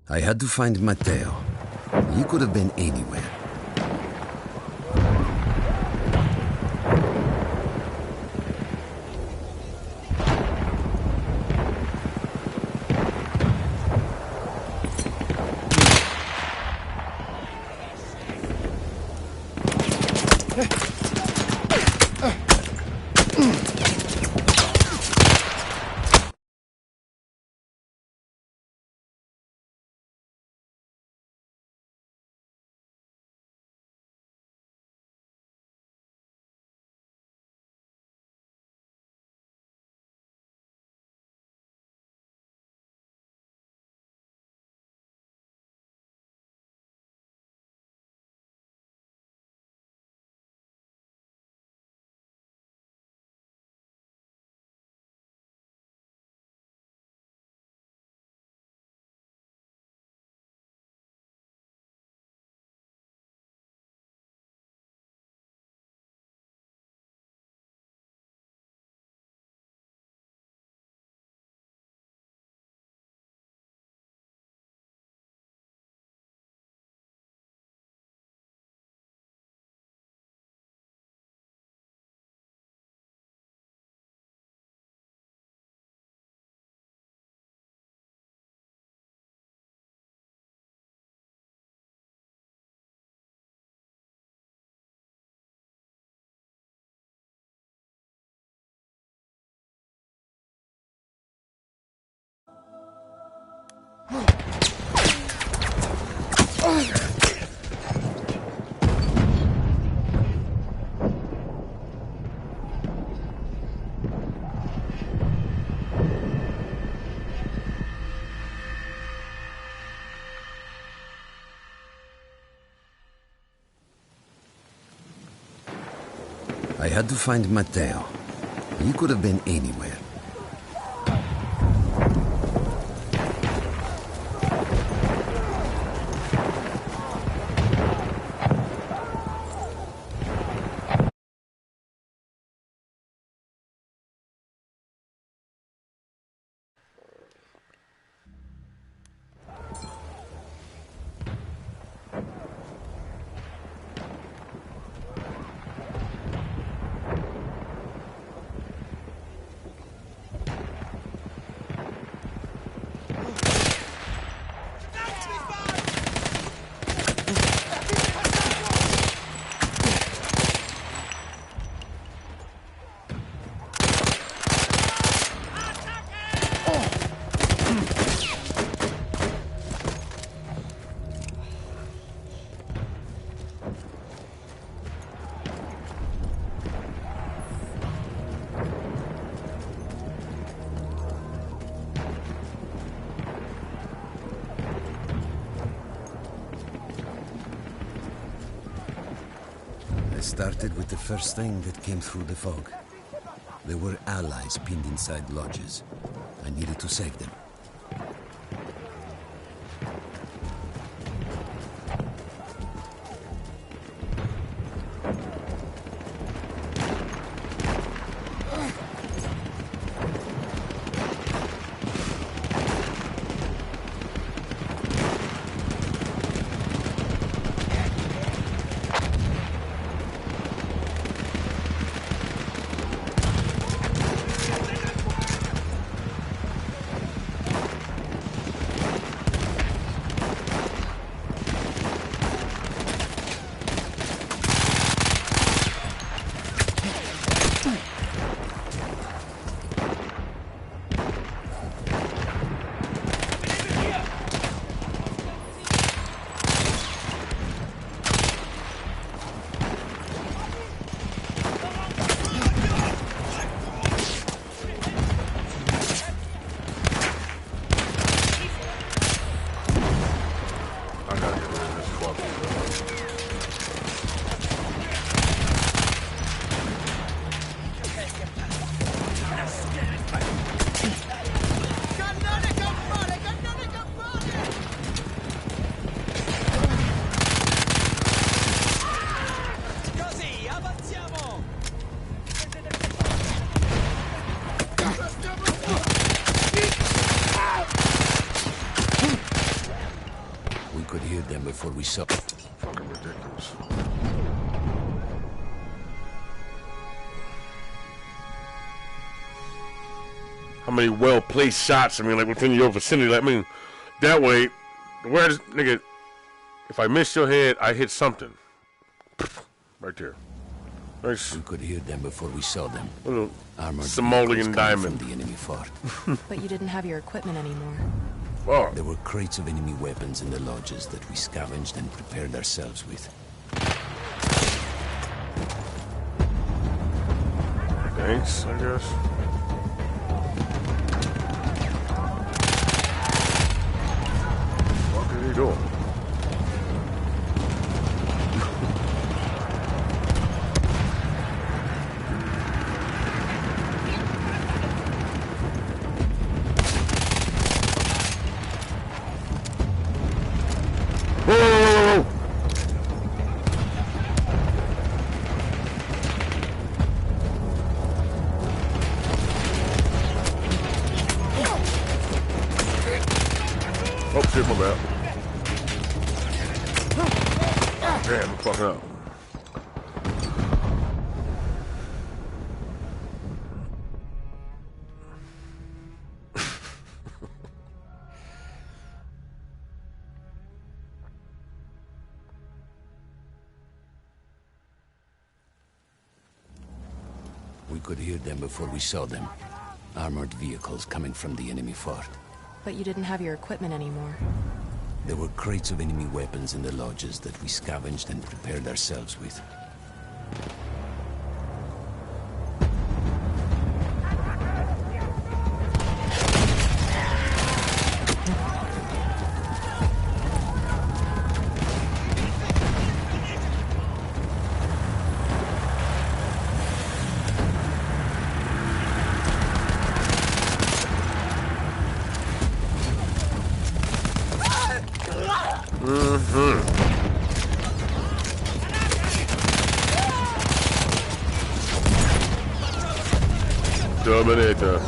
I had to find Matteo. He could have been anywhere. I had to find Matteo. He could have been anywhere. Started with the first thing that came through the fog. There were allies pinned inside lodges. I needed to save them. them before we saw. Fucking ridiculous. How many well-placed shots? I mean, like within your vicinity. Like, I mean, that way, where does nigga? If I miss your head, I hit something. Right there. Nice. We could hear them before we saw them. Little Armored Somalian diamond. from the enemy fort. But you didn't have your equipment anymore. Oh. There were crates of enemy weapons in the lodges that we scavenged and prepared ourselves with. Thanks, I guess. What are you doing? Oh, shit, my bad. Damn, I'm fucking up. We could hear them before we saw them. Armored vehicles coming from the enemy fort. But you didn't have your equipment anymore. There were crates of enemy weapons in the lodges that we scavenged and prepared ourselves with. Terminator.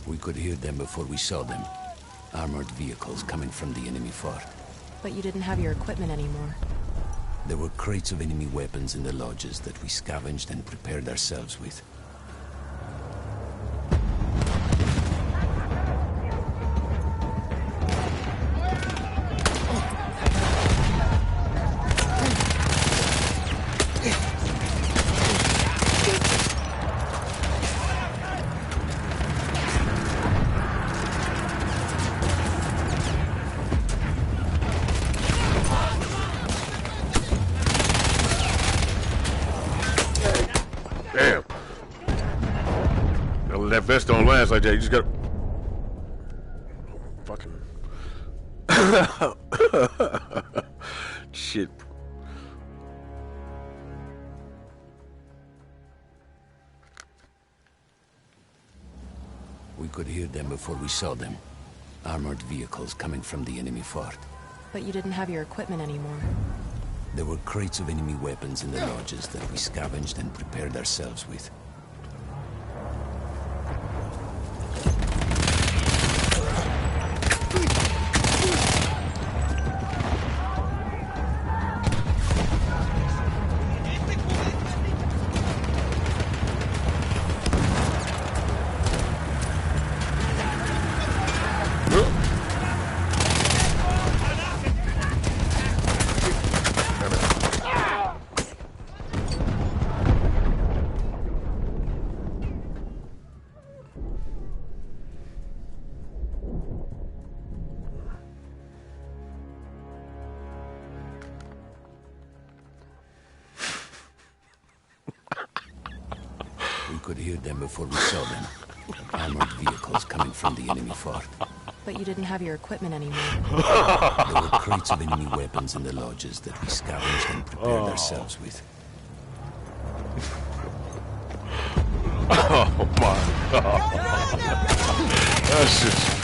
We could hear them before we saw them. Armored vehicles coming from the enemy fort. But you didn't have your equipment anymore. There were crates of enemy weapons in the lodges that we scavenged and prepared ourselves with. Damn. That vest don't last like that. You just gotta fucking shit. We could hear them before we saw them. Armored vehicles coming from the enemy fort. But you didn't have your equipment anymore. There were crates of enemy weapons in the lodges that we scavenged and prepared ourselves with. We could hear them before we saw them. Armored vehicles coming from the enemy fort. But you didn't have your equipment anymore. There were crates of enemy weapons in the lodges that we scavenged and prepared ourselves with. Oh my god. That's just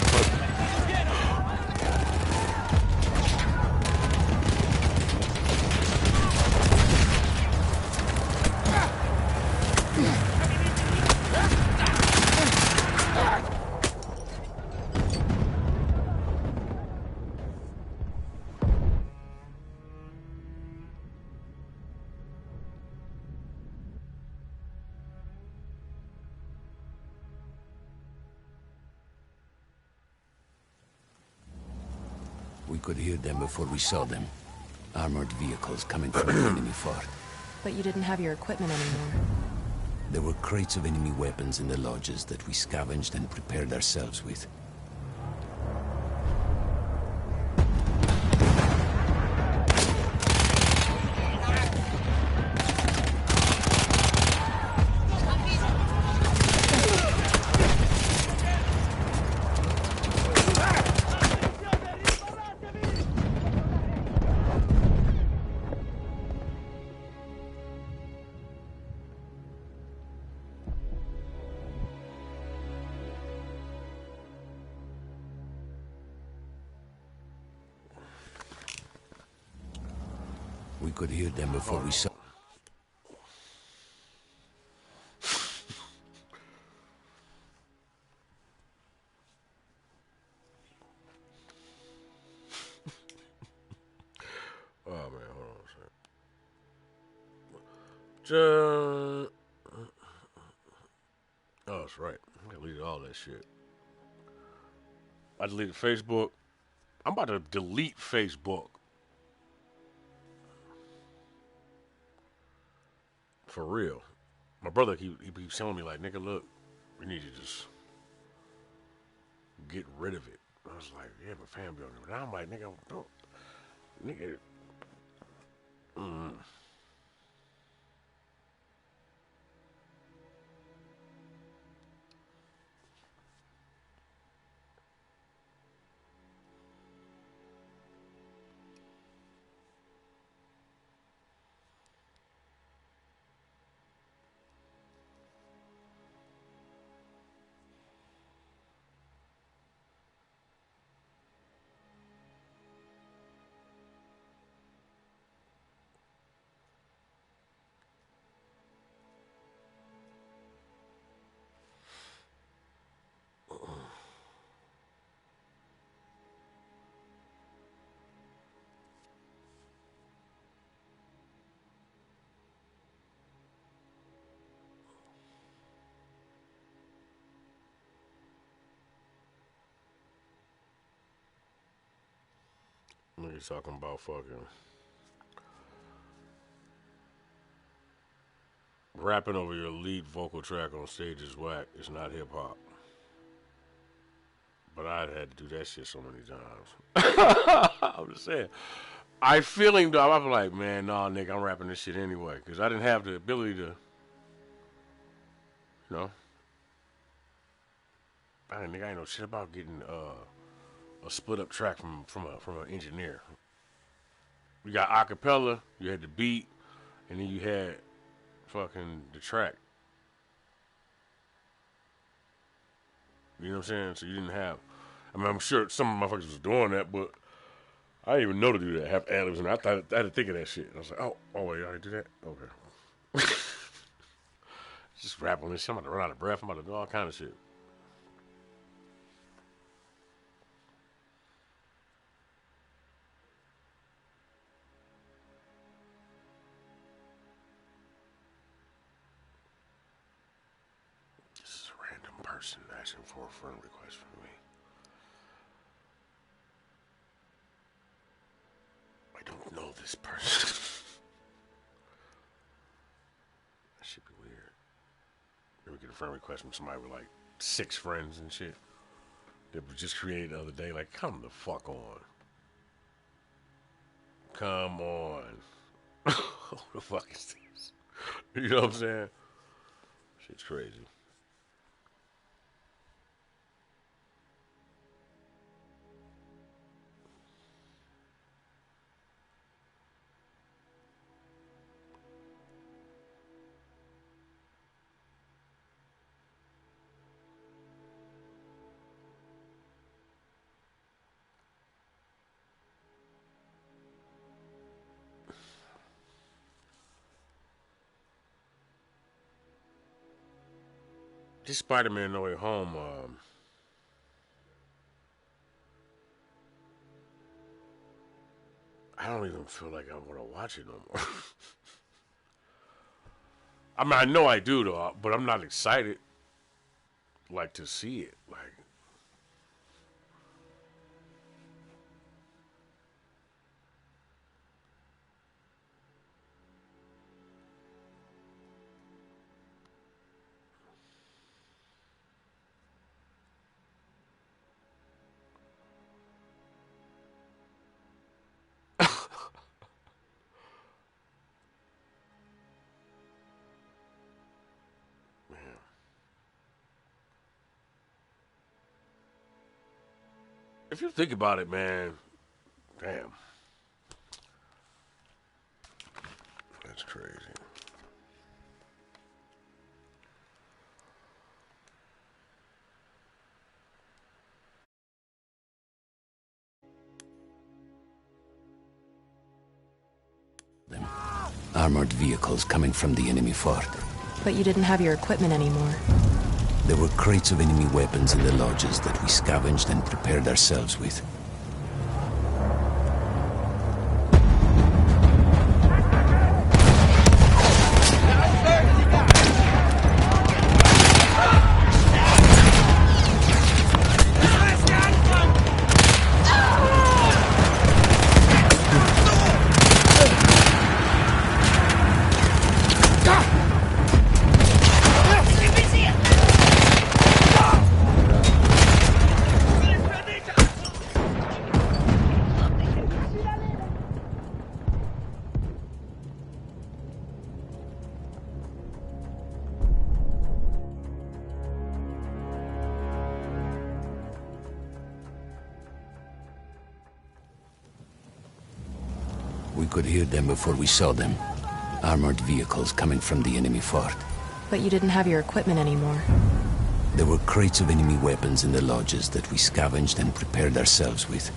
We could hear them before we saw them. Armored vehicles coming from the enemy fort. But you didn't have your equipment anymore. There were crates of enemy weapons in the lodges that we scavenged and prepared ourselves with. We could hear them before we saw. oh man, hold on a second. Oh, that's right. I deleted all that shit. I deleted Facebook. I'm about to delete Facebook. For real. My brother, he keeps telling me, like, nigga, look, we need to just get rid of it. I was like, yeah, but fam, but now I'm like, nigga, don't, nigga. Niggas talking about fucking rapping over your lead vocal track on stage is whack. It's not hip hop. But I had to do that shit so many times. I'm just saying. I feeling though, I'm like, man, nah, nigga, I'm rapping this shit anyway. Because I didn't have the ability to, you know. I ain't know shit about getting a split up track from an engineer. You got acapella, you had the beat, and then you had fucking the track. You know what I'm saying? So you didn't have. I mean, I'm sure some motherfuckers was doing that, but I didn't even know to do that. Have ad libs, and I thought I had to think of that shit. And I was like, oh wait, y'all did that? Okay. Just rap on this shit. I'm about to run out of breath. I'm about to do all kind of shit. This is a random person asking for a friend request from me. I don't know this person. That should be weird. Maybe get a friend request from somebody with like 6 friends and shit. That was just created the other day. Like, come the fuck on. Come on. Who the fuck is this? You know what I'm saying? Shit's crazy. This Spider-Man No Way Home. I don't even feel like I want to watch it no more. I mean, I know I do though, but I'm not excited like to see it. Like, man, if you think about it, man, damn, that's crazy. Them. Armored vehicles coming from the enemy fort. But you didn't have your equipment anymore. There were crates of enemy weapons in the lodges that we scavenged and prepared ourselves with. We could hear them before we saw them. Armored vehicles coming from the enemy fort. But you didn't have your equipment anymore. There were crates of enemy weapons in the lodges that we scavenged and prepared ourselves with.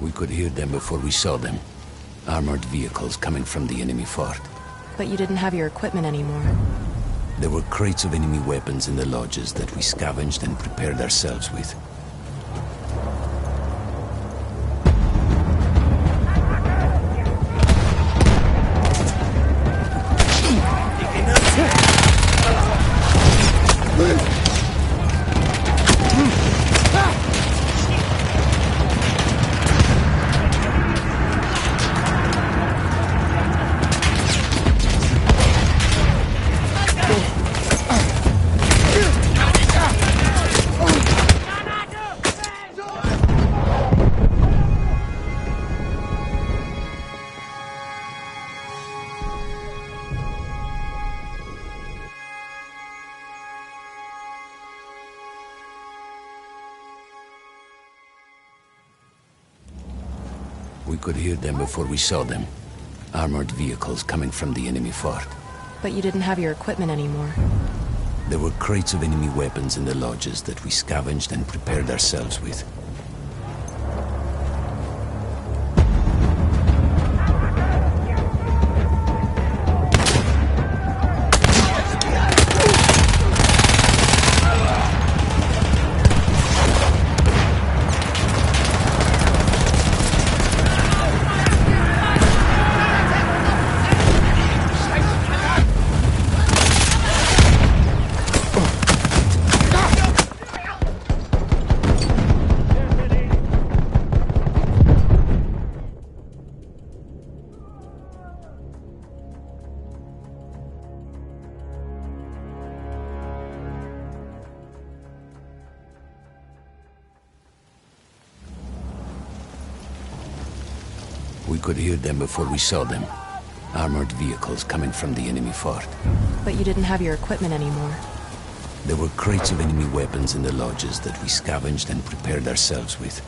We could hear them before we saw them. Armored vehicles coming from the enemy fort. But you didn't have your equipment anymore. There were crates of enemy weapons in the lodges that we scavenged and prepared ourselves with. We could hear them before we saw them. Armored vehicles coming from the enemy fort. But you didn't have your equipment anymore. There were crates of enemy weapons in the lodges that we scavenged and prepared ourselves with. We could hear them before we saw them. Armored vehicles coming from the enemy fort. But you didn't have your equipment anymore. There were crates of enemy weapons in the lodges that we scavenged and prepared ourselves with.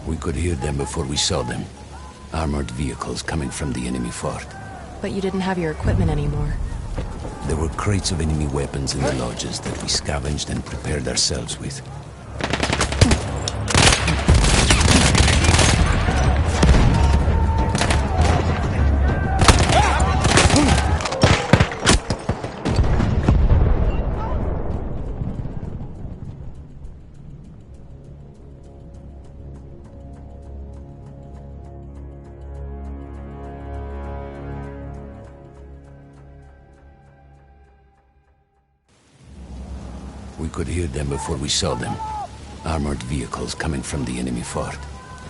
We could hear them before we saw them. Armored vehicles coming from the enemy fort. But you didn't have your equipment anymore. There were crates of enemy weapons in the lodges that we scavenged and prepared ourselves with. We could hear them before we saw them. Armored vehicles coming from the enemy fort.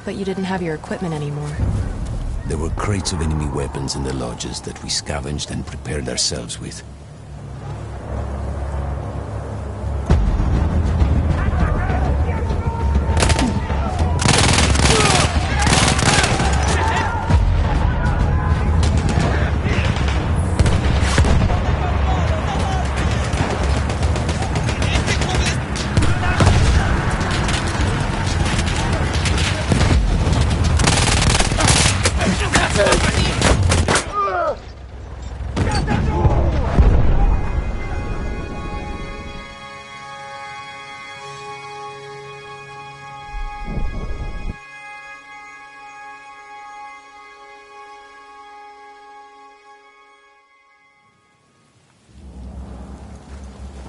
But you didn't have your equipment anymore. There were crates of enemy weapons in the lodges that we scavenged and prepared ourselves with.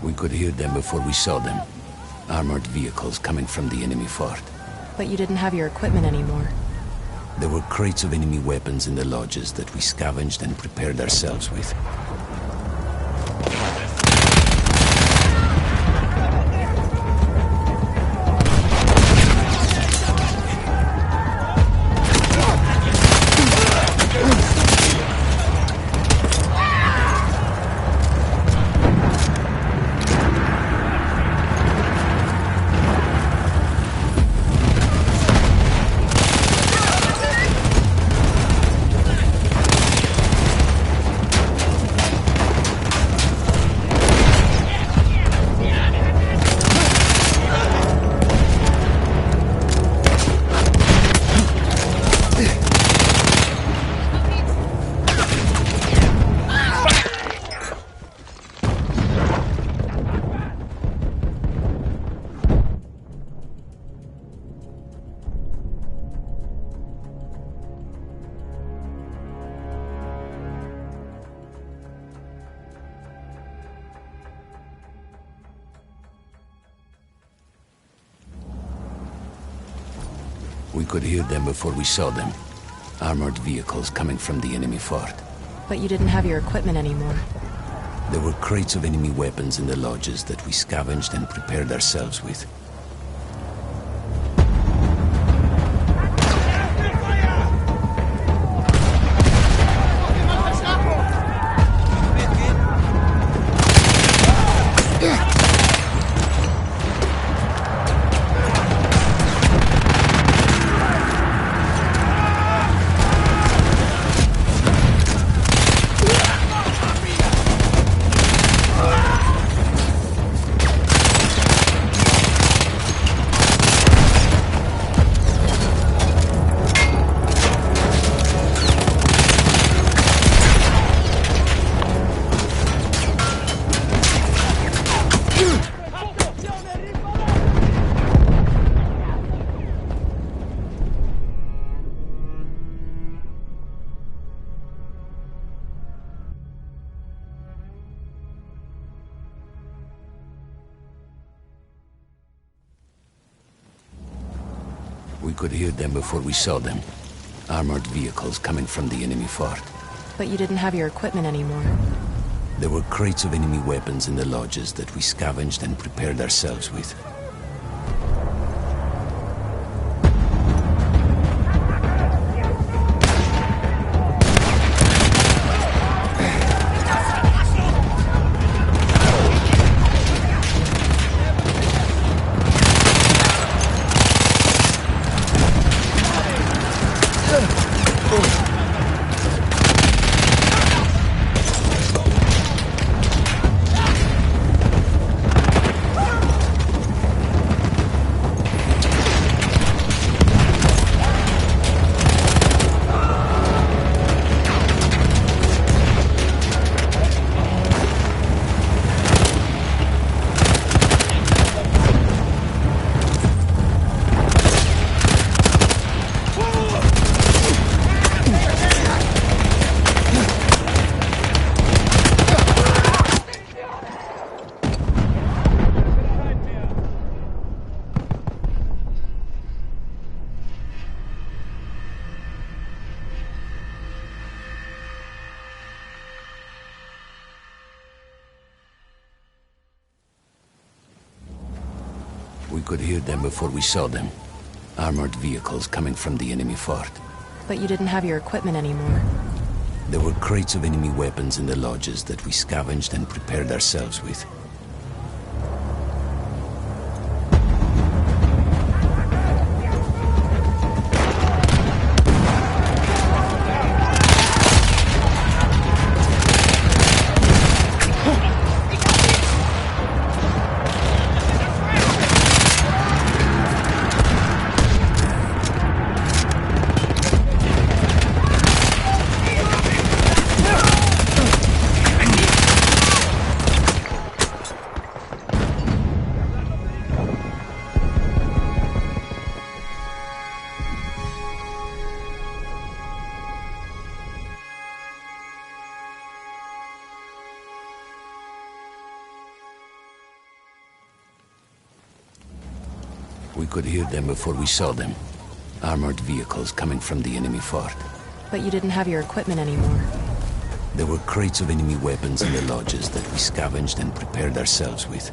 We could hear them before we saw them. Armored vehicles coming from the enemy fort. But you didn't have your equipment anymore. There were crates of enemy weapons in the lodges that we scavenged and prepared ourselves with. We could hear them before we saw them. Armored vehicles coming from the enemy fort. But you didn't have your equipment anymore. There were crates of enemy weapons in the lodges that we scavenged and prepared ourselves with. We could hear them before we saw them. Armored vehicles coming from the enemy fort. But you didn't have your equipment anymore. There were crates of enemy weapons in the lodges that we scavenged and prepared ourselves with. We could hear them before we saw them. Armored vehicles coming from the enemy fort. But you didn't have your equipment anymore. There were crates of enemy weapons in the lodges that we scavenged and prepared ourselves with. We could hear them before we saw them. Armored vehicles coming from the enemy fort. But you didn't have your equipment anymore. There were crates of enemy weapons in the lodges that we scavenged and prepared ourselves with.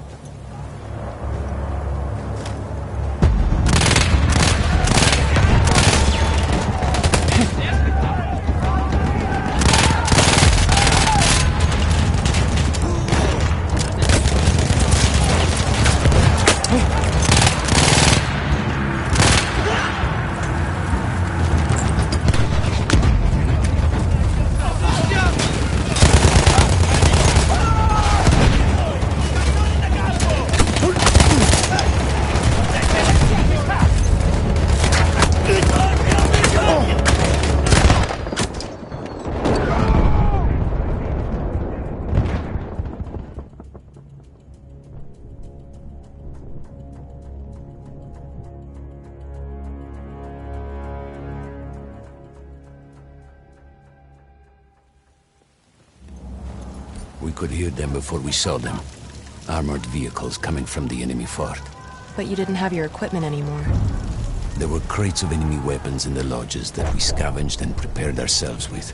We could hear them before we saw them. Armored vehicles coming from the enemy fort. But you didn't have your equipment anymore. There were crates of enemy weapons in the lodges that we scavenged and prepared ourselves with.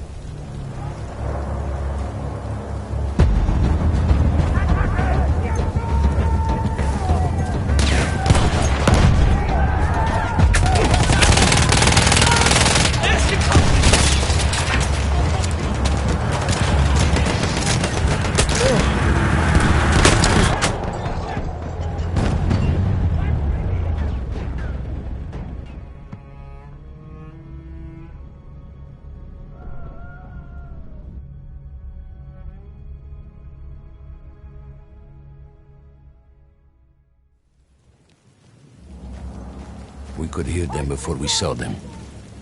We could hear them before we saw them.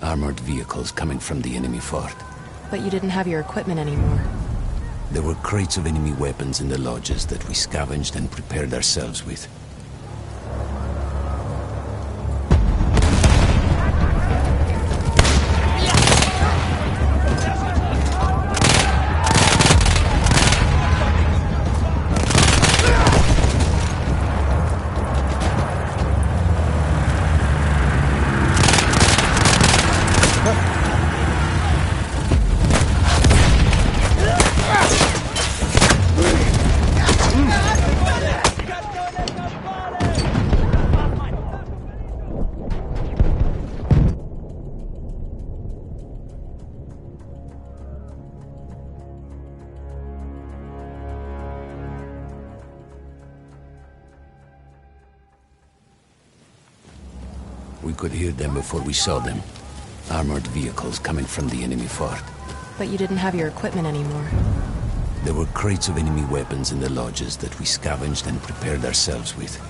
Armored vehicles coming from the enemy fort. But you didn't have your equipment anymore. There were crates of enemy weapons in the lodges that we scavenged and prepared ourselves with. We could hear them before we saw them. Armored vehicles coming from the enemy fort. But you didn't have your equipment anymore. There were crates of enemy weapons in the lodges that we scavenged and prepared ourselves with.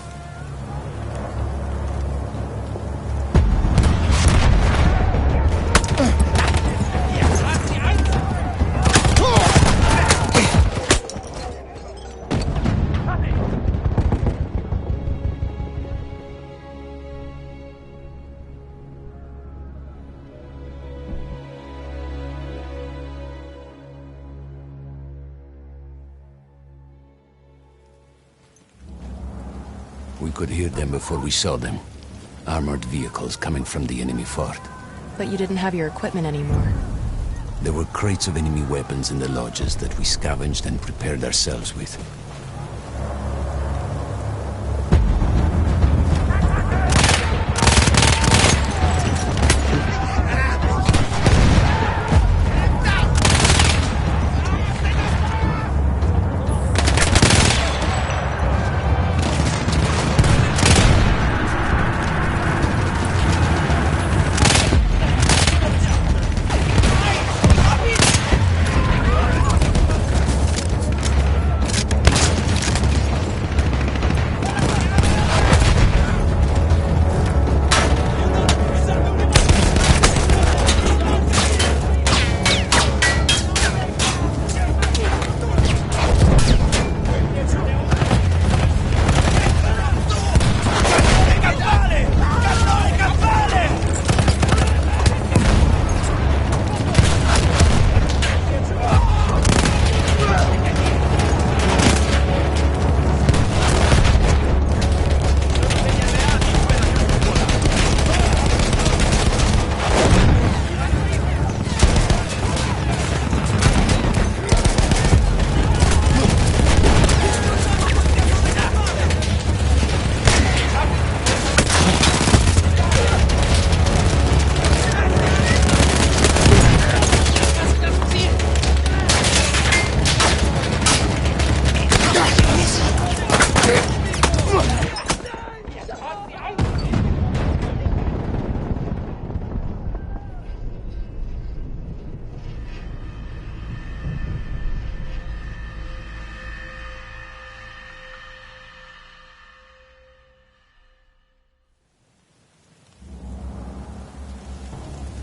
We could hear them before we saw them. Armored vehicles coming from the enemy fort. But you didn't have your equipment anymore. There were crates of enemy weapons in the lodges that we scavenged and prepared ourselves with.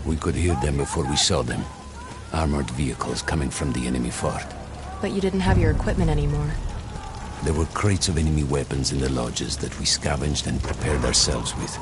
We could hear them before we saw them. Armored vehicles coming from the enemy fort. But you didn't have your equipment anymore. There were crates of enemy weapons in the lodges that we scavenged and prepared ourselves with.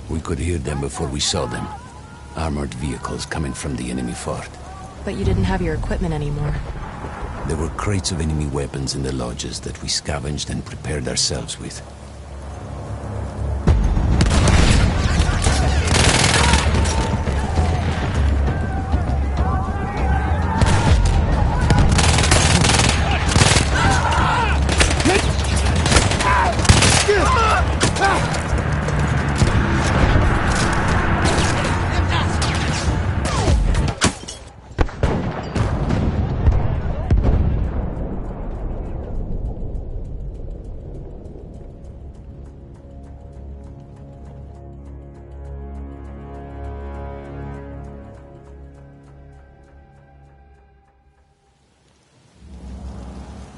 We could hear them before we saw them. Armored vehicles coming from the enemy fort. But you didn't have your equipment anymore. There were crates of enemy weapons in the lodges that we scavenged and prepared ourselves with.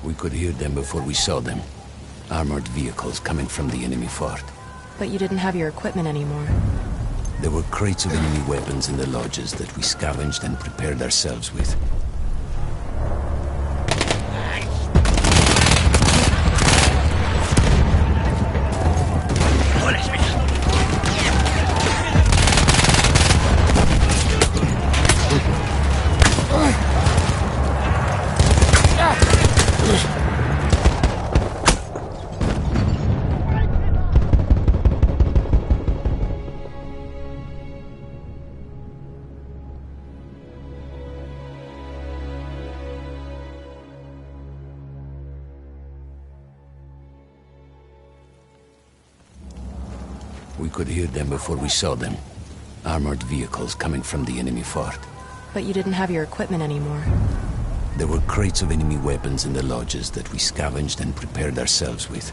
We could hear them before we saw them. Armored vehicles coming from the enemy fort. But you didn't have your equipment anymore. There were crates of enemy weapons in the lodges that we scavenged and prepared ourselves with. We could hear them before we saw them. Armored vehicles coming from the enemy fort. But you didn't have your equipment anymore. There were crates of enemy weapons in the lodges that we scavenged and prepared ourselves with.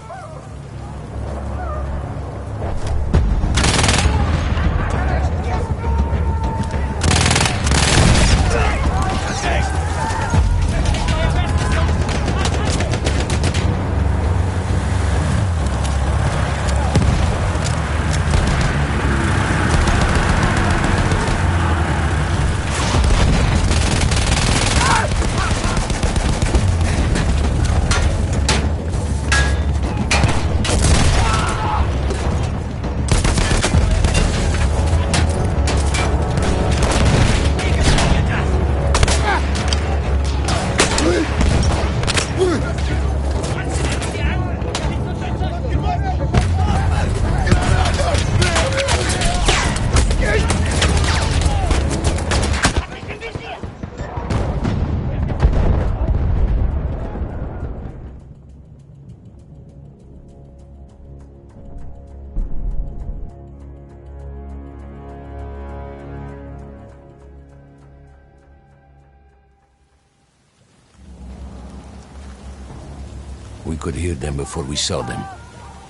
We could hear them before we saw them.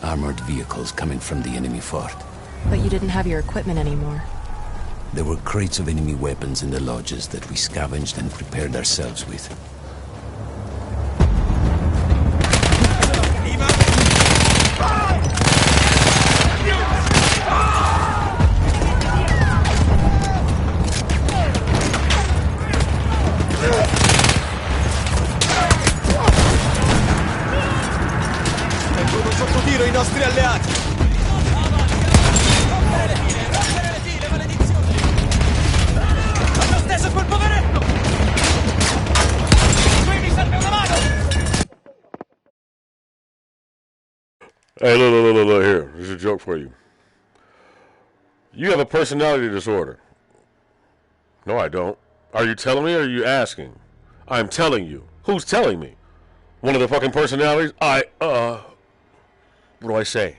Armored vehicles coming from the enemy fort. But you didn't have your equipment anymore. There were crates of enemy weapons in the lodges that we scavenged and prepared ourselves with. Sotto tiro i nostri alleati! Hanno steso quel poveretto! Qui mi serve una mano! Hey, look, here. There's a joke for you. You have a personality disorder. No, I don't. Are you telling me or are you asking? I'm telling you. Who's telling me? One of the fucking personalities? What do I say?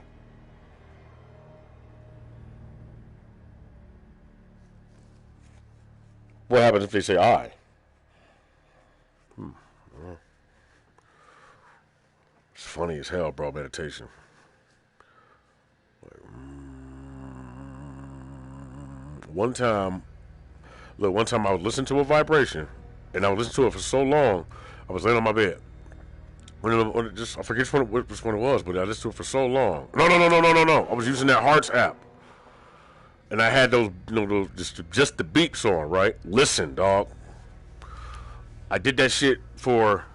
What happens if they say I? It's funny as hell, bro, meditation. One time I would listen to a vibration, and I would listen to it for so long, I was laying on my bed. I forget which one it was, but I listened to it for so long. No. I was using that Hearts app. And I had those just the beeps on, right? Listen, dog. I did that shit for,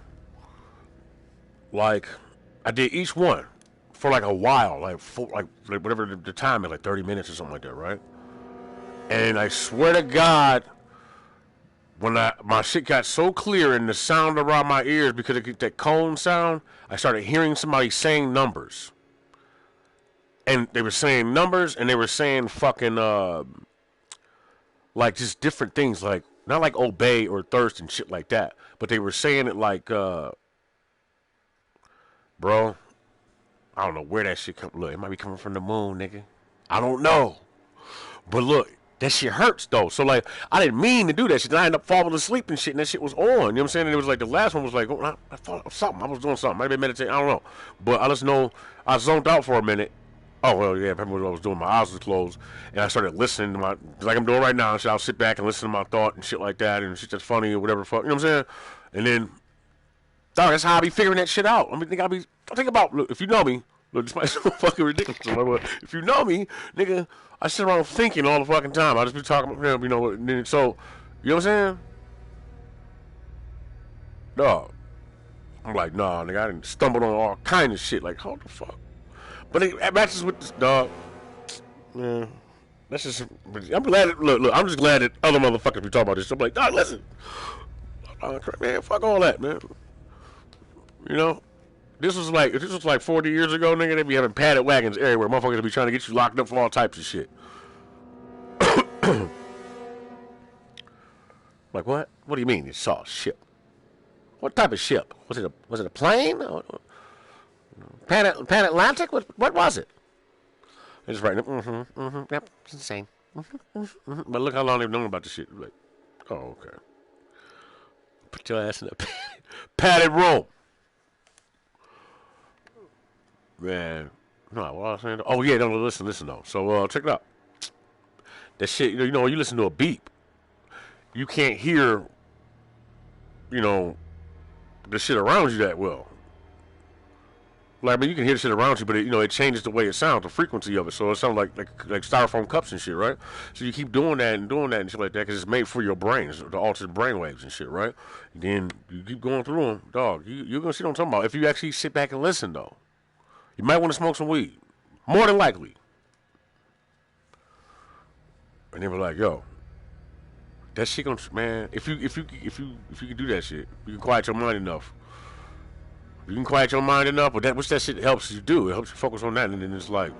I did each one for a while, whatever the time is, 30 minutes or something like that, right? And I swear to God, when my shit got so clear and the sound around my ears because of that cone sound, I started hearing somebody saying numbers. And they were saying numbers and they were saying fucking, just different things, not like obey or thirst and shit like that. But they were saying it bro, I don't know where that shit come. Look, it might be coming from the moon, nigga. I don't know. But look. That shit hurts, though. So, I didn't mean to do that shit. Then I ended up falling asleep and shit, and that shit was on. You know what I'm saying? And it was the last one was I was doing something. Might have been meditating. I don't know. But I just know I zoned out for a minute. Oh, well, yeah, I remember what I was doing. My eyes was closed. And I started listening to like I'm doing right now. So I'll sit back and listen to my thought and shit like that. And shit that's funny or whatever. Fuck, you know what I'm saying? And then, dog, that's how I be figuring that shit out. Think about, look, if you know me, look, this might sound fucking ridiculous. But if you know me, nigga, I sit around thinking all the fucking time. I just be talking about him, so, you know what I'm saying? Dog. I'm like, nah, nigga, I done stumbled on all kind of shit. Like, how the fuck? But it matches with this, dog. Man, that's just, I'm glad, look, I'm just glad that other motherfuckers be talking about this. I'm like, dog, listen. Man, fuck all that, man. You know? If this was like 40 years ago, nigga, they be having padded wagons everywhere. Motherfuckers be trying to get you locked up for all types of shit. Like what? What do you mean you saw a ship? What type of ship? Was it a plane? Pan Atlantic? What was it? They just writing, yep, it's insane. But look how long they've known about this shit. Like, oh, okay. Put your ass in a padded room. Man, no, what I was saying? Oh, yeah, no, listen though. So, check it out. That shit, you know, you listen to a beep, you can't hear, you know, the shit around you that well. Like, I mean, you can hear the shit around you, but it changes the way it sounds, the frequency of it. So it sounds like styrofoam cups and shit, right? So you keep doing that and shit like that because it's made for your brain, it's the altered brain waves and shit, right? And then you keep going through them, dog. You're gonna see what I'm talking about. If you actually sit back and listen, though, you might want to smoke some weed, more than likely. And they were like, "Yo, that shit gonna, man. If you can do that shit, you can quiet your mind enough." You can quiet your mind enough, but which that shit helps you do. It helps you focus on that, and then it's like,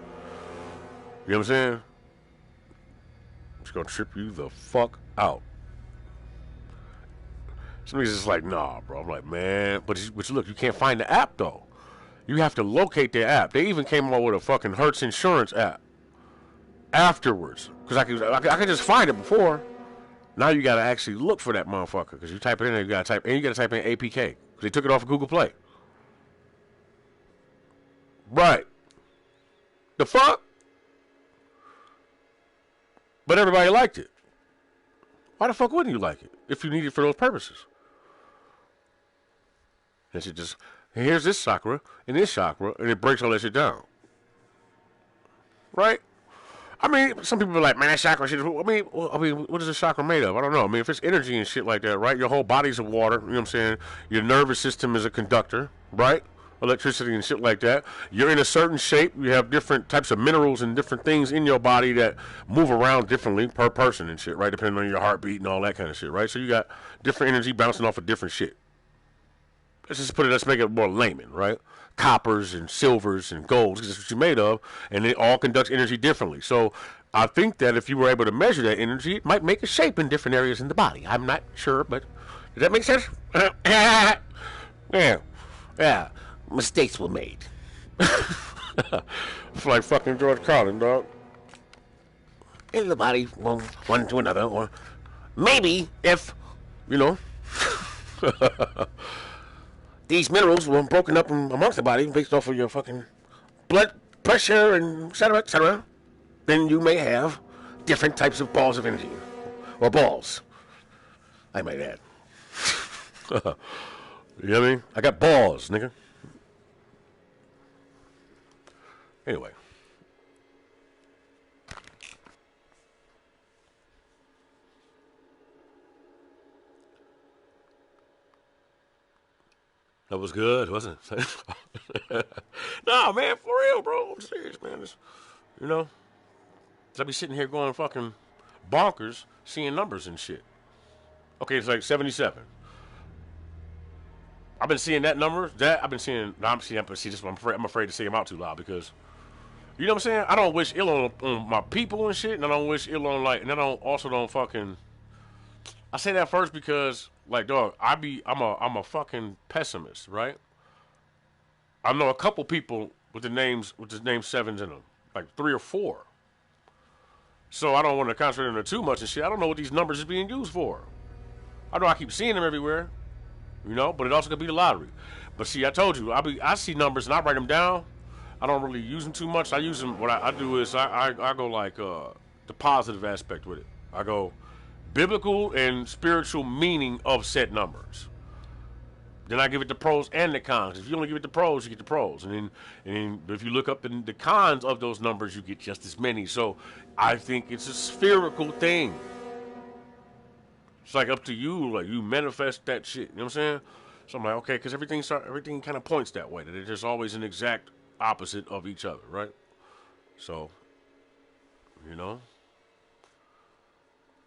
you know what I'm saying? It's gonna trip you the fuck out. Some niggas just like, nah, bro. I'm like, man, but look, you can't find the app though. You have to locate the app. They even came up with a fucking Hertz Insurance app afterwards, because I could just find it before. Now you gotta actually look for that motherfucker, because you type it in, you gotta type in APK, because they took it off of Google Play. Right. The fuck? But everybody liked it. Why the fuck wouldn't you like it if you need it for those purposes? And shit just, here's this chakra and this chakra, and it breaks all that shit down. Right? I mean, some people are like, man, that chakra shit. I mean, what is a chakra made of? I don't know. I mean, if it's energy and shit like that, right? Your whole body's of water. You know what I'm saying? Your nervous system is a conductor, right? Electricity and shit like that. You're in a certain shape. You have different types of minerals and different things in your body that move around differently per person and shit, right? Depending on your heartbeat and all that kind of shit, right? So you got different energy bouncing off of different shit. Let's make it more layman, right? Coppers and silvers and golds, because that's what you're made of, and it all conducts energy differently. So I think that if you were able to measure that energy, it might make a shape in different areas in the body. I'm not sure, but does that make sense? Yeah. Mistakes were made. It's like fucking George Carlin, dog. In the body, one to another, or maybe if, these minerals were broken up amongst the body based off of your fucking blood pressure and et cetera, then you may have different types of balls of energy. Or balls, I might add. You know what I mean? I got balls, nigga. Anyway. That was good, wasn't it? Nah, man, for real, bro. I'm serious, man. I be sitting here going fucking bonkers, seeing numbers and shit. Okay, it's like 77. I've been seeing that number. I'm afraid to say them out too loud because, you know what I'm saying? I don't wish ill on my people and shit, and I don't wish ill on and I don't fucking. I say that first because, like, dog, I'm a fucking pessimist, right? I know a couple people with the name sevens in them, like 3 or 4. So I don't want to concentrate on it too much and shit. I don't know what these numbers is being used for. I know I keep seeing them everywhere, but it also could be the lottery. But see, I told you, I see numbers and I write them down. I don't really use them too much. I use them. What I do is I go like the positive aspect with it. I go biblical and spiritual meaning of said numbers. Then I give it the pros and the cons. If you only give it the pros, you get the pros. And then if you look up the cons of those numbers, you get just as many. So I think it's a spherical thing. It's like up to you. Like you manifest that shit. You know what I'm saying? So I'm like, okay, because everything kind of points that way. That there's always an exact opposite of each other, right? So, the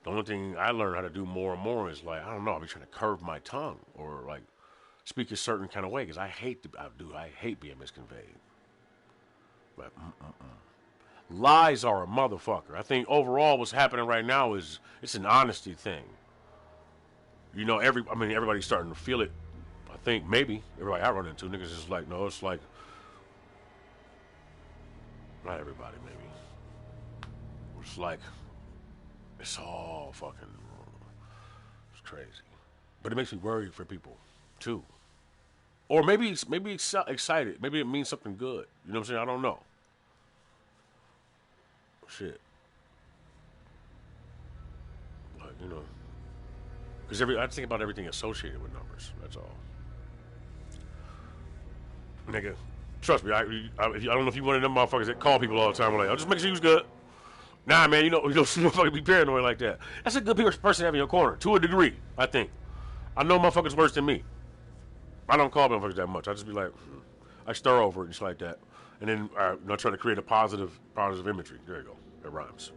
only thing I learned how to do more and more is like, I don't know, I'll be trying to curve my tongue or like speak a certain kind of way because I hate being misconveyed. But lies are a motherfucker. I think overall what's happening right now is it's an honesty thing. Everybody's starting to feel it. I think maybe everybody I run into niggas is like, no, it's like Not everybody, maybe. It's like, it's all fucking, it's crazy. But it makes me worried for people, too. Or maybe excited. Maybe it means something good. You know what I'm saying? I don't know. Shit. Like, you know. Because I think about everything associated with numbers. That's all. Nigga, trust me. I don't know if you one of them motherfuckers that call people all the time. Like, I'll just make sure you was good. Nah, man, you don't fucking be paranoid like that. That's a good person to have in your corner, to a degree, I think. I know motherfuckers worse than me. I don't call motherfuckers that much. I just be like, I stir over it and shit like that. And then I try to create a positive imagery. There you go. It rhymes.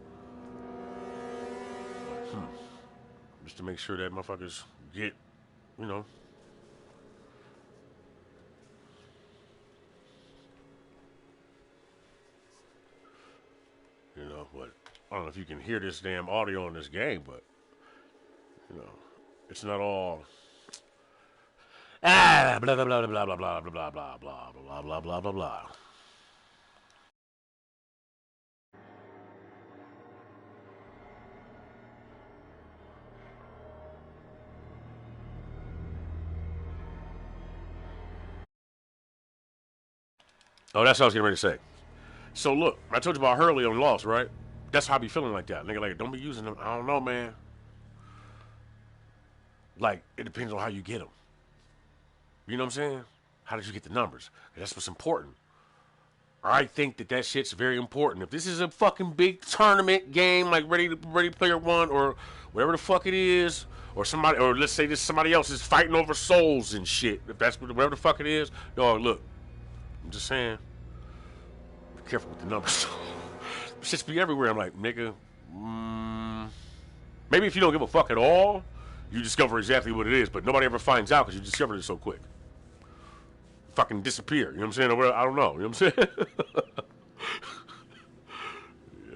Just to make sure that motherfuckers get, you know. You know, but I don't know if you can hear this damn audio in this game, but, you know, it's not all... blah blah blah blah blah blah blah blah blah blah blah blah blah blah blah. Oh, that's what I was getting ready to say. So look, I told you about Hurley on Lost, right? That's how I be feeling like that. Nigga, like, don't be using them. I don't know, man. Like, it depends on how you get them. You know what I'm saying? How did you get the numbers? That's what's important. I think that shit's very important. If this is a fucking big tournament game, like Ready Player One or whatever the fuck it is, or somebody, or let's say this somebody else is fighting over souls and shit. If that's whatever the fuck it is, dog, look, I'm just saying, be careful with the numbers. Shits be everywhere. I'm like, nigga, maybe if you don't give a fuck at all, you discover exactly what it is, but nobody ever finds out because you discovered it so quick. Fucking disappear, you know what I'm saying? Or I don't know, you know what I'm saying?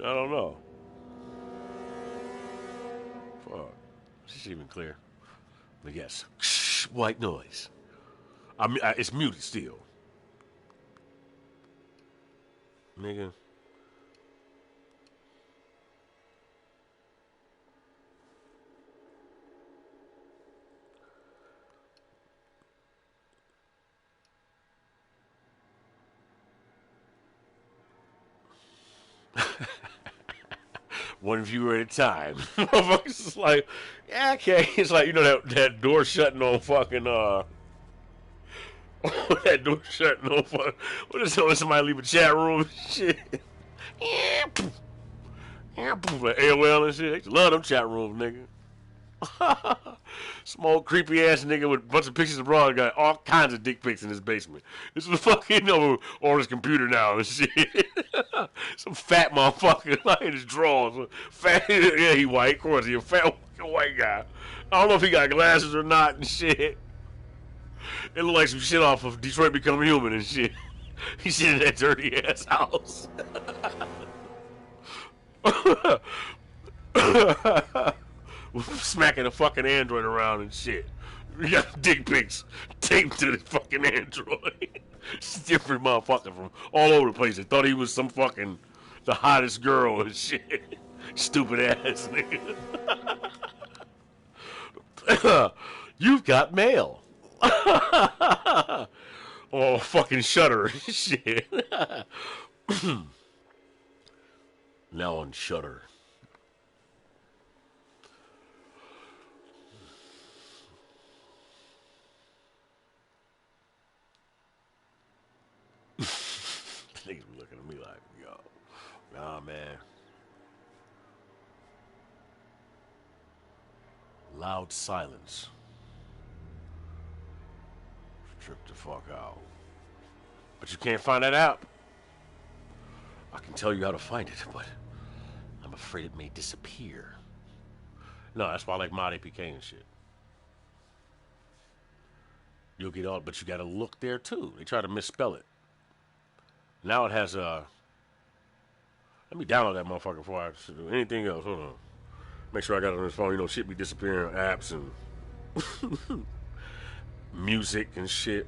I don't know. Fuck. Is this even clear? But yes. White noise. It's muted still. Nigga. One viewer at a time. Motherfuckers is like, yeah, okay. It's like, you know, that door shutting on fucking, that door shutting on fucking, what is it when somebody leave a chat room and shit? Yeah, poof. Yeah, poof. Like AOL and shit. They just love them chat rooms, nigga. Small creepy ass nigga with a bunch of pictures of Raw got all kinds of dick pics in his basement. This is fucking on his computer now and shit. Some fat motherfucker like in his drawers. Fat, yeah, he white, of course. He a fat white guy. I don't know if he got glasses or not and shit. It look like some shit off of Detroit Become Human and shit. He's sitting in that dirty ass house. Smacking a fucking android around and shit. We got dick pics taped to the fucking android. Different motherfucker from all over the place. They thought he was some fucking the hottest girl and shit. Stupid ass nigga. You've got mail. Oh, fucking Shudder and shit. Now on Shudder. Niggas be looking at me like, yo, nah, man. Loud silence. Trip the fuck out. But you can't find that app. I can tell you how to find it, but I'm afraid it may disappear. No, that's why I like Mod APK and shit. You'll get all, but you gotta look there too. They try to misspell it. Now it has let me download that motherfucker before I do anything else. Hold on. Make sure I got it on this phone. You know, shit be disappearing. Apps and music and shit.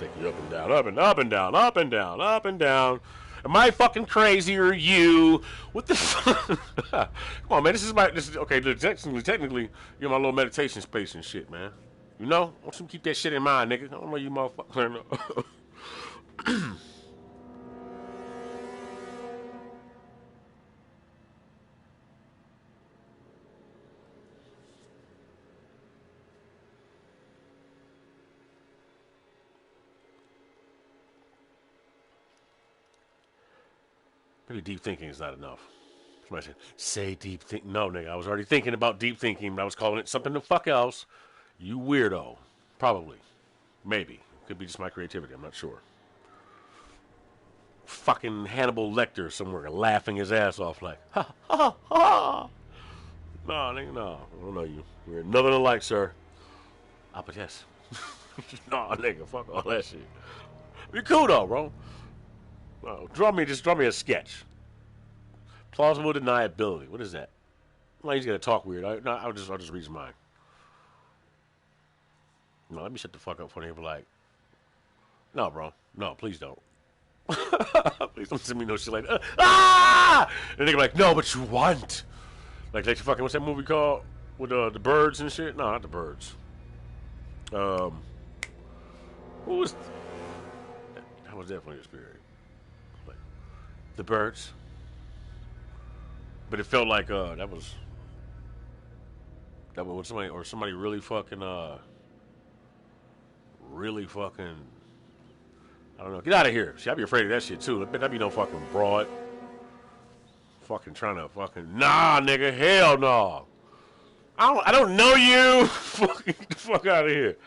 take you up and down, up and up and down, up and down, up and down. Am I fucking crazy or you? What the fuck? Come on, man. This is okay. Technically, you're my little meditation space and shit, man. You know? I want you to keep that shit in mind, nigga. I don't know you motherfuckers. Maybe deep thinking is not enough. Somebody said, say deep think. No, nigga, I was already thinking about deep thinking, but I was calling it something the fuck else. You weirdo. Probably. Maybe. Could be just my creativity. I'm not sure. Fucking Hannibal Lecter somewhere laughing his ass off like, ha, ha, ha. No, nigga, no. I don't know you. We're nothing alike, sir. Ah, but yes. No, nigga, fuck all that shit. Be cool, though, bro. No, draw me a sketch. Plausible deniability. What is that? Well, he's gonna talk weird. I'll just read his mind. No, let me shut the fuck up for him. Be like, no, bro. No, please don't. Please don't send me no shit like that. Ah! And they be like, no, but you want. Like fucking, what's that movie called? With the birds and shit? No, not the birds. Who was... How was that from your spirit? Like, the birds. But it felt like, that was somebody really fucking, I don't know. Get out of here. See, I'd be afraid of that shit, too. That'd be no fucking broad. Fucking trying to fucking... Nah, nigga. Hell no. I don't know you. Fucking get the fuck out of here.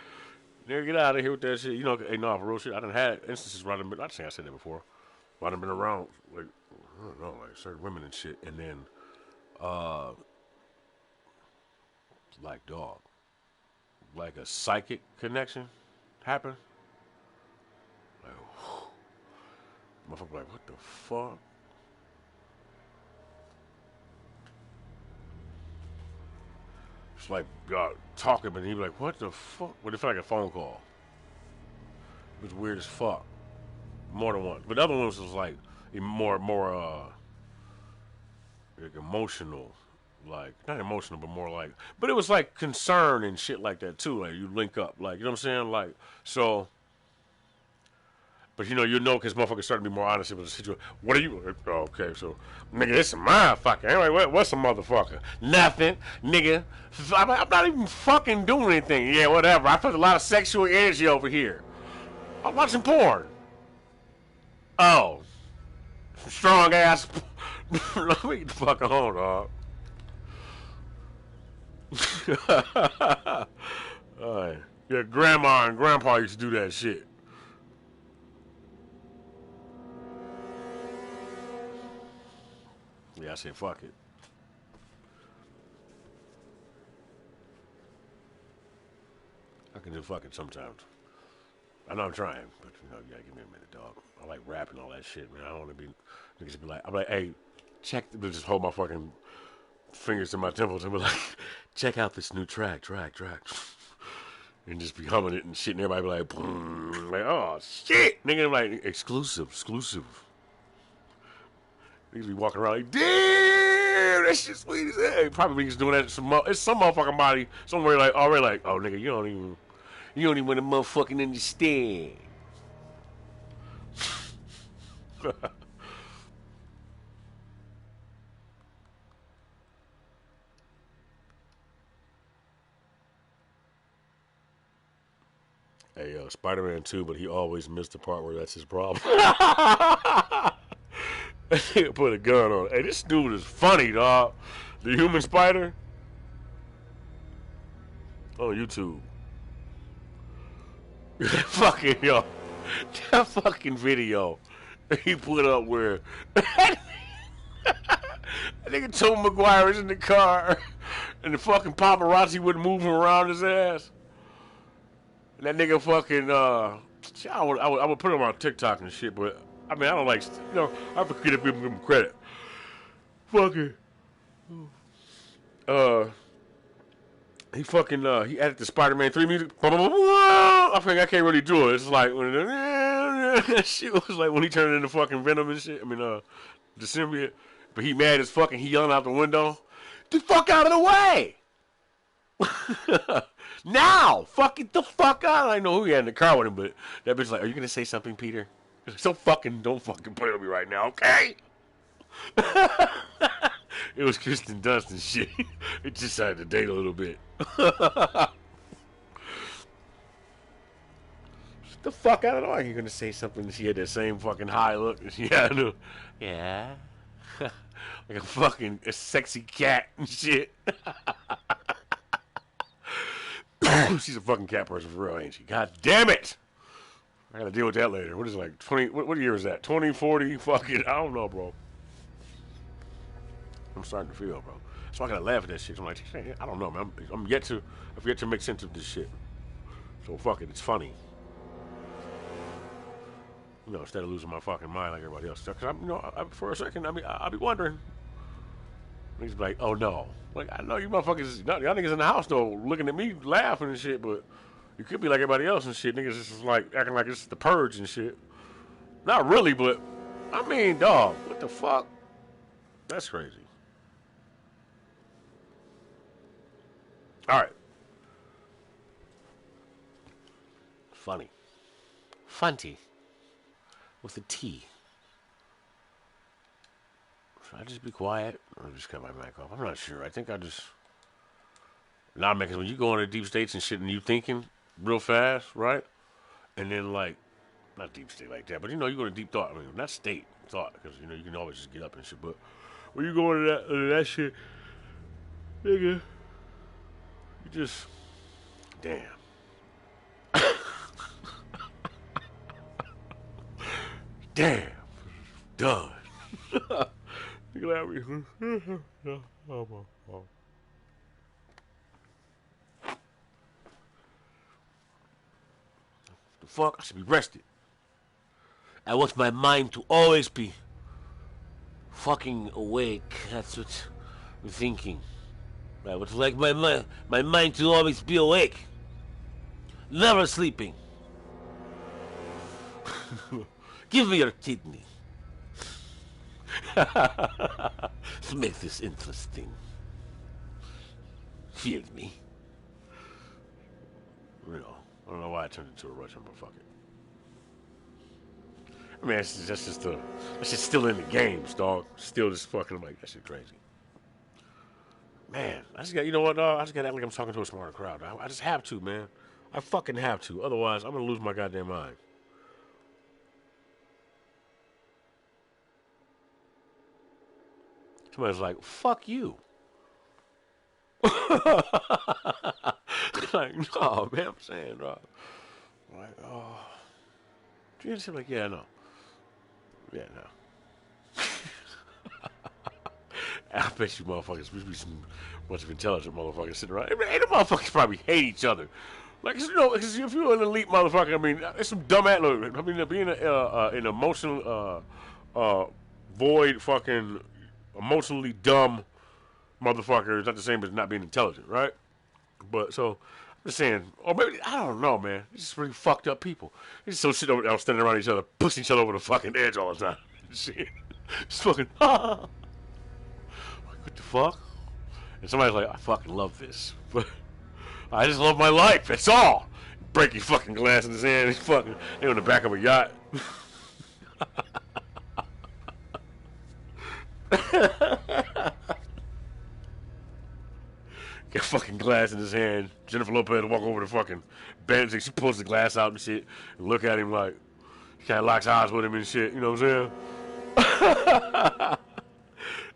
Nigga, get out of here with that shit. You know, hey, no, for real shit. I done had instances where I think I said that before. Where I done been around, like, I don't know, like certain women and shit. And then, like, dog. Like a psychic connection happened. Like, motherfucker, like, what the fuck? It's like talking, but he'd be like, what the fuck? But it felt like a phone call. It was weird as fuck. More than one. But the other ones was like more like emotional. Like, not emotional, but more like, but it was like concern and shit like that too. Like, you link up. Like, you know what I'm saying? Like, so. But you know because motherfuckers starting to be more honest about the situation. What are you? Oh, okay, so nigga, this is my fucking. Anyway, what's a motherfucker? Nothing, nigga. I'm not even fucking doing anything. Yeah, whatever. I felt a lot of sexual energy over here. I'm watching porn. Oh, strong ass. Let me get the fuck on, dog. Alright. Yeah, grandma and grandpa used to do that shit. Yeah, I said fuck it. I can do fuck it sometimes. I know I'm trying, but you know, you gotta give me a minute, dog. I like rapping all that shit, man. I don't want to be niggas be like, I'm like, hey, check. Just hold my fucking fingers to my temples and be like, check out this new track, and just be humming it and shit, and everybody be like, boom, like, oh shit, nigga, like exclusive. Niggas be walking around like, damn, that shit sweet as hell. Probably niggas doing that. It's some motherfucking body somewhere like already like, oh nigga, you don't even want to motherfucking understand. Hey, Spider-Man 2, but he always missed the part where that's his problem. Put a gun on it. Hey, this dude is funny, dog. The Human Spider on YouTube. Fucking yo, that fucking video he put up where that nigga Tom McGuire is in the car and the fucking paparazzi wouldn't move him around his ass. And that nigga fucking I would put him on TikTok and shit, but I mean I don't like, you know, I forget if people give him credit. Fucking he fucking he added the Spider-Man 3 music. I think I can't really do it. It's like when shit was like when he turned into fucking Venom and shit. I mean the symbiote. But he mad as fucking. He yelling out the window, "The fuck out of the way!" Now, fucking the fuck out! I know who he had in the car with him, but that bitch like, "Are you gonna say something, Peter?" So fucking don't fucking play with me right now, okay? It was Kristen Dunst and shit. It just had to date a little bit. The fuck out of the way. You're gonna say something. She had that same fucking high look. Yeah, yeah. Like a sexy cat and shit. She's a fucking cat person for real, ain't she? God damn it! I gotta deal with that later. What is it, like 20? What year is that? 2040? Fucking, I don't know, bro. I'm starting to feel, bro. So I gotta laugh at that shit. I'm like, I don't know, man. I've yet to make sense of this shit. So fuck it, it's funny. You know, instead of losing my fucking mind like everybody else. Because for a second, I'll be wondering. Niggas be like, oh no. Like, I know you motherfuckers, y'all niggas in the house though, looking at me laughing and shit, but you could be like everybody else and shit. Niggas just like acting like it's the purge and shit. Not really, but I mean, dog, what the fuck? That's crazy. All right. Funny. Funty. With a T. Should I just be quiet or just cut my mic off? I'm not sure. I think I just... Nah, man, because when you go into deep states and shit and you thinking real fast, right? And then, like, not deep state like that, but, you know, you go to deep thought. I mean, not state thought, because, you know, you can always just get up and shit. But when you go into that shit, nigga, you just... Damn. Damn. Done. You let me. The fuck? I should be rested. I want my mind to always be fucking awake. That's what I'm thinking. I would like my mind to always be awake. Never sleeping. Give me your kidney. Let's make this interesting. Feel me. You know, I don't know why I turned into a Russian, but fuck it. I mean, that's just still in the games, dog. Still just fucking, like, that shit crazy. Man, I just got, you know what, dog? I just got to act like I'm talking to a smarter crowd. I just have to, man. I fucking have to. Otherwise, I'm going to lose my goddamn mind. Somebody's like, fuck you. Like, no, man, I'm saying, dog. Like, oh. Do you understand? Like, yeah, no. Yeah, no. I bet you motherfuckers, we be some bunch of intelligent motherfuckers sitting around. Hey, the motherfuckers probably hate each other. Like, you know, cause if you're an elite motherfucker, I mean, it's some dumb ass. I mean, being an emotional, void fucking... emotionally dumb motherfucker is not the same as not being intelligent, right? But so I'm just saying, or maybe I don't know, man. It's just really fucked up people. They just so shit over there standing around each other, pushing each other over the fucking edge all the time. Shit, just fucking. Like, what the fuck? And somebody's like, I fucking love this, but I just love my life. That's all. Break your fucking glass in his hand. He's fucking. They on the back of a yacht. Got fucking glass in his hand. Jennifer Lopez walk over to fucking bench and she pulls the glass out and shit and look at him like she kind of locks eyes with him and shit. You know what I'm saying?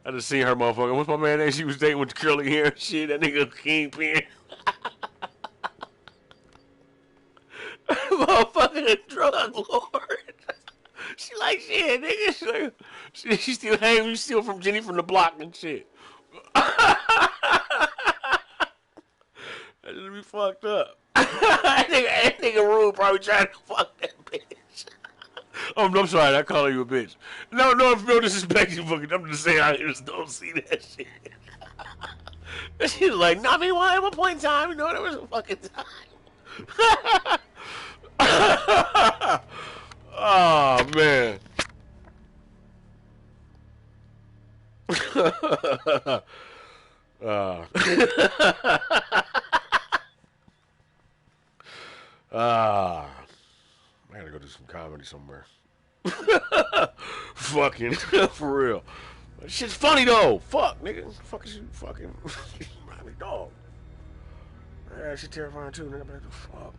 I just seen her motherfucker. What's my man name? She was dating with the curly hair and shit. That nigga Kingpin. Motherfucking drug lord. She like shit, nigga. She like, she still hangs. She steal from Jenny from the block and shit. That just be fucked up. that nigga Rude probably trying to fuck that bitch. I'm sorry, I call you a bitch. No disrespect, you fucking. I'm just saying I just don't see that shit. She's like, no, I mean, well, at one point in time, you know, there was a fucking time. Oh, man. I gotta go do some comedy somewhere. Fucking, for real. That shit's funny though. Fuck, nigga. Fuck is you fucking dog. Yeah, shit terrifying too, nigga. But fuck.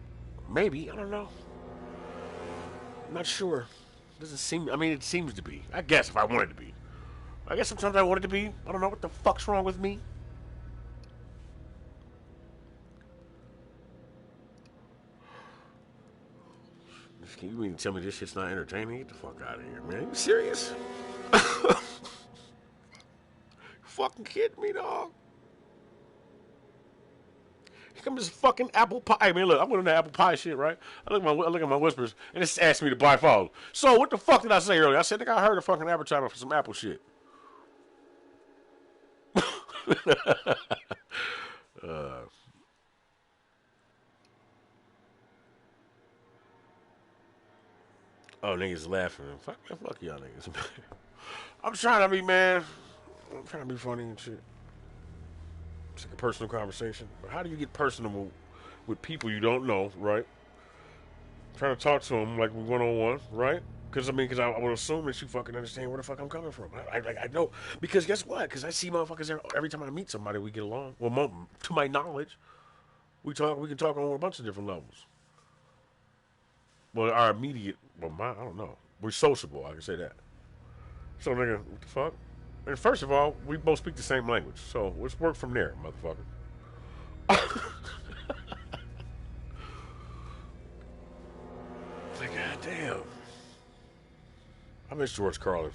Maybe, I don't know. I'm not sure. Doesn't seem, I mean, it seems to be. I guess if I wanted to be. I guess sometimes I want it to be. I don't know what the fuck's wrong with me. You mean to tell me this shit's not entertaining? Get the fuck out of here, man. You serious? You fucking kidding me, dog? Here comes this fucking apple pie. I mean, look, I'm going to apple pie shit, right? I look at my whispers, and it's asked me to buy follow. So what the fuck did I say earlier? I said, nigga, I heard a fucking advertisement for some apple shit. Oh, niggas laughing. Fuck y'all niggas. I'm trying to be, man. I'm trying to be funny and shit. It's like a personal conversation. But how do you get personable with people you don't know, right? Trying to talk to them like we're one-on-one, right? Because, I would assume that you fucking understand where the fuck I'm coming from. I know. Because guess what? Because I see motherfuckers every time I meet somebody, we get along. Well, to my knowledge, we can talk on a bunch of different levels. Well, our immediate, I don't know. We're sociable, I can say that. So, nigga, what the fuck? And first of all, we both speak the same language. So, let's work from there, motherfucker. Like, goddamn. I miss George Carlin.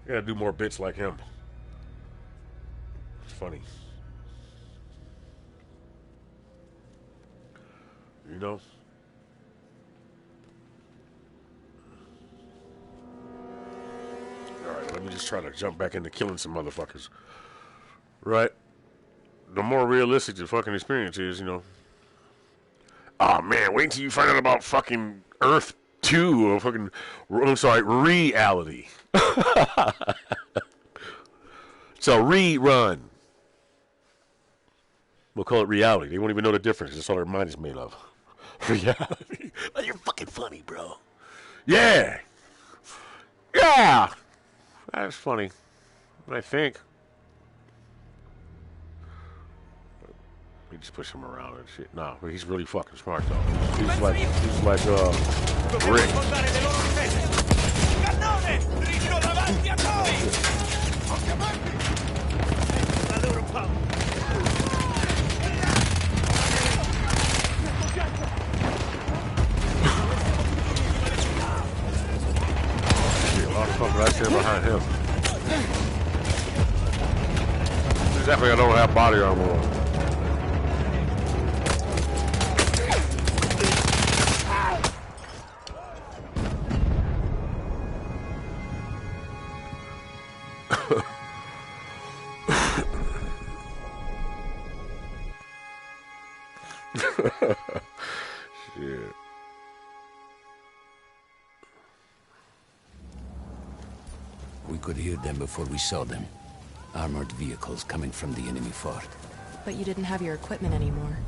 I gotta do more bits like him. It's funny. You know? Alright, let me just try to jump back into killing some motherfuckers. Right? The more realistic the fucking experience is, you know. Oh man, wait until you find out about fucking Earth 2 or fucking, I'm sorry, reality. So rerun. We'll call it reality. They won't even know the difference. That's all their mind is made of. Reality. Oh, you're fucking funny, bro. Yeah. Yeah. That's funny. I think. We just push him around and shit. No, he's really fucking smart though. He's like Rick. Right there behind him. Exactly, I don't have body armor on. Shit. We could hear them before we saw them. Armored vehicles coming from the enemy fort. But you didn't have your equipment anymore.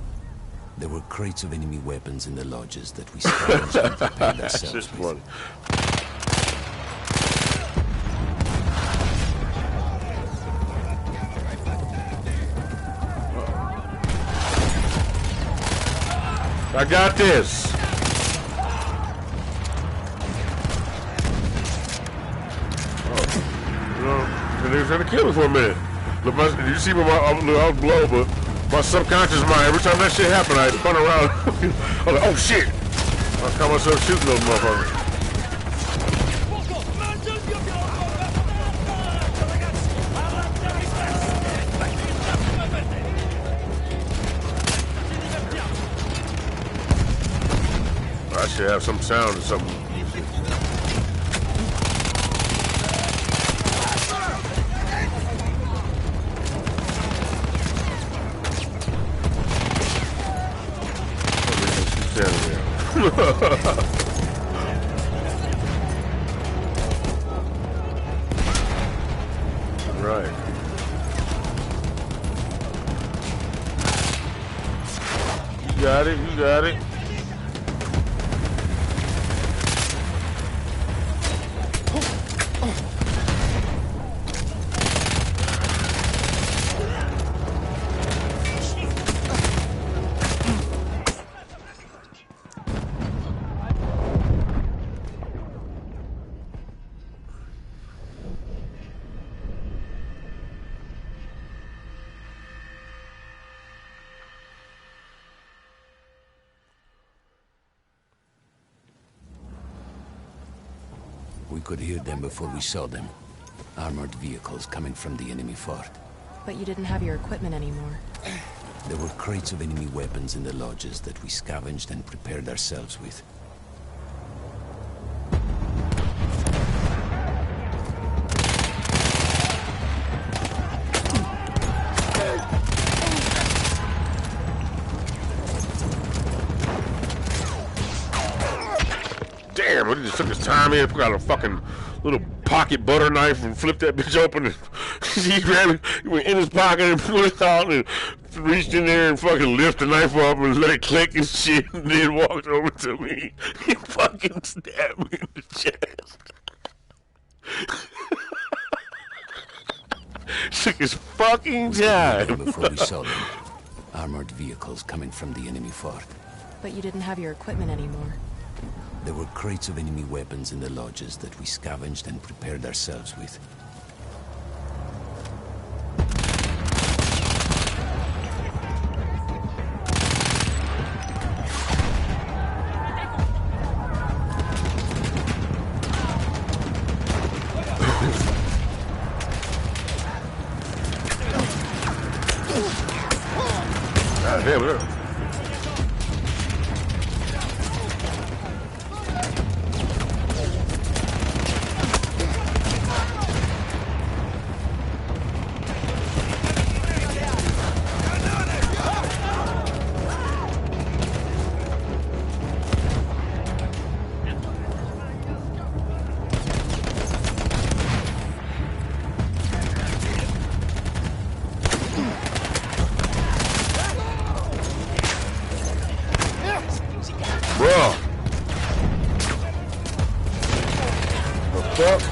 There were crates of enemy weapons in the lodges that we scavenged and prepared ourselves with. I got this. They was trying to kill me for a minute. Look, you see my I was blow, but my subconscious mind, every time that shit happened, I'd spun around. I was like, oh shit! I caught myself shooting those motherfuckers. I should have some sound or something. Right. You got it, you got it. We could hear them before we saw them. Armored vehicles coming from the enemy fort. But you didn't have your equipment anymore. There were crates of enemy weapons in the lodges that we scavenged and prepared ourselves with. Damn, he just took his time in, put out a fucking little pocket butter knife and flipped that bitch open. And he grabbed it, he went in his pocket and pulled it out and reached in there and fucking lifted the knife up and let it click and shit, and then walked over to me. He fucking stabbed me in the chest. Took his fucking time. Before we saw them. Armored vehicles coming from the enemy fort. But you didn't have your equipment anymore. There were crates of enemy weapons in the lodges that we scavenged and prepared ourselves with. God damn it. Bro. The fuck?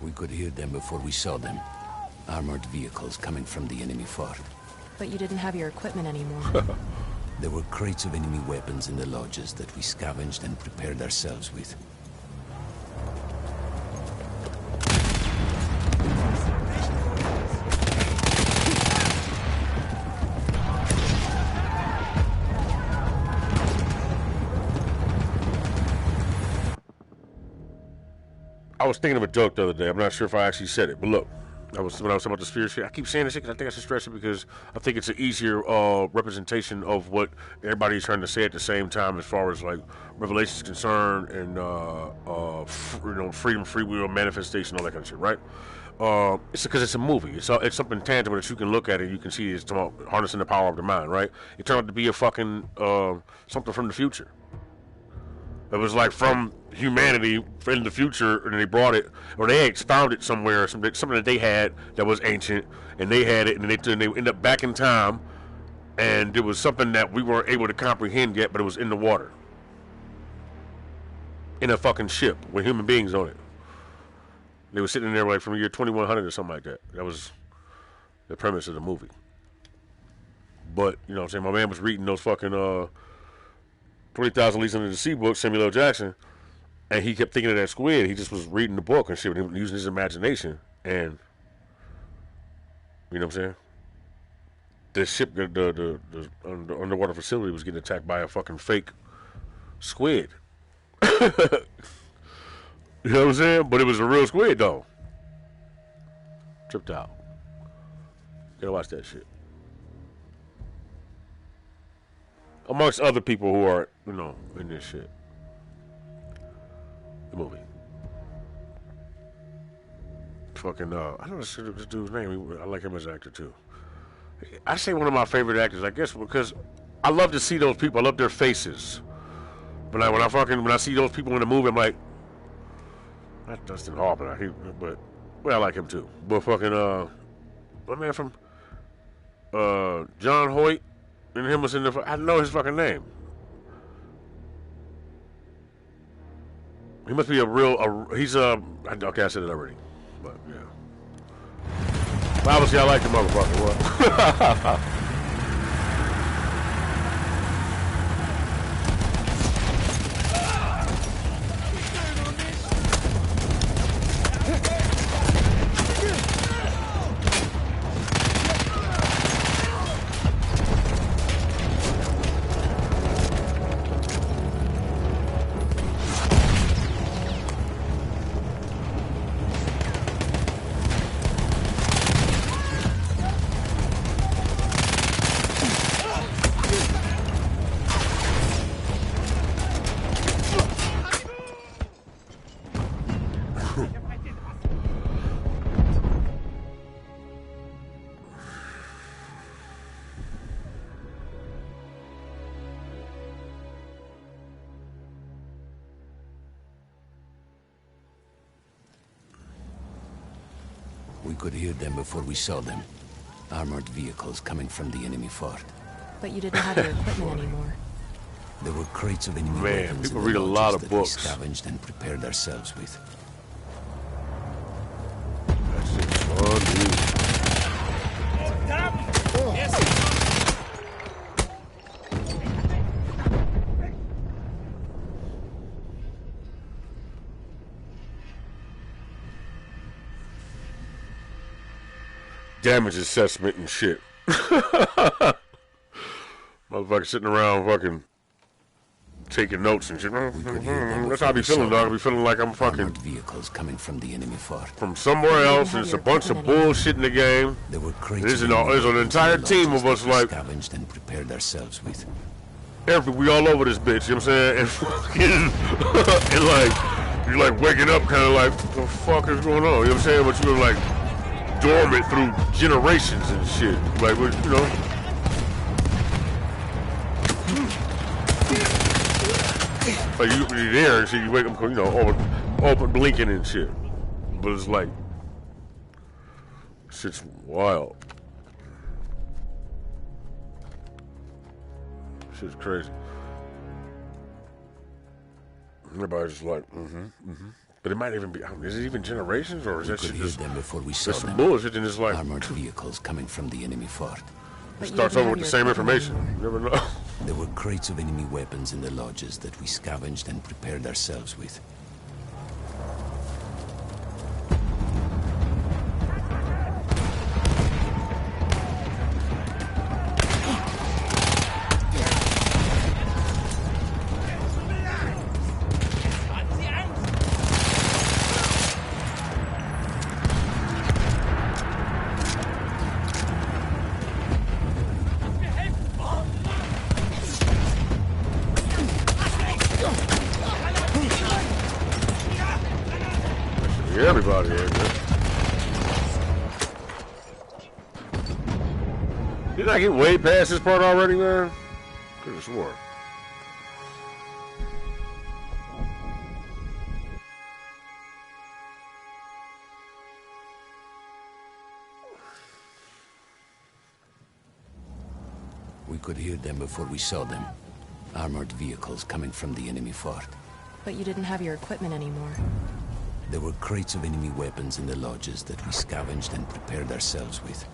We could hear them before we saw them. Armored vehicles coming from the enemy fort. But you didn't have your equipment anymore. There were crates of enemy weapons in the lodges that we scavenged and prepared ourselves with. I was thinking of a joke the other day. I'm not sure if I actually said it, but look, when I was talking about the sphere shit. I keep saying this shit because I think I should stress it because I think it's an easier representation of what everybody's trying to say at the same time, as far as like Revelation is concerned, and freedom, free will, manifestation, all that kind of shit, right? It's because it's a movie. It's something tangible that you can look at and you can see. It's about harnessing the power of the mind, right? It turned out to be a fucking something from the future. It was like from humanity in the future, and they brought it, or they expounded somewhere, something that they had that was ancient, and they had it, and they end up back in time, and it was something that we weren't able to comprehend yet, but it was in the water, in a fucking ship with human beings on it. They were sitting there like from the year 2100 or something like that. That was the premise of the movie. But you know what I'm saying, my man was reading those fucking 20,000 Leagues Under the Sea book, Samuel L. Jackson, and he kept thinking of that squid. He just was reading the book and shit, and he was using his imagination, and you know what I'm saying? the ship, the underwater facility was getting attacked by a fucking fake squid. You know what I'm saying? But it was a real squid, though. Tripped out. Gotta watch that shit. Amongst other people who are, you know, in this shit. The movie. Fucking, I don't know this dude's name. I like him as an actor, too. I say one of my favorite actors, I guess, because I love to see those people. I love their faces. But when I see those people in the movie, I'm like, not Dustin Hoffman, but I like him too. But fucking my man from John Hoyt and him was in the. I know his fucking name. He must be he's okay, I said it already, but yeah. But obviously, I like the motherfucker. Well. We could hear them before we saw them. Armored vehicles coming from the enemy fort. But you didn't have your equipment anymore. There were crates of enemy Man, weapons people in the read a lot lodges of that we books. scavenged and prepared ourselves with. That shit's fun, dude. Damage assessment and shit. Motherfucker sitting around fucking taking notes and shit. That's how I be feeling, dog. I be feeling like I'm fucking Armored vehicles coming from the enemy fort. from somewhere else. There's a bunch of bullshit in the game. There were crates There's of an, enemy there's an weapons entire in the team lodges of us that we like scavenged and prepared ourselves with. we all over this bitch. You know what I'm saying? And fucking and like you're like waking up, kind of like what the fuck is going on? You know what I'm saying? But you're like dormant through generations and shit. Like, you know. Like you're there and shit, you wake up, you know, open blinking and shit. But it's like, shit's wild. Shit's crazy. Everybody's just like, But it might even be, is it even generations or is that We shit could hear just them before we saw some them. bullshit and it's like, Armored vehicles coming from the enemy fort. But you starts didn't over have with the your same equipment information. anymore. You never know. There were crates of enemy weapons in the lodges that we scavenged and prepared ourselves with. Everybody in there. Didn't I get way past this part already, man? Could have swore. We could hear them before we saw them. Armored vehicles coming from the enemy fort. But you didn't have your equipment anymore. There were crates of enemy weapons in the lodges that we scavenged and prepared ourselves with.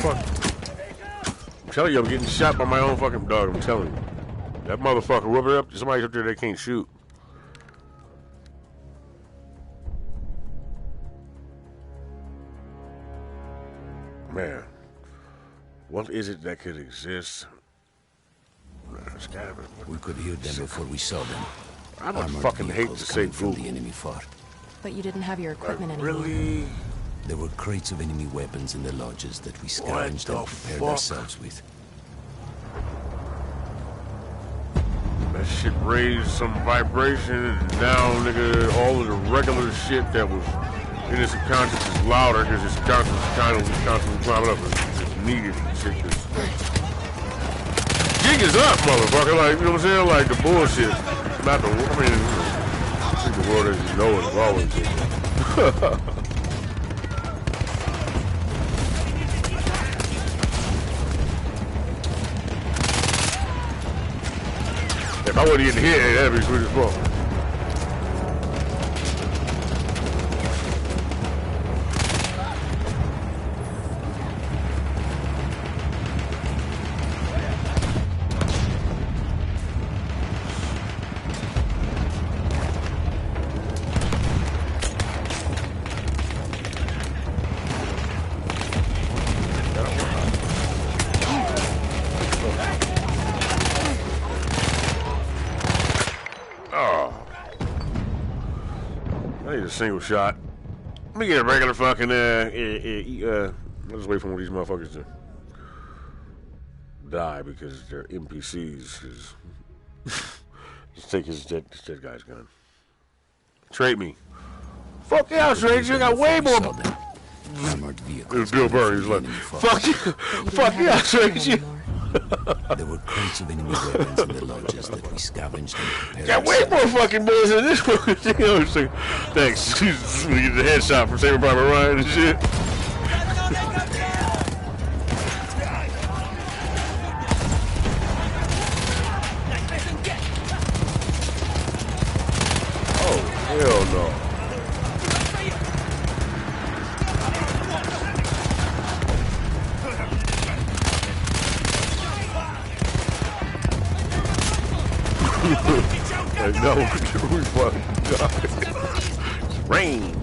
Fuck. I'm telling you, I'm getting shot by my own fucking dog. I'm telling you. That motherfucker whooping up. Somebody's up there that can't shoot. Man, what is it that could exist? We could hear them before we saw them. I would Armored fucking hate to vehicles say coming from Google. the enemy fort. But you didn't have your equipment anymore. Really? There were crates of enemy weapons in the lodges that we scavenged the and prepared fuck? ourselves with. That shit raised some vibration, and now, nigga, all of the regular shit that was in this subconscious is louder because this subconscious is constantly climbing up. It's needed and shit. Jig is up, motherfucker. Like, you know what I'm saying? Like the bullshit. Not the, I mean, I think the world as you know it is always different. If I wouldn't get hit, that'd be sweet as fuck. Single shot. Let me get a regular fucking I'll just wait for one of these motherfuckers to die because they're NPCs. Just take his dead guy's gun. Trade me. Fuck yeah, I'll trade you. I got way more. Armored vehicles. It was Bill Burr. He was like, fuck you. Fuck yeah, I'll trade you. There were crates of enemy weapons in the lodges that we scavenged and prepared. Got way more fucking boys than this one. Thanks. We get the headshot for Saving Private Ryan and shit. Oh, hell no. Like, no, we fucking died. It's rain.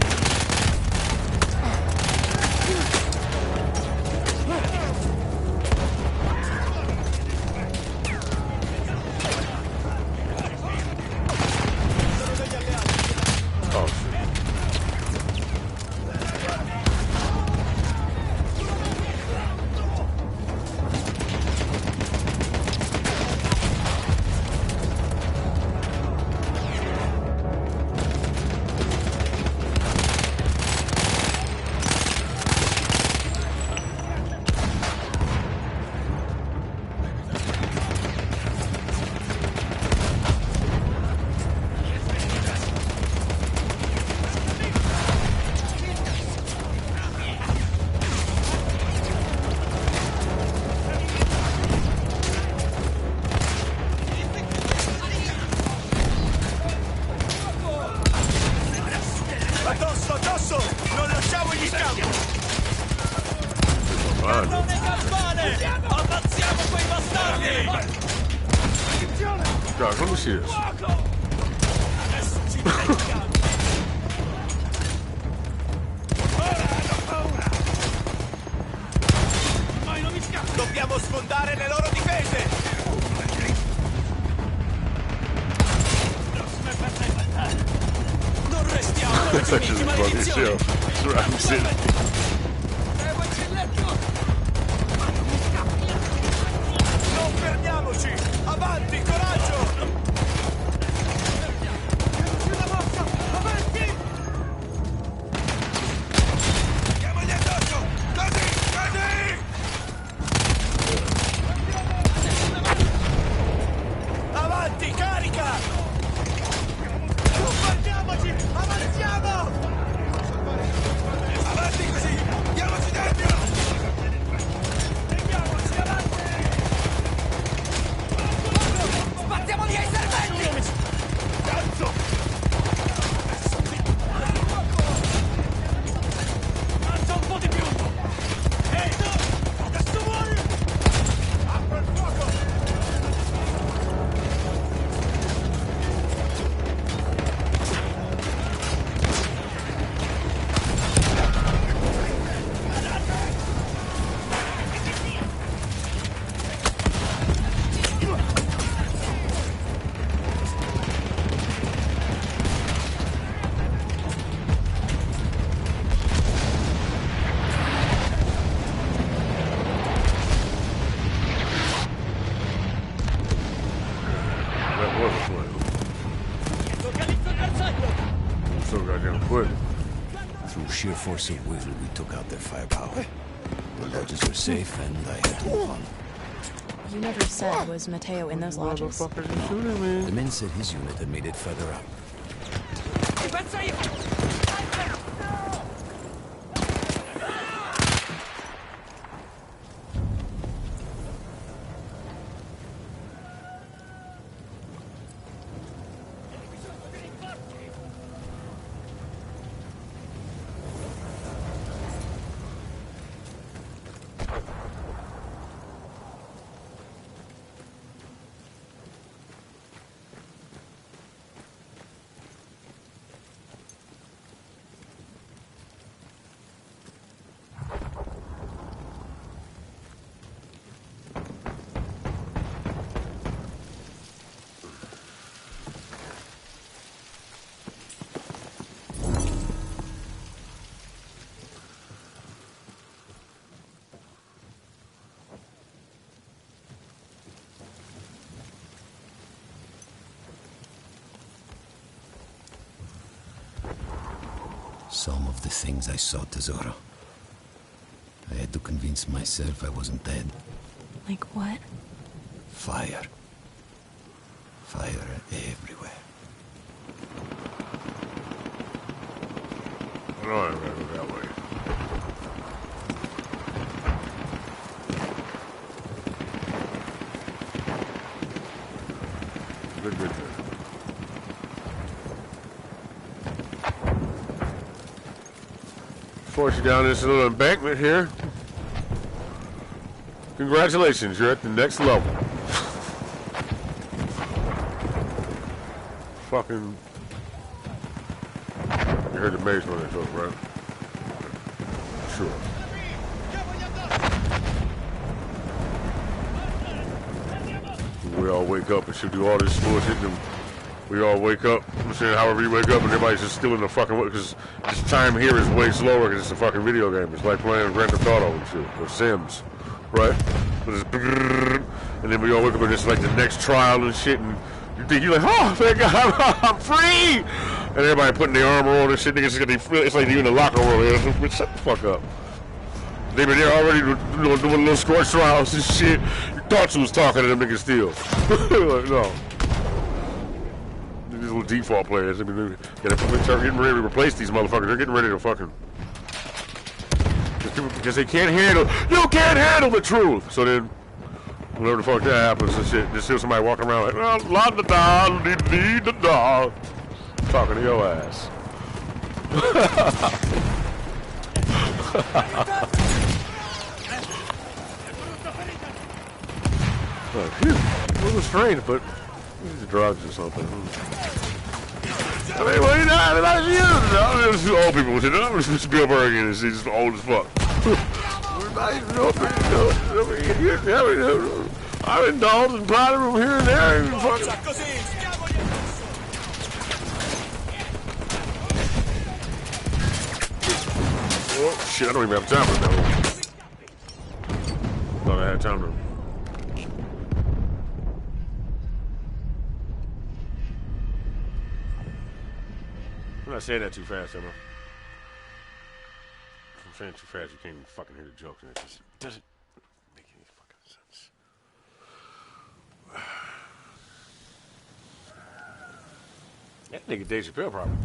God, let me see this. Dobbiamo sfondare le loro difese! Non restiamo infiniti, maledizione! Non fermiamoci! Avanti, coraggio! Avanti! Andiamogli addosso! Così! Così! Avanti, carica! Bombardiamoci! Avanziamo! Avanti così! so goddamn quick. Through sheer force of will, we took out their firepower. The lodges were safe, and I had to move on. You never said, was Mateo in those lodges? Motherfuckers are shooting me. The men said his unit had made it further up. Some of the things I saw, Tesoro. I had to convince myself I wasn't dead. Like what? Fire. Fire everywhere. I know I gotta go that way. Good, good, good. Force you down this little embankment here. Congratulations, you're at the next level. Fucking. You heard the maze running joke, right? Sure. We all wake up and should do all this bullshit. And we all wake up. I'm saying, however you wake up, and everybody's just still in the fucking way because this time here is way slower because it's a fucking video game. It's like playing Grand Theft Auto and shit, or Sims, right? But it's and then we all wake up and it's like the next trial and shit, and you think you're like, oh, thank God, I'm free, and everybody putting their armor on and shit. Niggas it's like you in the locker room. Shut the fuck up. They been there already doing little scorch trials and shit. You thought you was talking to them niggas still. Like, no. These little default players. I mean, they're getting ready to replace these motherfuckers. They're getting ready to fucking. Because they can't handle. You can't handle the truth. So then, whenever the fuck that happens and shit, just see somebody walking around like, oh, la da da, dee da da, talking to your ass. A little strange, but these are drugs or something. I mean, what are you doing? That's you. This is old people. This is Spielberg and he's just old as fuck. I've indulged in plotting from here and there. Oh, shit, I don't even have time for that. Thought I had time to. I'm not saying that too fast, Emma. If I'm saying too fast, you can't even fucking hear the jokes, and it just doesn't make any fucking sense. That nigga Dave Chappelle probably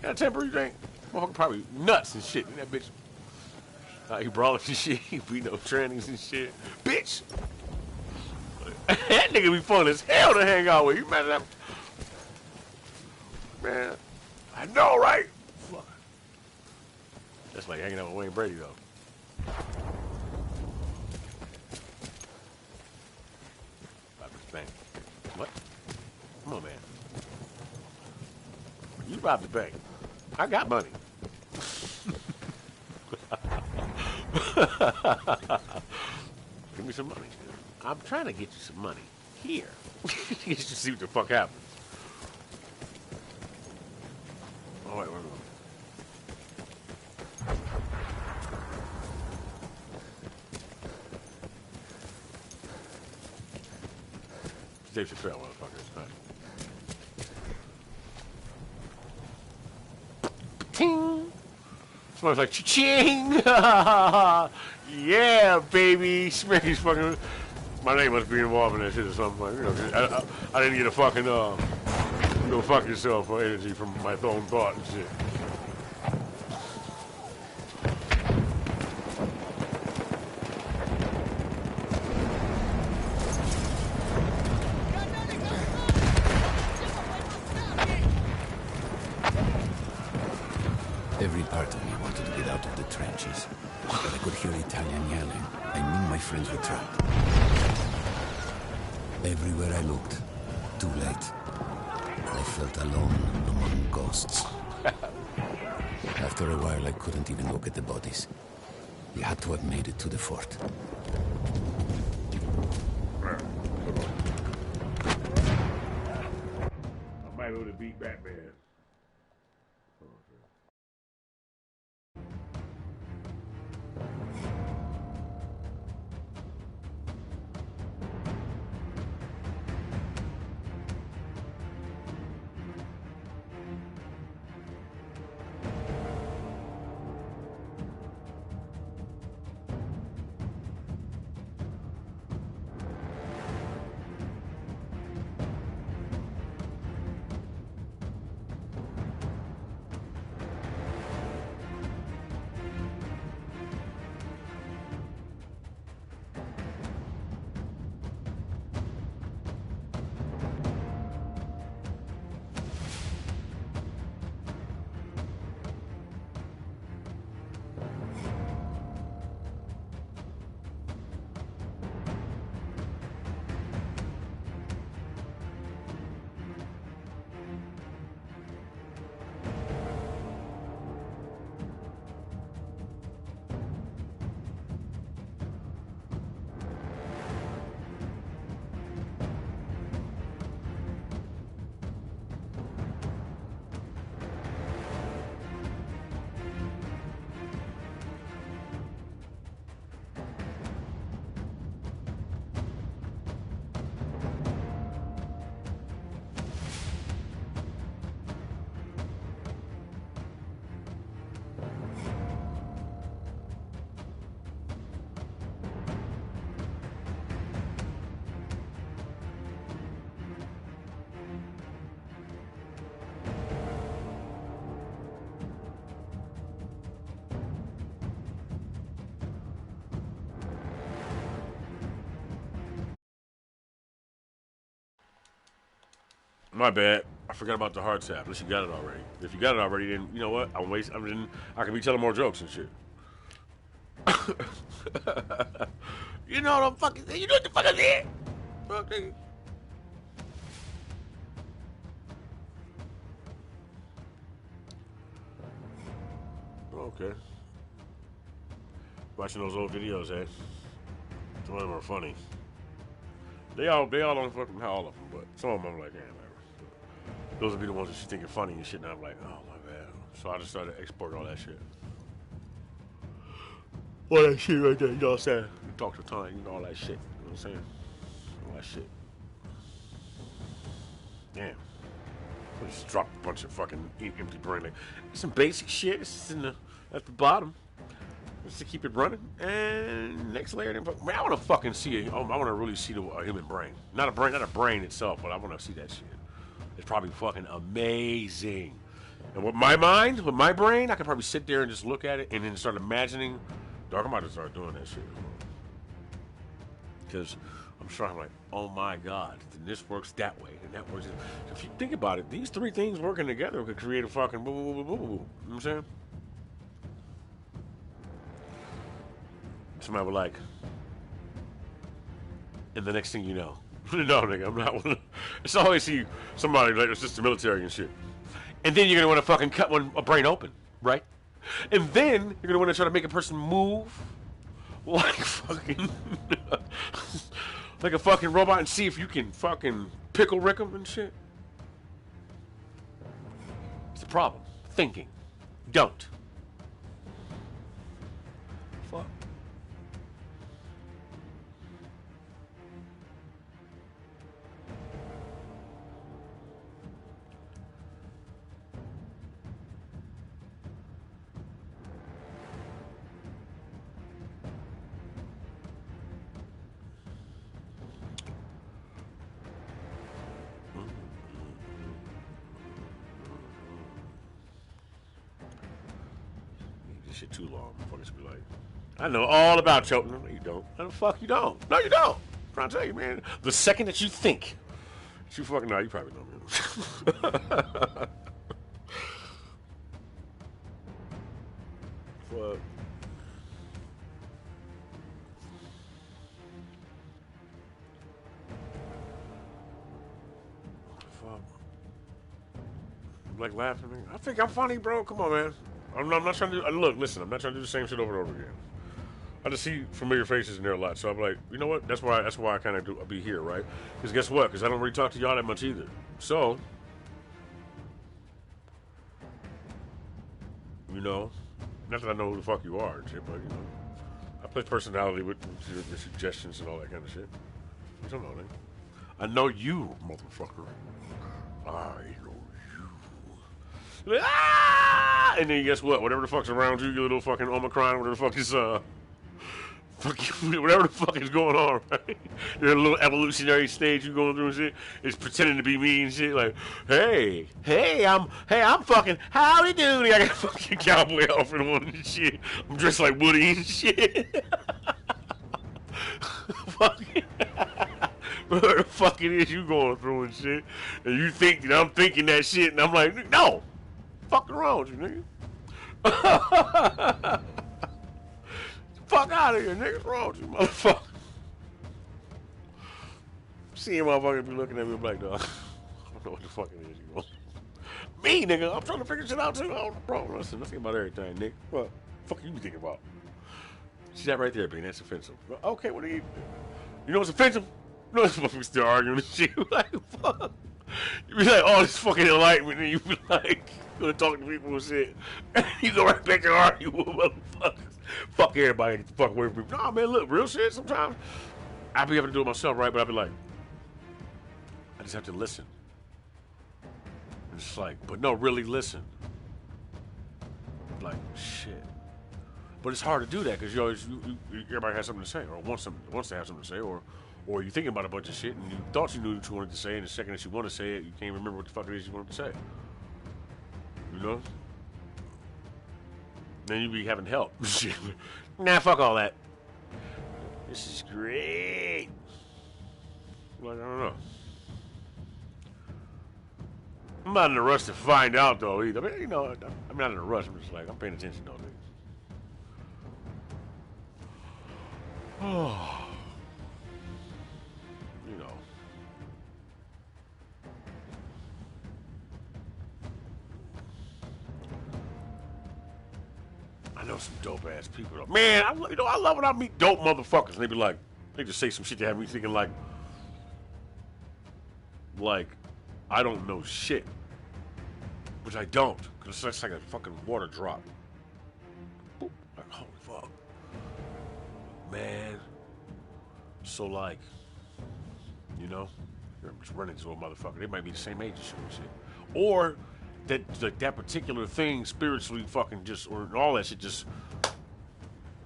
got a temper, you think? Motherfucker probably nuts and shit. And that bitch, he brawling and shit. He beating up trannies and shit. Bitch! That nigga be fun as hell to hang out with. You imagine that? Man, I know, right? Fuck. That's like hanging out with Wayne Brady, though. Rob this bank. What? Come on, man. You robbed the bank. I got money. Give me some money. I'm trying to get you some money. Here. You should see what the fuck happens. Oh, wait. Dave Chappelle, motherfuckers. Right. ting. Smells like cha-ching. Yeah, baby. Smash fucking. My name must be involved in that shit or something. Like, you know, I didn't get a fucking go fuck yourself for energy from my own thought and shit. Every part of me wanted to get out of the trenches, but I could hear Italian yelling. I knew my friends were trapped. Everywhere I looked, too late. I felt alone among ghosts. After a while, I couldn't even look at the bodies. We had to have made it to the fort. I might be able to beat Batman. My bad. I forgot about the hard tap. Unless you got it already. If you got it already, then you know what? I can be telling more jokes and shit. You know what I'm fucking. You know what the fuck I did? Okay. Okay. Watching those old videos, eh? Some of them are funny. They all don't fucking all of them, but some of them I'm like, yeah, whatever. Those would be the ones that you think are funny and shit, and I'm like, oh my bad. So I just started exporting all that shit. All that shit right there, you know what I'm saying? You talk to tongue, you know all that shit. You know what I'm saying? All that shit. Damn. I just dropped a bunch of fucking empty brain. Like, some basic shit. It's in at the bottom. Just to keep it running. And next layer, man, I want to fucking see I want to really see a human brain. Not a brain itself, but I want to see that shit. It's probably fucking amazing. And with my mind, with my brain, I could probably sit there and just look at it and then start imagining. Dog, I'm about to start doing that shit. Because I'm sure I'm like, oh my God, this works that way and that works. So if you think about it, these three things working together could create a fucking boo boo boo boo boo. You know what I'm saying? Somebody would like, and the next thing you know, no, nigga, I'm not one. It's always see somebody like it's just the military and shit, and then you're gonna want to fucking cut a brain open, right? And then you're gonna want to try to make a person move like fucking like a fucking robot and see if you can fucking pickle rick them and shit. It's the problem. Thinking. Don't. Fuck. shit too long. Motherfuckers be like, I know all about choking. No, you don't. No, the fuck you don't. No, you don't. I'm trying to tell you, man. The second that you think, you fucking, no, you probably don't, man. Fuck. Like laughing. I think I'm funny, bro. Come on, man. I'm not trying to do. Look, listen. I'm not trying to do the same shit over and over again. I just see familiar faces in there a lot, so I'm like, you know what? That's why I kind of do. I'll be here, right? Because guess what? Because I don't really talk to y'all that much either. So, you know, not that I know who the fuck you are and shit, but you know, I play personality with your suggestions and all that kind of shit. I don't know, man. I know you, motherfucker. I know you. Ah! And then guess what? Whatever the fuck's around you, your little fucking Omicron, whatever the fuck is whatever the fuck is going on, right? Your little evolutionary stage you going through and shit is pretending to be me and shit. Like, hey, I'm fucking howdy doody. I got a fucking cowboy outfit on and shit. I'm dressed like Woody and shit. Fucking. Whatever the fuck it is you going through and shit, and you think that I'm thinking that shit, and I'm like, no. Fucking wrong with you, nigga. Fuck out of here, nigga. What's wrong with you, motherfucker? Seeing motherfuckers be looking at me like, dog. I don't know what the fuck it is, you know. Me, nigga. I'm trying to figure shit out too. Oh, bro, listen, I think about everything, nigga. What the fuck you be thinking about? See that right there, B? That's offensive. Okay, what do you know what's offensive? You know this motherfucker still arguing and shit. Like, fuck. You be like, oh, this fucking enlightenment, and you be like, gonna talk to people and shit. You go right back and argue with motherfuckers. Fuck everybody, get the fuck away from people. Nah, man, look, real shit sometimes. I be having to do it myself, right? But I be like, I just have to listen. And it's like, but no, really listen. Like, shit. But it's hard to do that because you always, everybody has something to say or wants to have something to say, or you're thinking about a bunch of shit and you thought you knew what you wanted to say, and the second that you want to say it, you can't remember what the fuck it is you wanted to say. You know? Then you be having help. Nah, fuck all that. This is great. Like, I don't know. I'm not in a rush to find out, though, either. I mean, you know, I'm not in a rush. I'm just like, I'm paying attention, though, nigga. Oh. You know. I know some dope ass people, though. Man, I love when I meet dope motherfuckers and they be like, they just say some shit that have me thinking like I don't know shit, which I don't, because it's like a fucking water drop. Boop. Like, holy fuck, man. So like, you know, you're just running into a motherfucker. They might be the same age as you and shit, or that particular thing spiritually fucking just, or all that shit just.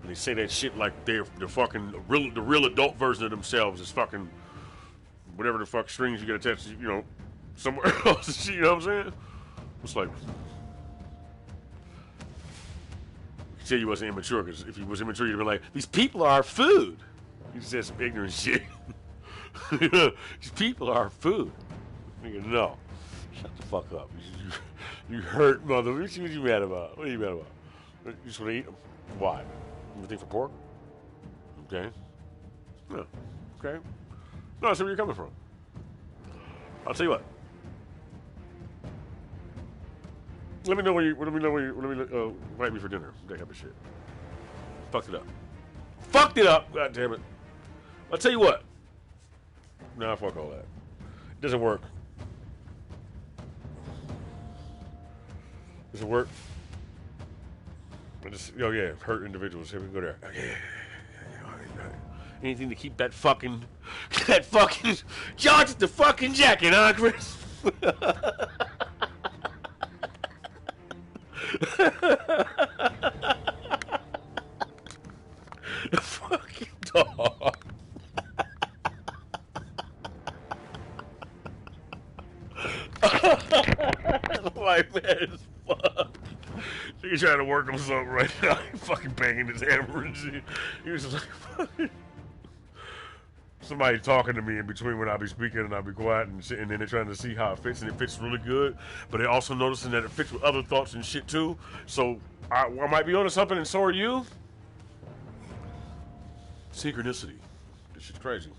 And they say that shit like they're fucking the real adult version of themselves is fucking whatever the fuck strings you get attached to, you know, somewhere else and shit, you know what I'm saying? It's like, you could say you wasn't immature, because if you was immature, you'd be like, these people are food. You said some ignorant shit. These people are food. Nigga, no. Shut the fuck up. You hurt mother. What you mad about? What are you mad about? You just want to eat them? Why? Everything for pork? Okay. No. Okay. No, I see where you're coming from. I'll tell you what. Let me know where you invite me for dinner. That type of shit. Fucked it up. Fucked it up. God damn it. I'll tell you what. Nah, fuck all that. It doesn't work. Does it work? I just, oh yeah, hurt individuals. Here we can go there. Oh, yeah. Anything to keep that fucking George the fucking jacket, huh, Chris? The fucking dog. White man as fuck. He trying to work on something right now. He fucking banging his hammer and shit. He was just like, somebody talking to me in between when I be speaking and I be quiet and shit, and then they're trying to see how it fits, and it fits really good. But they're also noticing that it fits with other thoughts and shit too. So I might be onto something, and so are you. Synchronicity. This shit's crazy.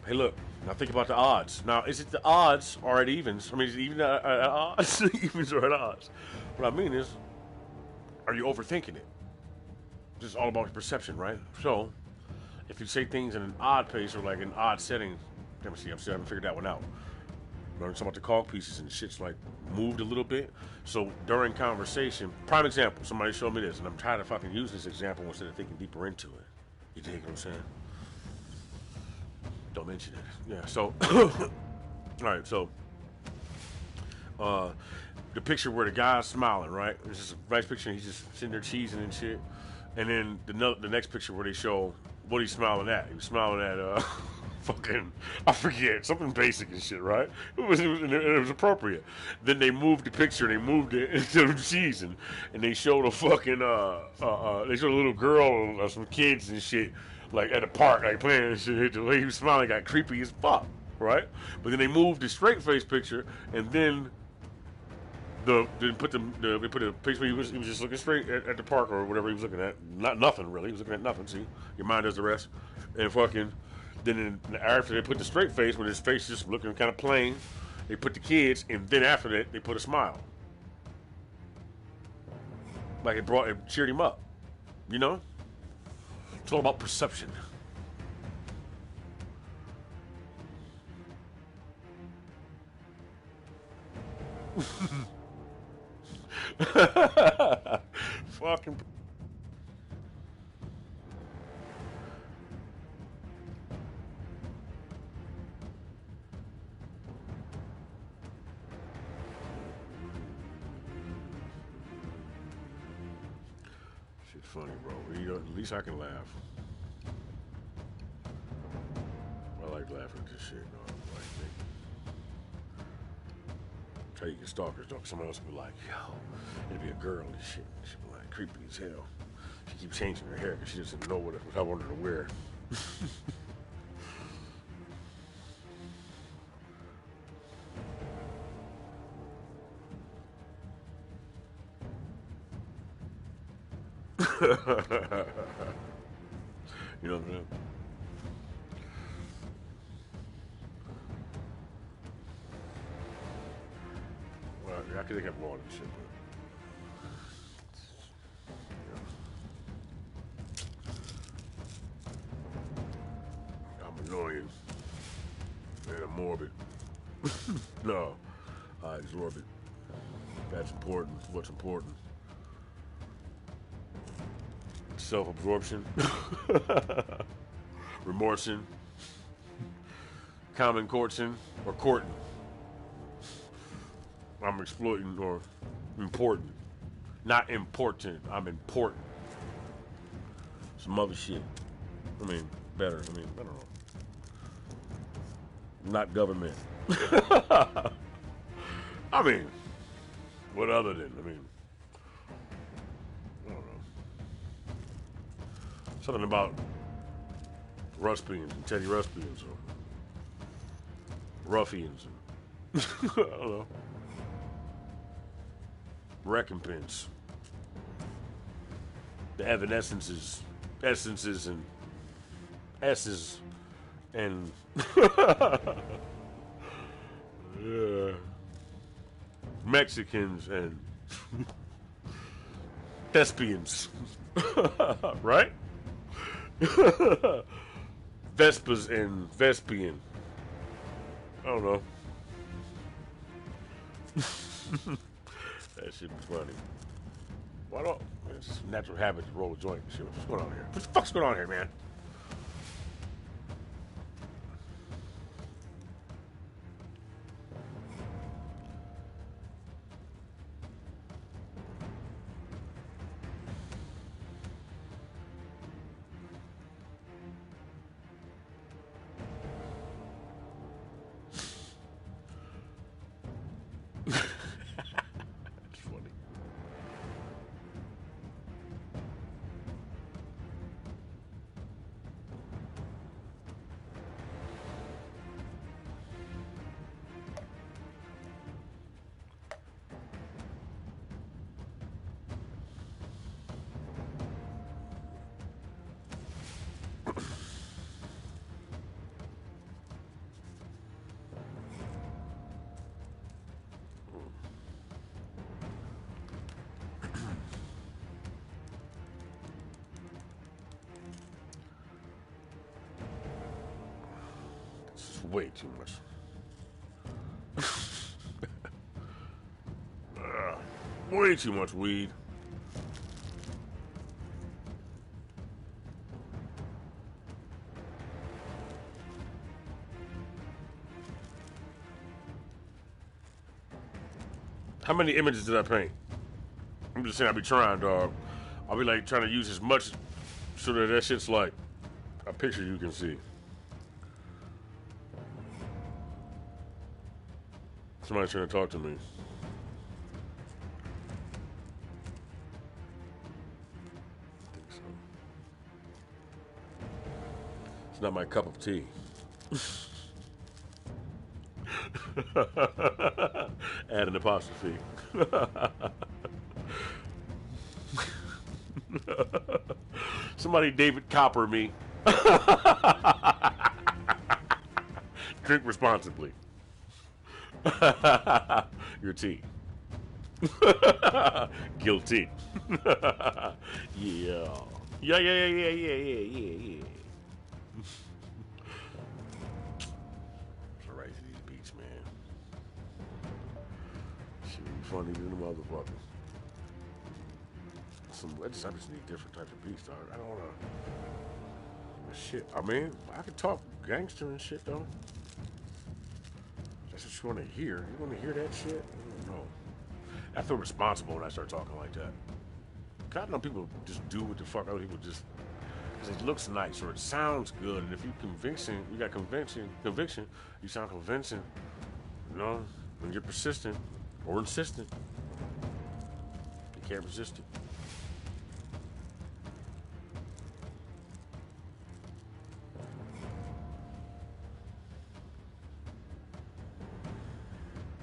Hey, look. Now think about the odds. Now, is it the odds or at evens? I mean, is it even at odds? Evens or at odds? What I mean is, are you overthinking it? This is all about perception, right? So, if you say things in an odd pace or like an odd setting, let me see, I haven't figured that one out. Learned some about the cog pieces and shit's like moved a little bit. So during conversation, prime example, somebody showed me this, and I'm trying to fucking use this example instead of thinking deeper into it. You dig what I'm saying? Don't mention it. Yeah, so, alright, so, the picture where the guy's smiling, right? It's just a nice picture, and he's just sitting there cheesing and shit. And then the next picture where they show what he's smiling at. He was smiling at, fucking, I forget, something basic and shit, right? It was appropriate. Then they moved the picture, they moved it into the cheesing, and they showed a fucking, they showed a little girl or some kids and shit, like at the park, like playing and shit. The way he was smiling got creepy as fuck, right? But then they moved the straight face picture, and then they put a picture where he was just looking straight at the park or whatever he was looking at. Nothing really. He was looking at nothing. See, your mind does the rest. And fucking then after they put the straight face, when his face just looking kind of plain, they put the kids, and then after that they put a smile, like it cheered him up. You know. It's all about perception. Fucking. Shit's funny, bro. You know, at least I can laugh. I like laughing at this shit. No, tell you, get stalkers, dog. Someone else will be like, yo, it'd be a girl and shit. She'd be like, creepy as hell. She keeps changing her hair because she doesn't know what I want her to wear. You know what I'm saying? Well, I could think of more than shit, but I'm annoying and I'm morbid. No, I absorb it. That's important. What's important? Self-absorption, remorsing, common courting, or courting. I'm exploiting or important. Not important, I'm important. Some other shit. I mean, better. I mean, I don't know. Not government. I mean, what other than? I mean, I don't know. Something about Ruspians and Teddy Ruspians or ruffians and I don't know. Recompense. The evanescences, essences and S's and yeah. Mexicans and thespians. Right? Vespas and Vespian. I don't know. That shit was funny. Why don't it's natural habit to roll a joint and shit. What's going on here? What the fuck's going on here, man? It's funny. Way too much. Way too much weed. How many images did I paint? I'm just saying, I be trying, dog. I'll be like trying to use as much so that shit's like a picture you can see. Somebody's trying to talk to me. I think so. It's not my cup of tea. Add an apostrophe. Somebody David Copper me. Drink responsibly. Your tea. Guilty. Yeah. Yeah. Right to these beats, man. Shit be funny than the motherfucker. I just need different types of beats, dog. I don't wanna shit. I mean, I can talk gangster and shit though. That's what you wanna hear. You wanna hear that shit? I don't know. I feel responsible when I start talking like that. God, I know people just do what the fuck other people just because it looks nice or it sounds good, and if you got conviction, you sound convincing, you know, when you're persistent or insistent, you can't resist it.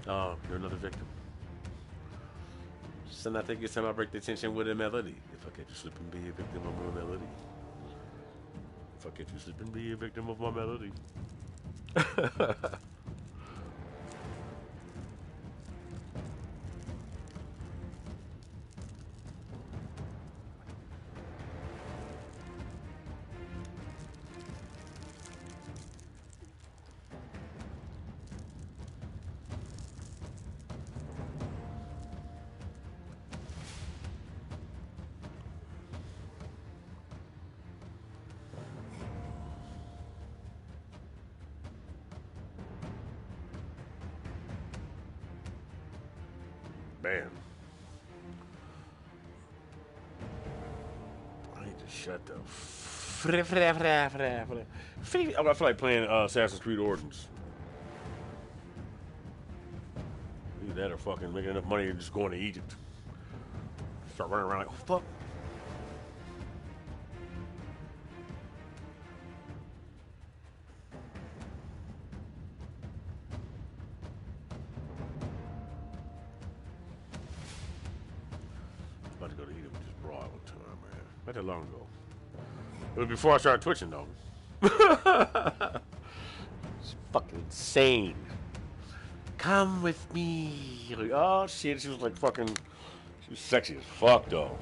Oh, you're another victim. So I think it's time I break the tension with a melody. If I catch you slipping, be a victim of my melody. If I catch you slipping, be a victim of my melody. Man, I need to shut the I feel like playing Assassin's Creed Origins. Either that or fucking making enough money and just going to Egypt. Start running around like, oh, fuck. About to go to Egypt just broad one time, man. Not that long ago. It was before I started twitching, though. It's fucking insane. Come with me. Like, oh, shit. She was like fucking... She was sexy as fuck, though.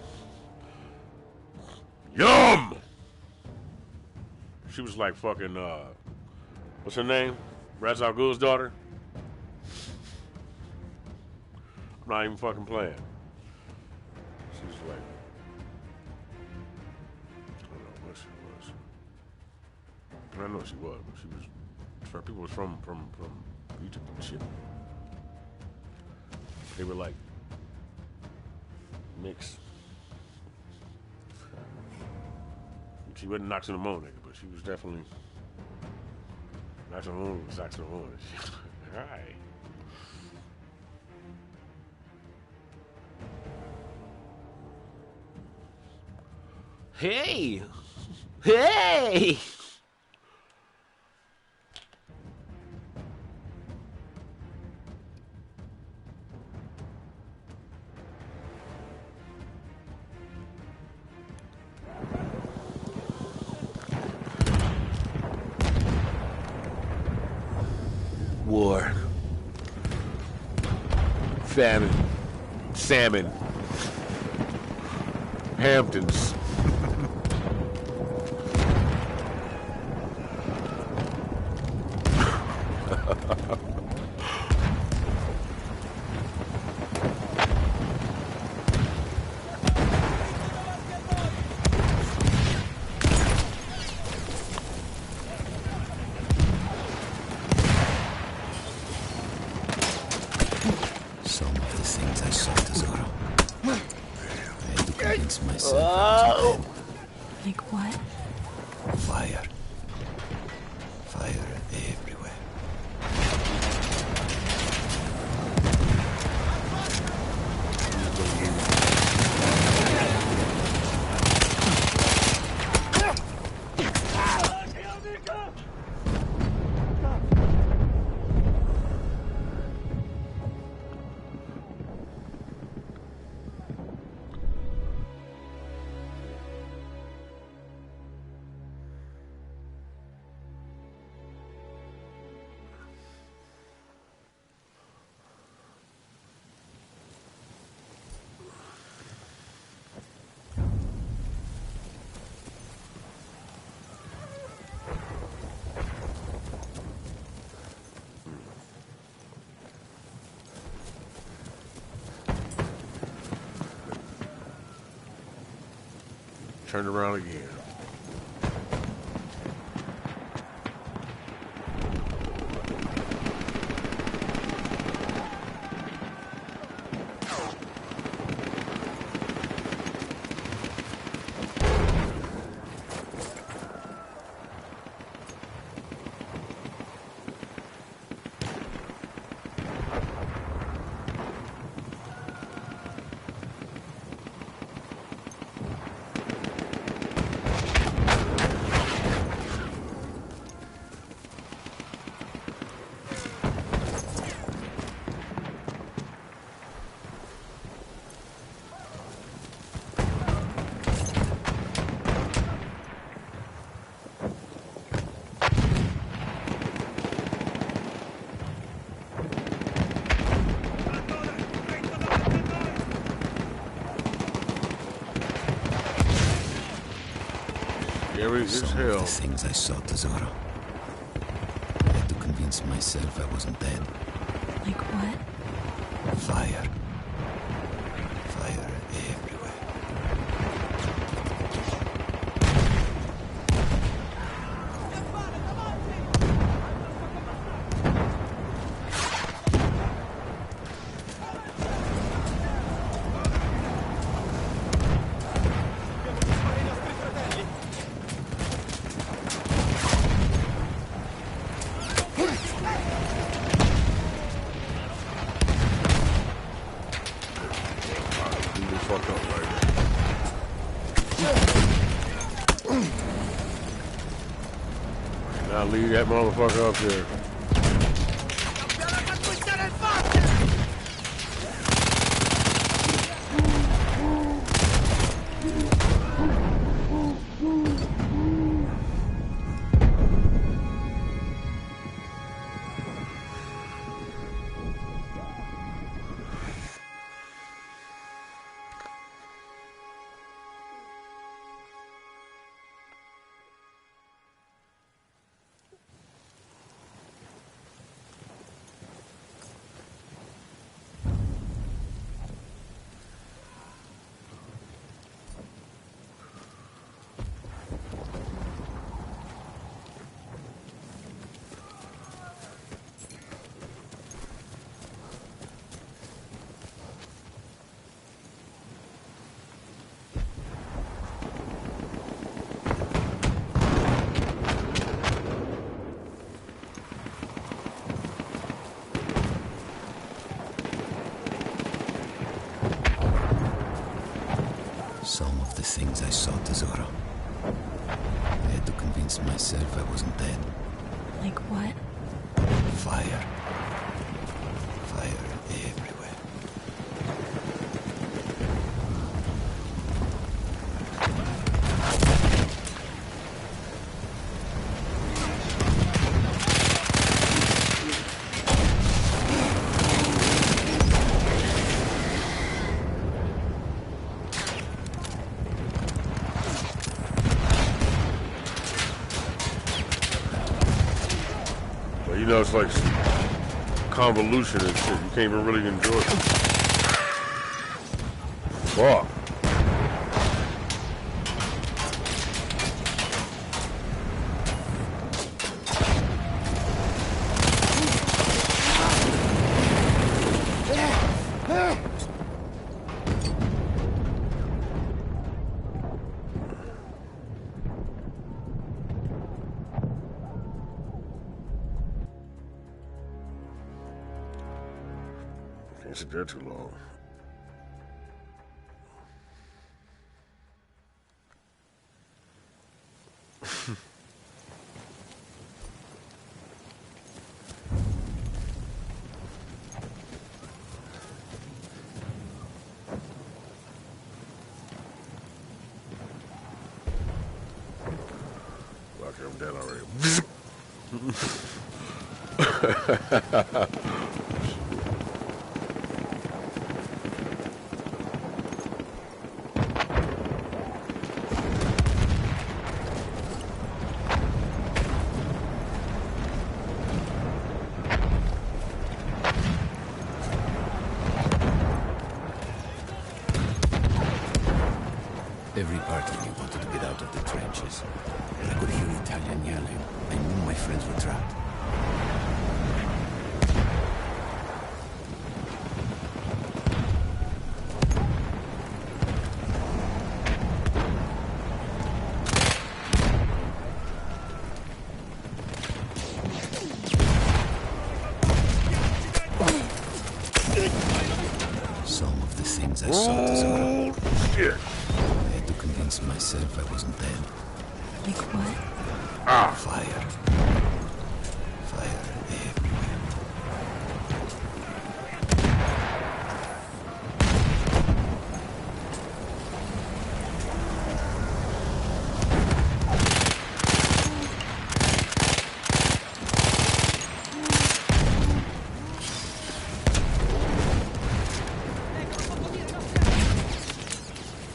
Yum! She was like fucking, what's her name? Ra's al Ghul's daughter? I'm not even fucking playing. She was like... I know she was, but she was. People was from Egypt and shit. They were like mixed. She wasn't Noxamone nigga, but she was definitely Noxamone was Noxamone. Alright. Hey! Hey! War, famine, salmon, Hamptons. Some of the things I saw, Tesoro. I had to convince myself I wasn't dead. Like what? Fire. Fire everywhere. Turned around again. Scary as Some hell. of the things I saw, Tesoro. I had to convince myself I wasn't dead. Like what? Fire. Fire everywhere. Fuck up right now. Now leave that motherfucker up there. Some of the things I saw, Tesoro. I had to convince myself I wasn't dead. Like what? Fire. Fire everywhere. Well, you know, it's like convolution and shit. You can't even really enjoy it. Fuck. Can't sit there too long. Okay, I'm dead already. Every part of me wanted to get out of the trenches. I could hear Italian yelling. I knew my friends were trapped. Some of the things I saw dissolve. Shit. I had to convince myself I wasn't dead. Like what? Ah. Fire. Fire everywhere.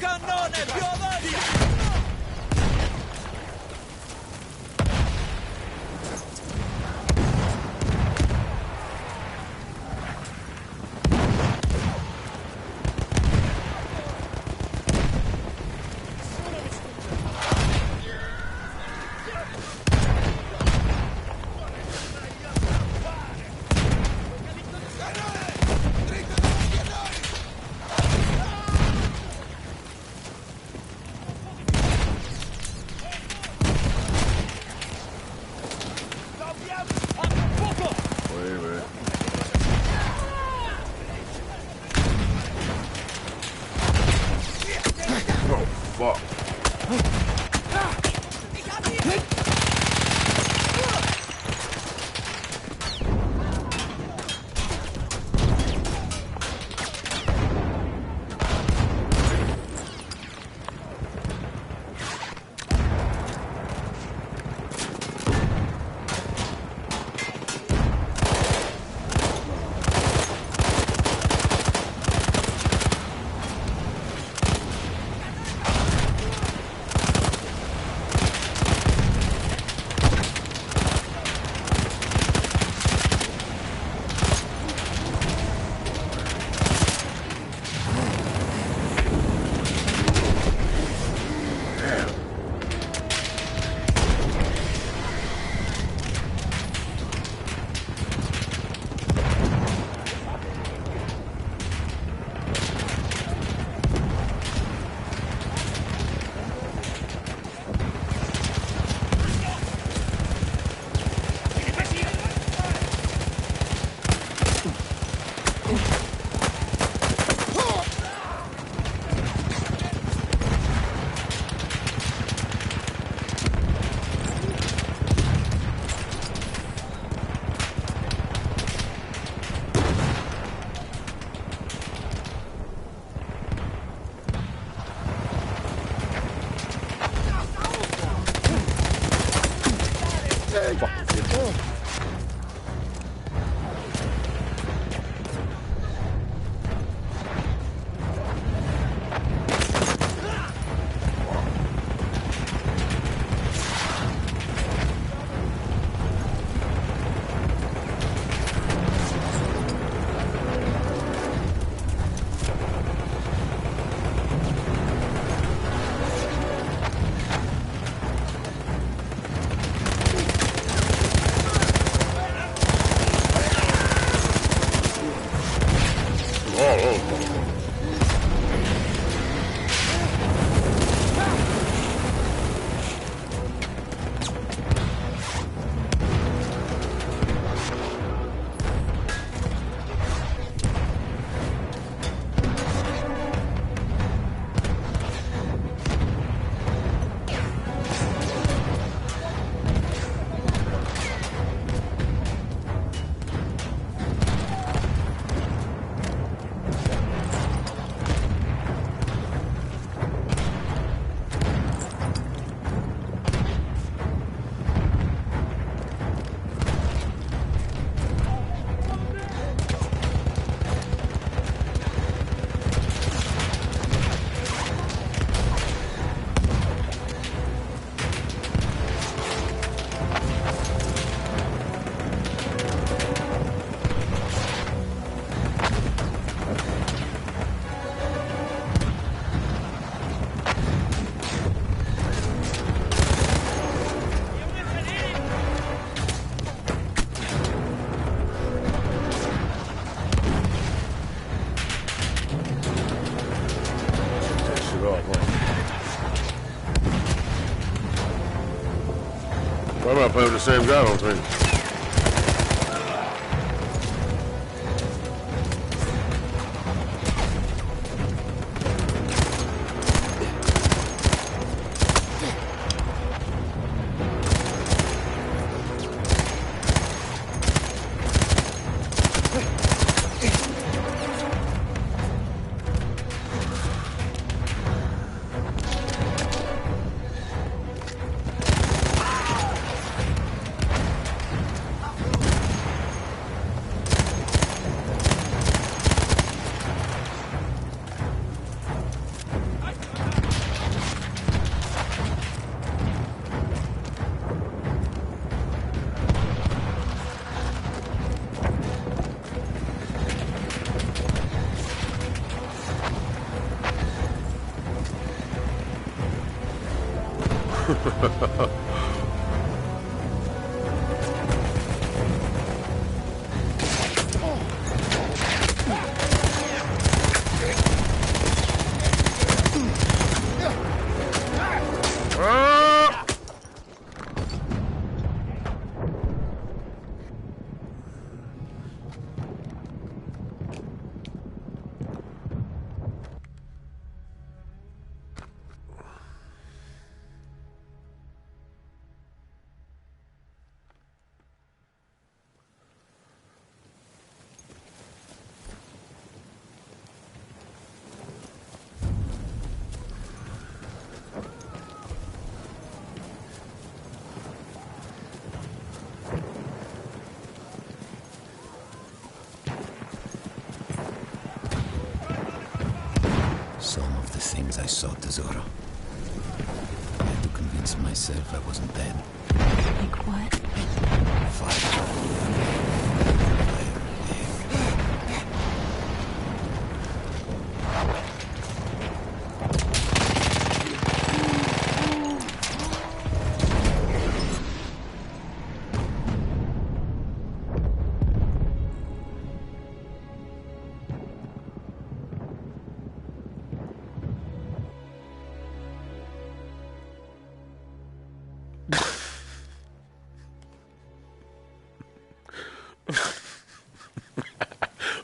Cannone, più avanti! Wait a minute. Oh, fuck. Why am I playing with the same guy on thing? Some of the things I saw, Tesoro. I had to convince myself I wasn't dead. Like what?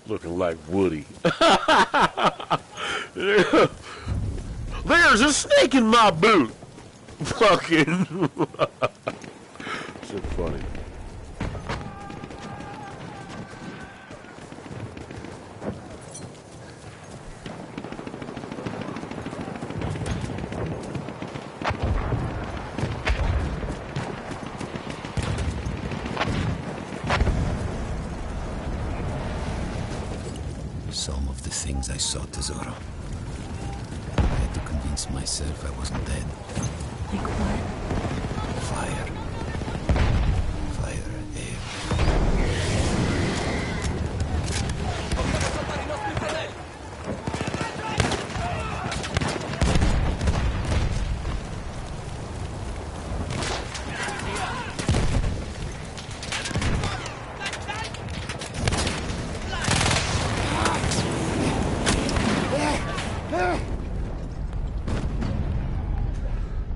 Looking like Woody. There's a snake in my boot. Fucking. Shit funny. Some of the things I saw, Tesoro. I had to convince myself I wasn't dead. Like what? Fire. Fire, air.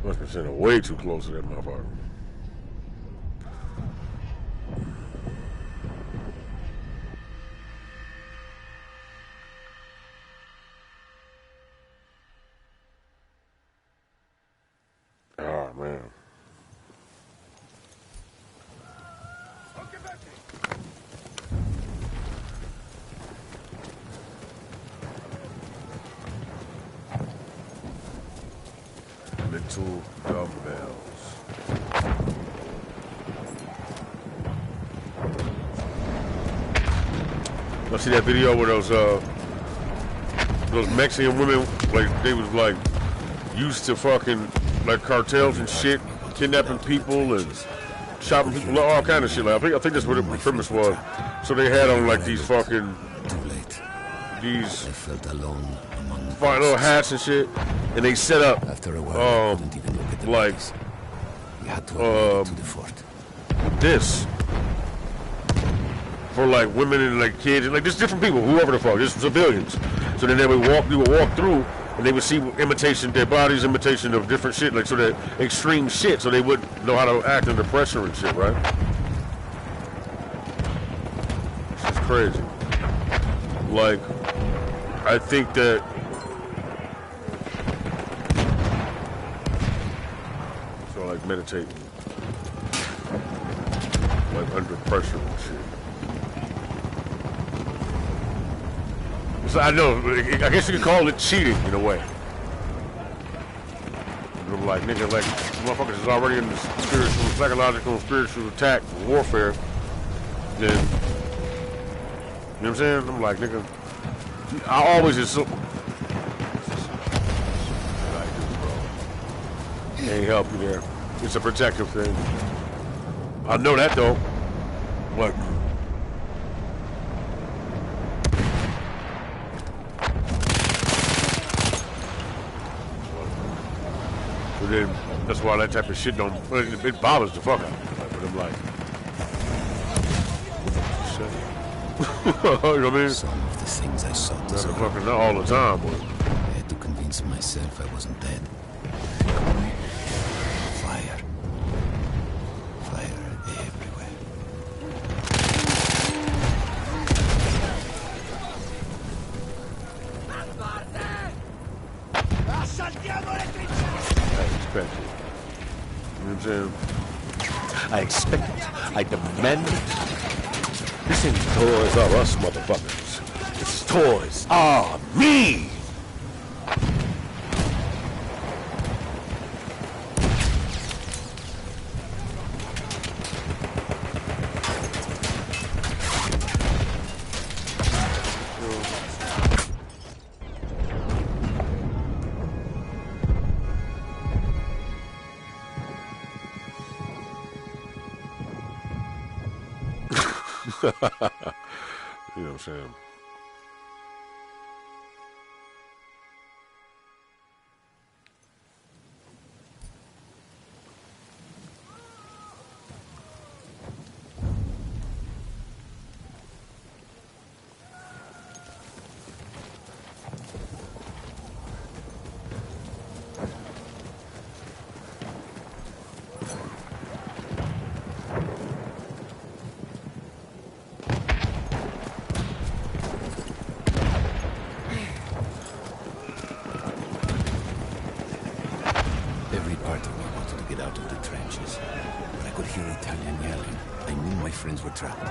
Must be sitting way too close to that motherfucker. Oh man. Little dumbbells. I see that video where those Mexican women, like, they was like used to fucking like cartels and shit, kidnapping people and chopping people, all kind of shit. Like, I think that's what the premise was. So they had on like these fucking Too late. these I felt alone among the fine little hats and shit, and they set up After a while, I couldn't even look at the like bodies. We had to go to the fort. this for like women and like kids and like just different people, whoever the fuck, just civilians. So then we would walk through, and they would see imitation dead bodies, imitation of different shit, like so that extreme shit, so they wouldn't know how to act under pressure and shit, right? It's crazy. Like, I think that so like meditating, like under pressure and shit. So I know, I guess you could call it cheating in a way. I'm like, nigga, like, motherfuckers is already in the spiritual, psychological, and spiritual attack, warfare. Then, you know what I'm saying? I'm like, nigga, I always assume. Can't help you there. It's a protective thing. I know that though. What? But then that's why that type of shit don't. It bothers the fuck out of me. But I'm like, shit. You know what I mean? Some of the things I saw to That's fucking not all the time, boy. I had to convince myself I wasn't dead. Fire. Fire everywhere. Assaltiamo le trincee! I expect it. You know what I'm saying? I expect it. I demand it. This ain't Toys R Us, motherfuckers. It's Toys R Me! You know what I'm saying? Every part of me wanted to get out of the trenches, but I could hear Italian yelling. I knew my friends were trapped.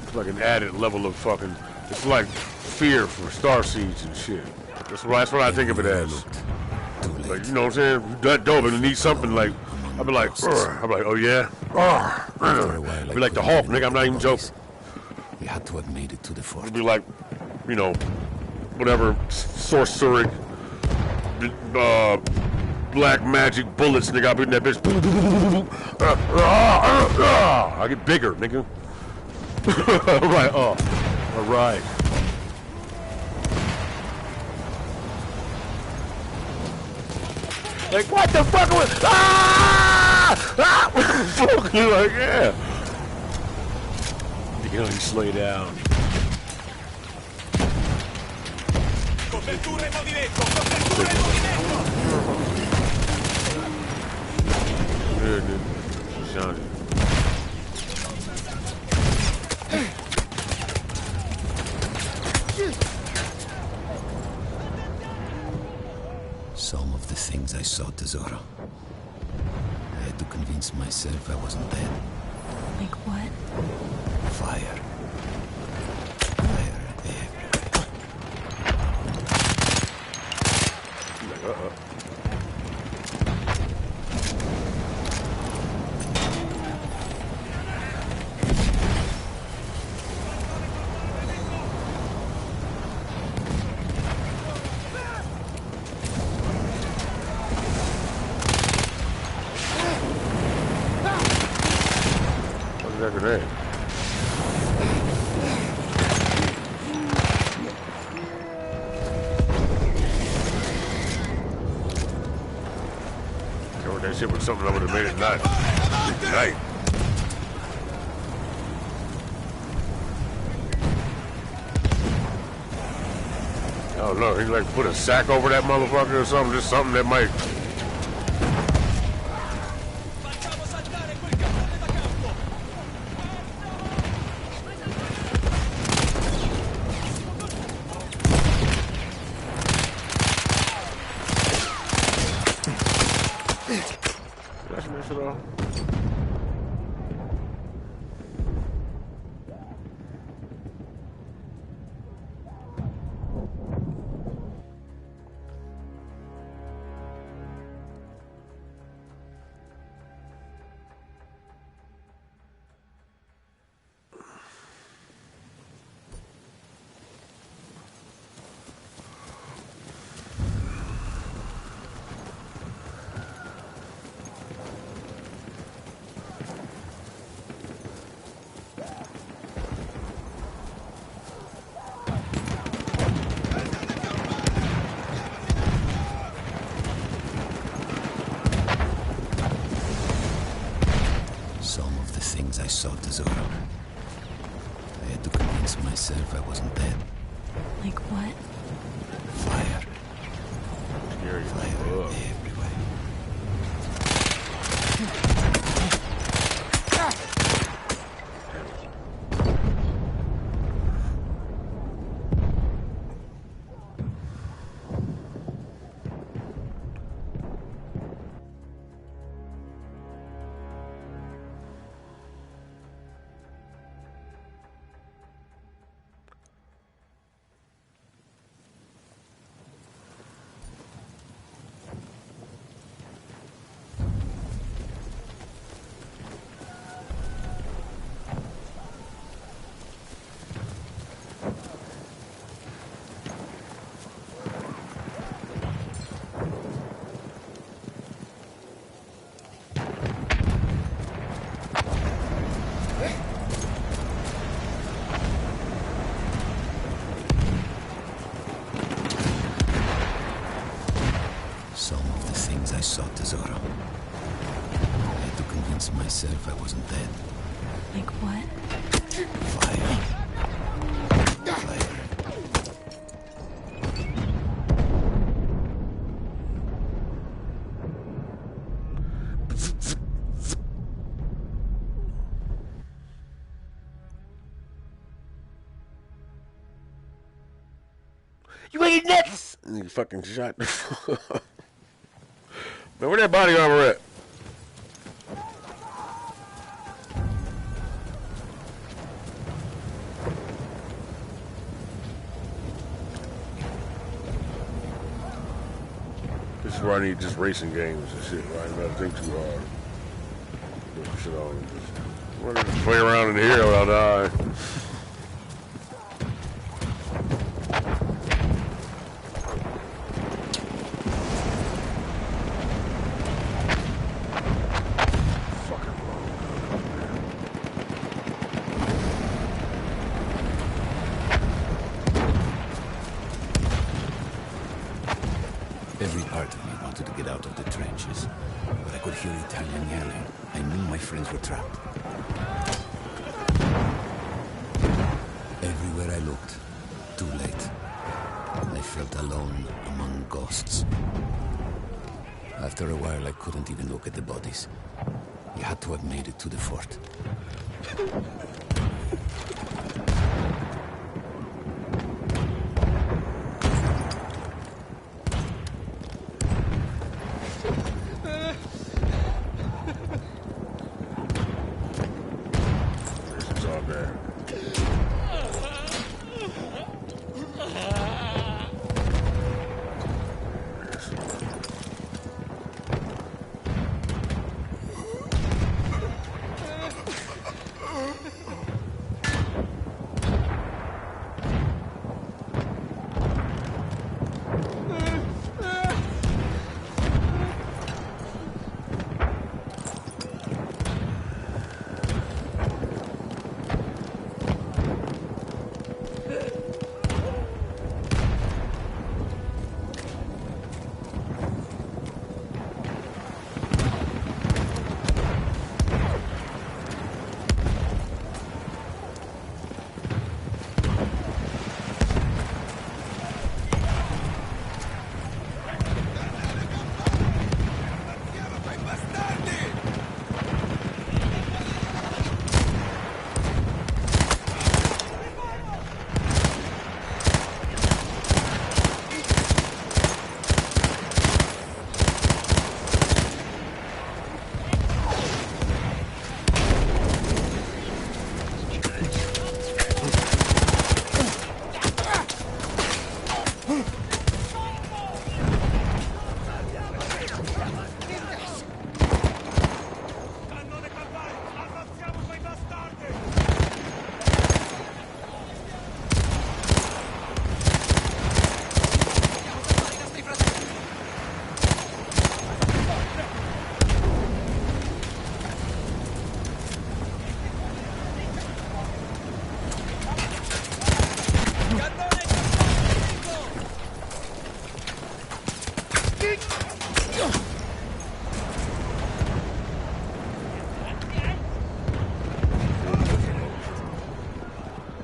It's like an added level of fucking. It's like fear for star seeds and shit. That's what I think of it Everywhere I as. looked. Too late. Like, you know what I'm saying? You that dope and you need something like. I'd be like, "Ugh." I'm like, oh yeah. After a while, I Be like the couldn't Hulk, even nigga. I'm not look even at the joking. bodies. We had to have made it to the fort. It'd be like, you know, whatever sorcery, black magic bullets, nigga. I'll be in that bitch. I get bigger, nigga. I'm like, oh, all right. Like, what the fuck was? Ah! Ah! What the fuck? You're like, yeah. You know, you slay down. Copertura in movimento! Copertura in movimento! Yeah, dude. Johnny. Some of the things I saw, Tesoro. I had to convince myself I wasn't dead. Like what? Fire. Fire everywhere. Like, what's that grenade? That shit was something I would have made it night. Night. don't know. He like put a sack over that motherfucker or something. Just something that might. Facciamo saltare quel cappone da campo! That's mess it all. I saw Tesoro. I had to convince myself I wasn't dead. Like what? Fire. Scary. Fire everywhere. I saw Tesoro. I had to convince myself I wasn't dead. Like what? Fire. Fire. You ain't nuts! And you fucking shot. Man, where that body armor at? This is where I need just racing games and shit. Right? I don't think too hard. Put some shit on. Just play around in here while I die. Every part of me wanted to get out of the trenches, but I could hear Italian yelling. I knew my friends were trapped. Everywhere I looked, too late. I felt alone among ghosts. After a while, I couldn't even look at the bodies. You had to have made it to the fort.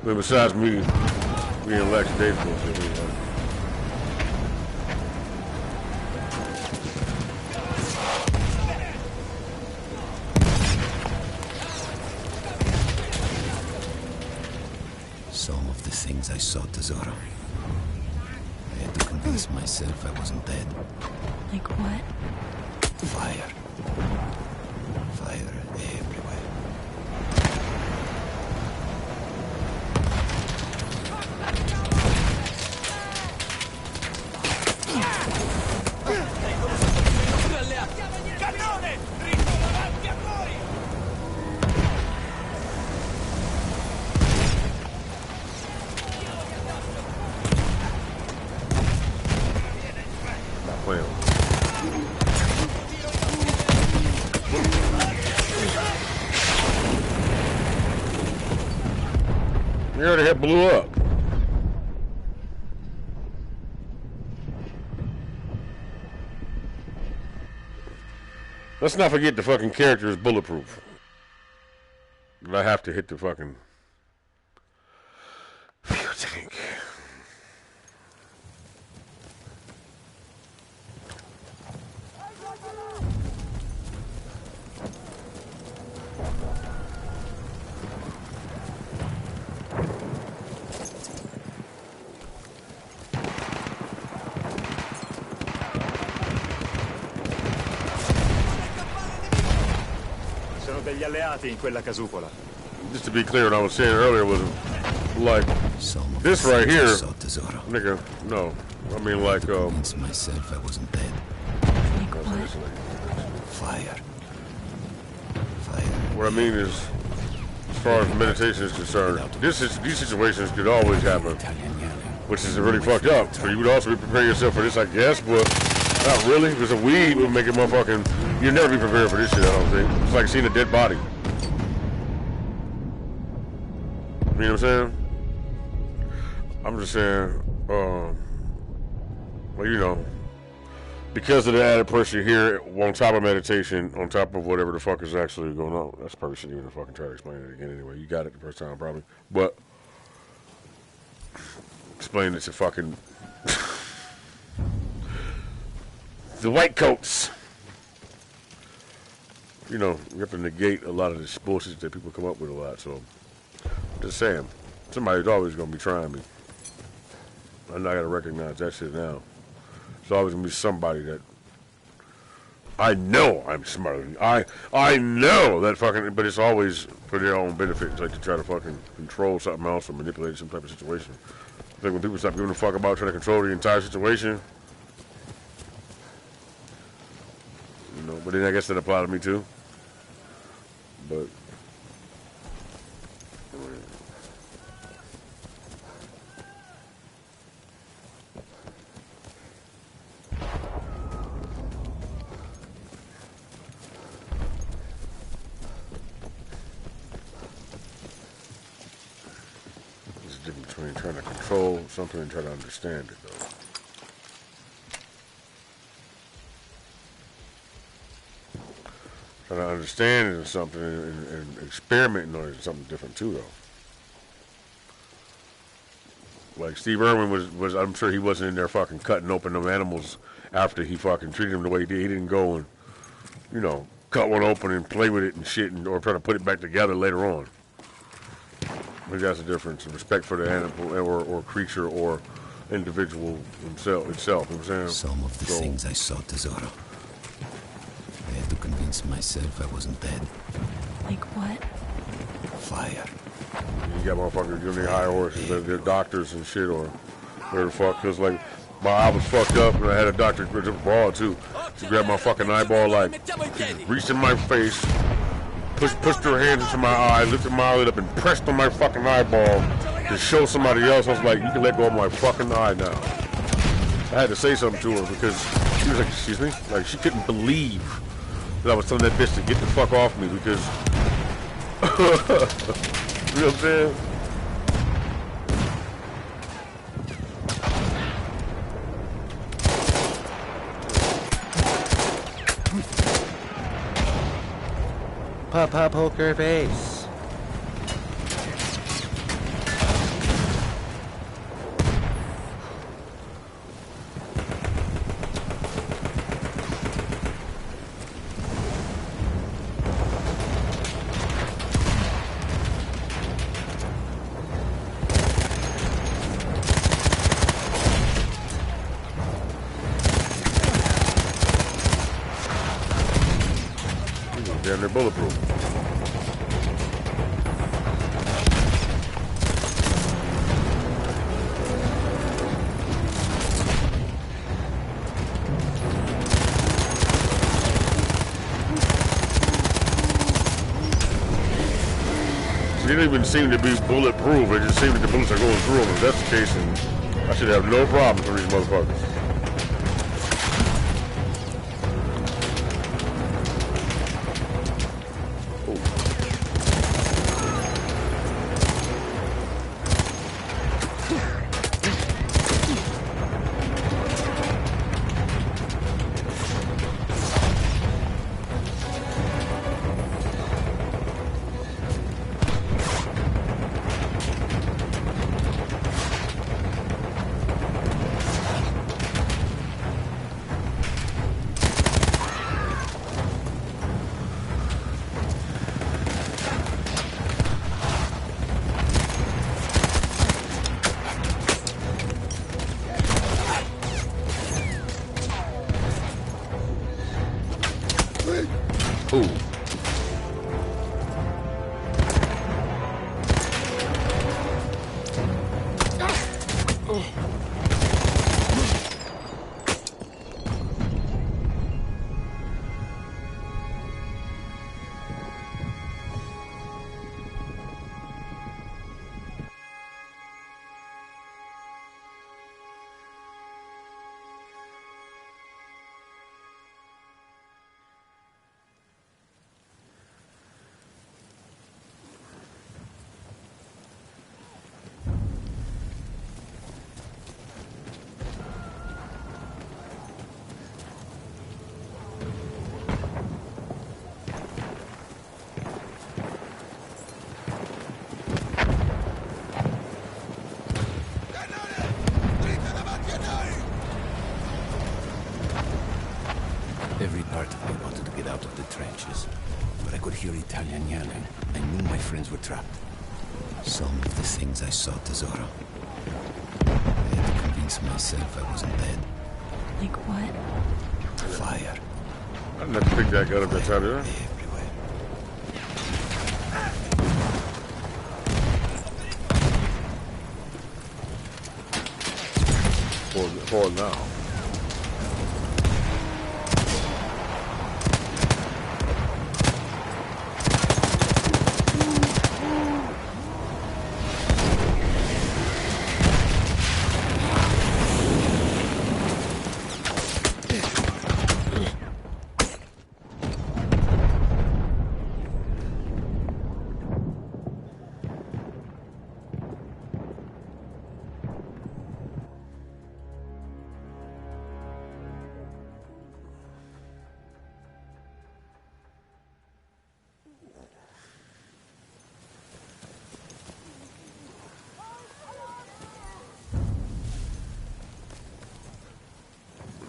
I mean, besides me being lackadaisical and shit, anyway. Some of the things I saw, Tesoro. I had to convince myself I wasn't dead. Like what? Fire. Fire everywhere. Cannone! Dritto davanti a voi! Not playing. You already had blew up. Let's not forget the fucking character is bulletproof. I have to hit the fucking fuel tank. Sono degli alleati in quella casupola. Just to be clear, what I was saying earlier was like Some of this the right things I here, saw, Tesoro. nigga. No, I mean like Convince myself I wasn't dead. Like what? Fire. Fire. what I mean is, as far as meditation is concerned, these situations could always happen, which is really fucked up. So you would also be preparing yourself for this, I guess, but not really, because a weed would make it motherfucking. You'd never be prepared for this shit. I don't think. It's like seeing a dead body. You know what I'm saying? I'm just saying, well, you know, because of the added pressure here, on top of meditation, on top of whatever the fuck is actually going on. That's probably shouldn't even fucking try to explain it again anyway. You got it the first time probably. But explain it to fucking the white coats. You know, you have to negate a lot of this bullshit that people come up with a lot, so just saying, somebody's always going to be trying me. I got to recognize that shit now. There's always going to be somebody that I know I'm smarter than I know that fucking, but it's always for their own benefit. It's like to try to fucking control something else or manipulate some type of situation. I think when people stop giving a fuck about trying to control the entire situation, you know, but then I guess that applies to me too. But there's a difference between trying to control something and trying to understand it, though. Trying to understand it is something, and experimenting on it is something different too, though. Like Steve Irwin was I'm sure he wasn't in there fucking cutting open them animals after he fucking treated them the way he did. He didn't go and, you know, cut one open and play with it and shit, or try to put it back together later on. I think that's the difference. Respect for the animal or creature or individual itself. You know what I'm saying? Some of the things I saw, Tesoro. I had to convince myself I wasn't dead. Like what? Fire. You got motherfuckers giving me high horses. They're doctors and shit, or whatever the fuck. Cause like my eye was fucked up, and I had a doctor ball too. She grabbed my fucking eyeball, like she just reached in my face, pushed her hands into my eye, lifted my eyelid up, and pressed on my fucking eyeball to show somebody else. I was like, you can let go of my fucking eye now. I had to say something to her because she was like, excuse me, like she couldn't believe that I was telling that bitch to get the fuck off me because. You know what I'm saying? Papa poker face. bulletproof. It didn't even seem to be bulletproof. It just seemed that the bullets are going through them. If that's the case, then I should have no problem for these motherfuckers. Every part of me wanted to get out of the trenches, but I could hear Italian yelling. I knew my friends were trapped. Some of the things I saw, Tesoro. I had to convince myself I wasn't dead. Like what? Fire. I didn't have to pick that gun up that time, did I? Everywhere. For now.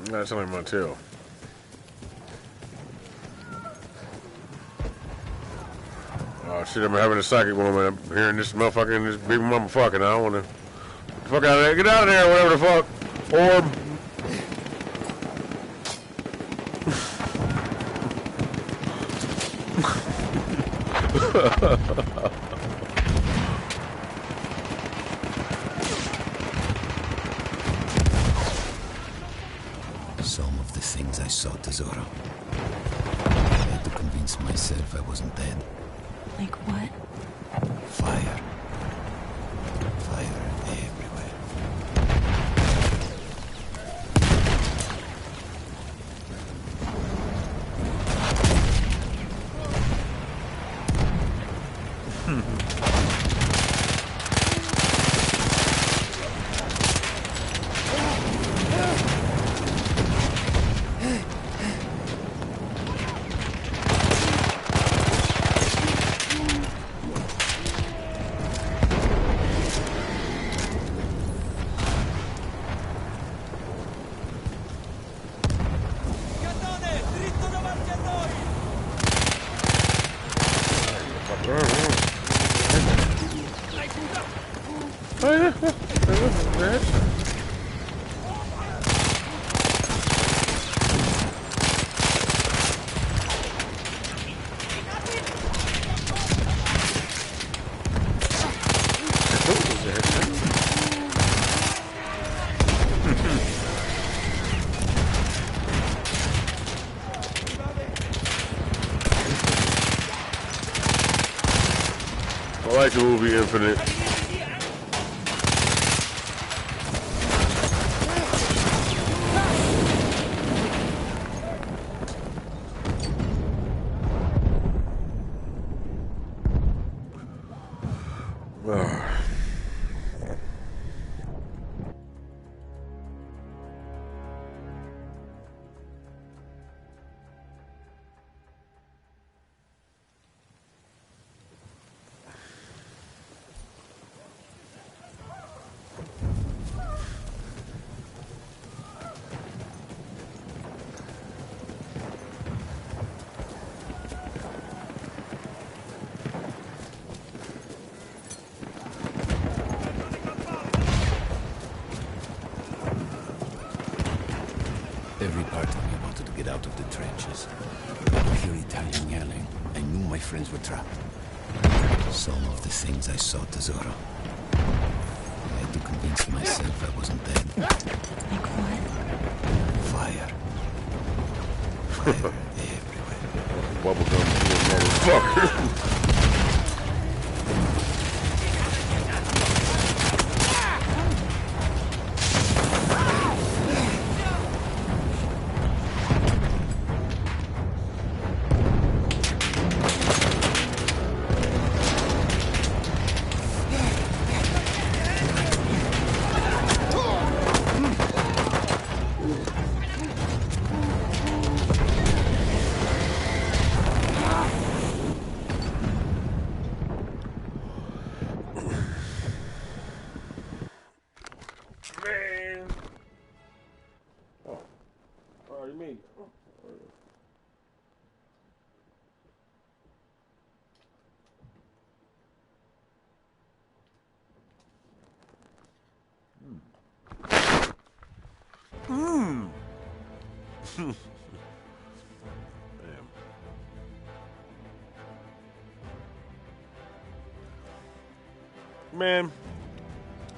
That's only my tail. Oh shit, I'm having a psychic moment. I'm hearing this motherfucker and this baby mama fucking. I don't wanna get the fuck out of there. Get out of there, whatever the fuck. Orb. Some of the things I saw, Tesoro. I had to convince myself I wasn't dead. Like what? Fire. Fire everywhere. Cannone, dritto davanti a noi! the movie Infinite. Every part of me wanted to get out of the trenches. I could hear Italian yelling. I knew my friends were trapped. Some of the things I saw, Tesoro. I had to convince myself I wasn't dead. Like what? Fire. Fire everywhere. Bubblegum motherfucker. Man,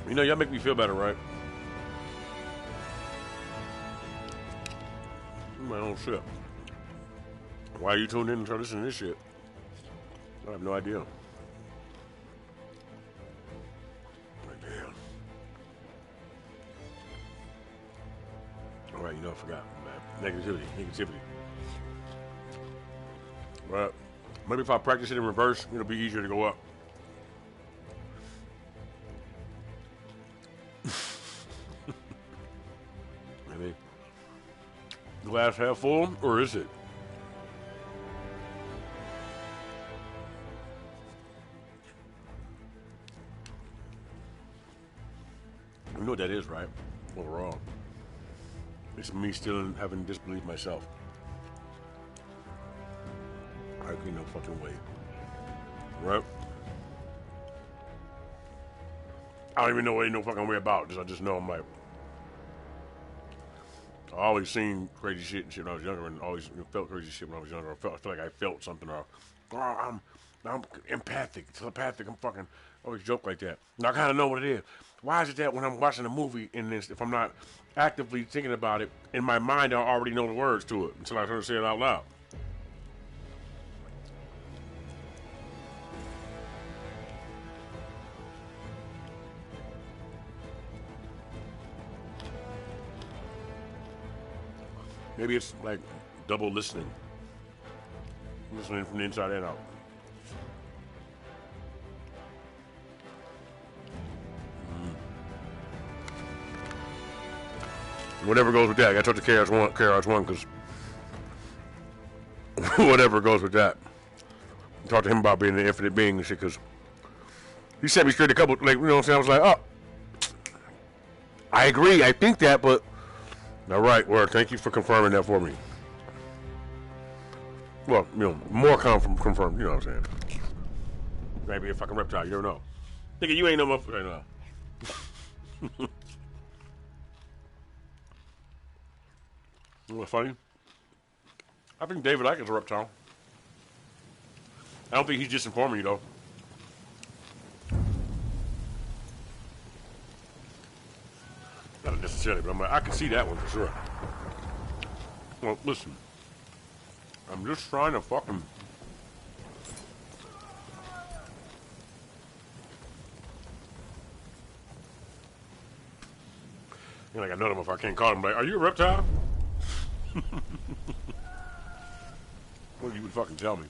you know, y'all make me feel better, right? My own shit. Why are you tuned in and trying to listen to this shit? I have no idea. Like, damn. All right, you know, I forgot. Man. Negativity. Well, maybe if I practice it in reverse, it'll be easier to go up. Maybe. Glass half full, or is it? You know what that is, right? Overall. It's me still having disbelief myself. I can't no fucking way. Right? I don't even know what ain't no fucking way about. I just know I'm like, I always seen crazy shit and shit when I was younger, and always felt crazy shit when I was younger. I feel like I felt something, or I'm empathic, telepathic. I'm fucking always joke like that. And I kind of know what it is. Why is it that when I'm watching a movie and this, if I'm not actively thinking about it, in my mind I already know the words to it until I try to say it out loud? Maybe it's like double listening. Listening from the inside and out. Whatever goes with that. I gotta talk to KRS1 because whatever goes with that. Talk to him about being an infinite being and shit, because he set me straight a couple, like, you know what I'm saying? I was like, oh, I agree, I think that, but all right, word, thank you for confirming that for me. Well, you know, more confirmed, you know what I'm saying? Maybe a fucking reptile, you don't know. Nigga, you ain't no motherfucker right now. You know what's funny? I think David Icke is a reptile. I don't think he's just informing you, though. Not necessarily, but I'm like, I can see that one for sure. Well, listen. I'm just trying to fucking... You're like, I know them if I can't call them. Like, are you a reptile? Well, you would fucking tell me.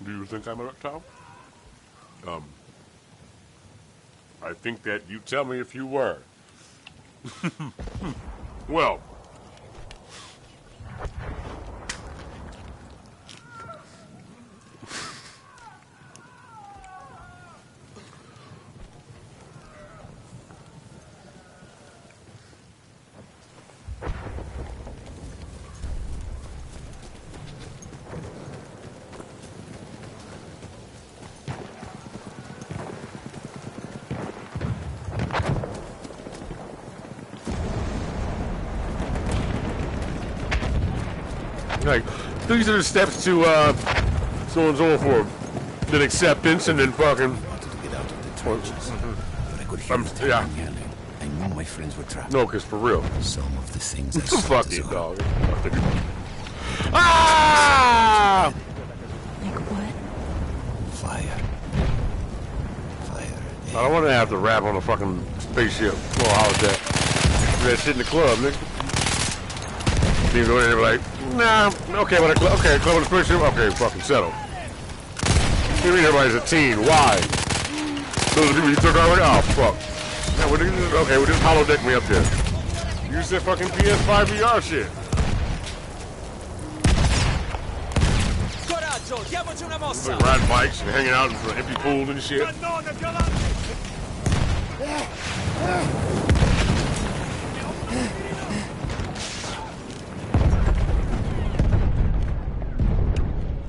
Do you think I'm a reptile? I think that you tell me if you were. Well. Like, these are the steps to so and so forth. Then acceptance and then fucking. Wanted to get out of the trenches, but I could hear Italian yelling. I knew my friends were trapped. No, cause for real. Some of the things I saw. Fuck you, dog. Ah! Like what? Fire. Fire. I don't want to have to rap on a fucking spaceship. Oh, how was that? That shit in the club, nigga. You go in there like, nah, okay, but club with the spaceship, okay, fucking settle. You mean everybody's a teen? Why? Those people you took already? Oh, fuck. Now, okay, well, just holodeck me up there. Use that fucking PS5 VR shit. Coraggio, diamoci una mossa. Like riding bikes and hanging out in empty pools and shit. Cannone più avanti.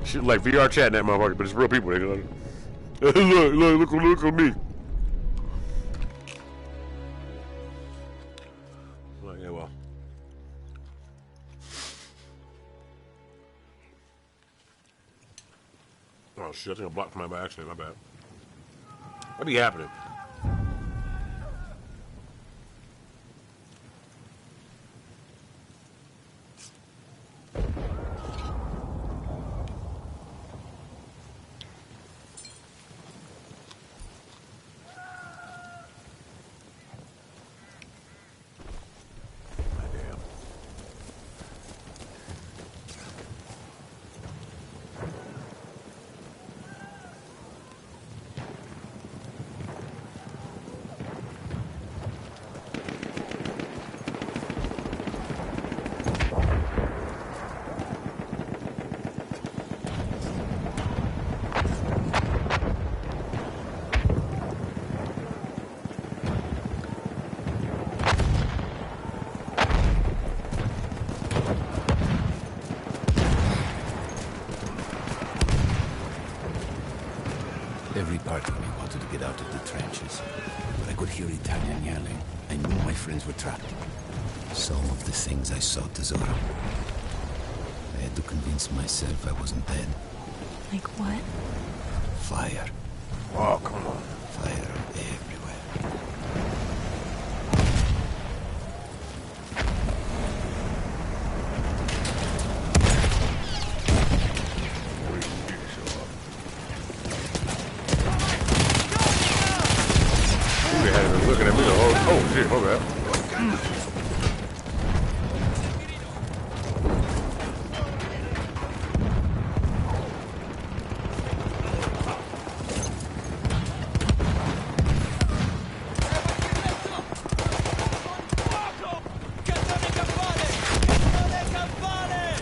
Shit like VR chat in that motherfucker, but it's real people. They like, look at me. Like, yeah, well. Oh shit! I think I blocked mine by accident. My bad. What be happening? Every part of me wanted to get out of the trenches, but I could hear Italian yelling. I knew my friends were trapped. Some of the things I saw, Tesoro. I had to convince myself I wasn't dead. Like what? Fire. Oh, come on. Fire everywhere. Looking at me the whole. Oh shit! Hold that. Cannone campane! Cannone campane!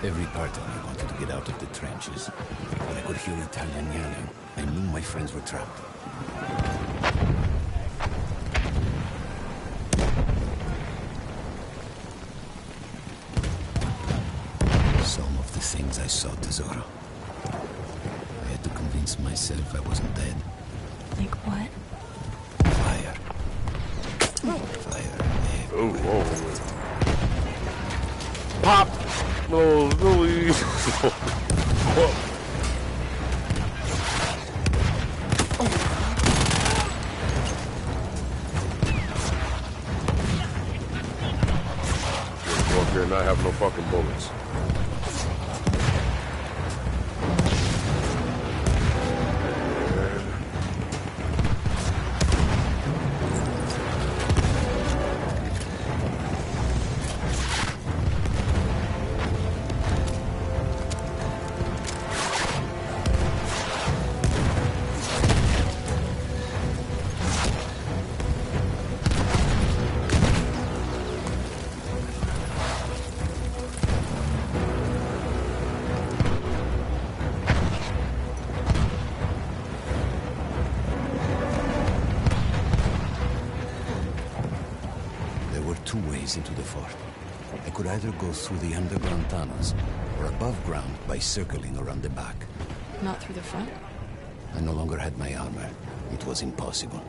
Every part of me wanted to get out of the trenches, but I could hear Italian yelling. I knew my friends were trapped. Some of the things I saw, Tesoro. I had to convince myself I wasn't dead. Like what? Fire. Fire. Oh, whoa. Pop! Oh, Louis. Go up there and not have no fucking bullets. Two ways into the fort. I could either go through the underground tunnels or above ground by circling around the back. Not through the front? I no longer had my armor. It was impossible.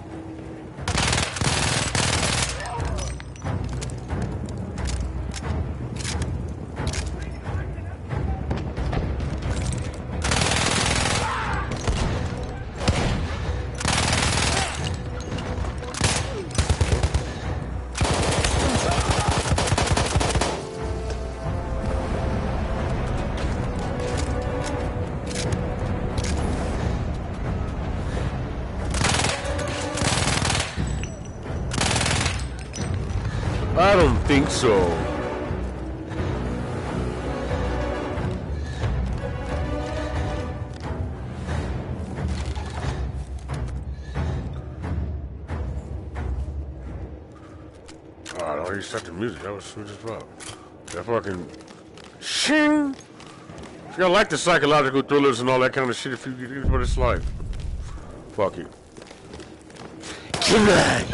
I don't think so. Oh, I already start the music. That was sweet as fuck. That fucking shing. You gotta like the psychological thrillers and all that kind of shit if you get what it's like. Fuck it. Come on.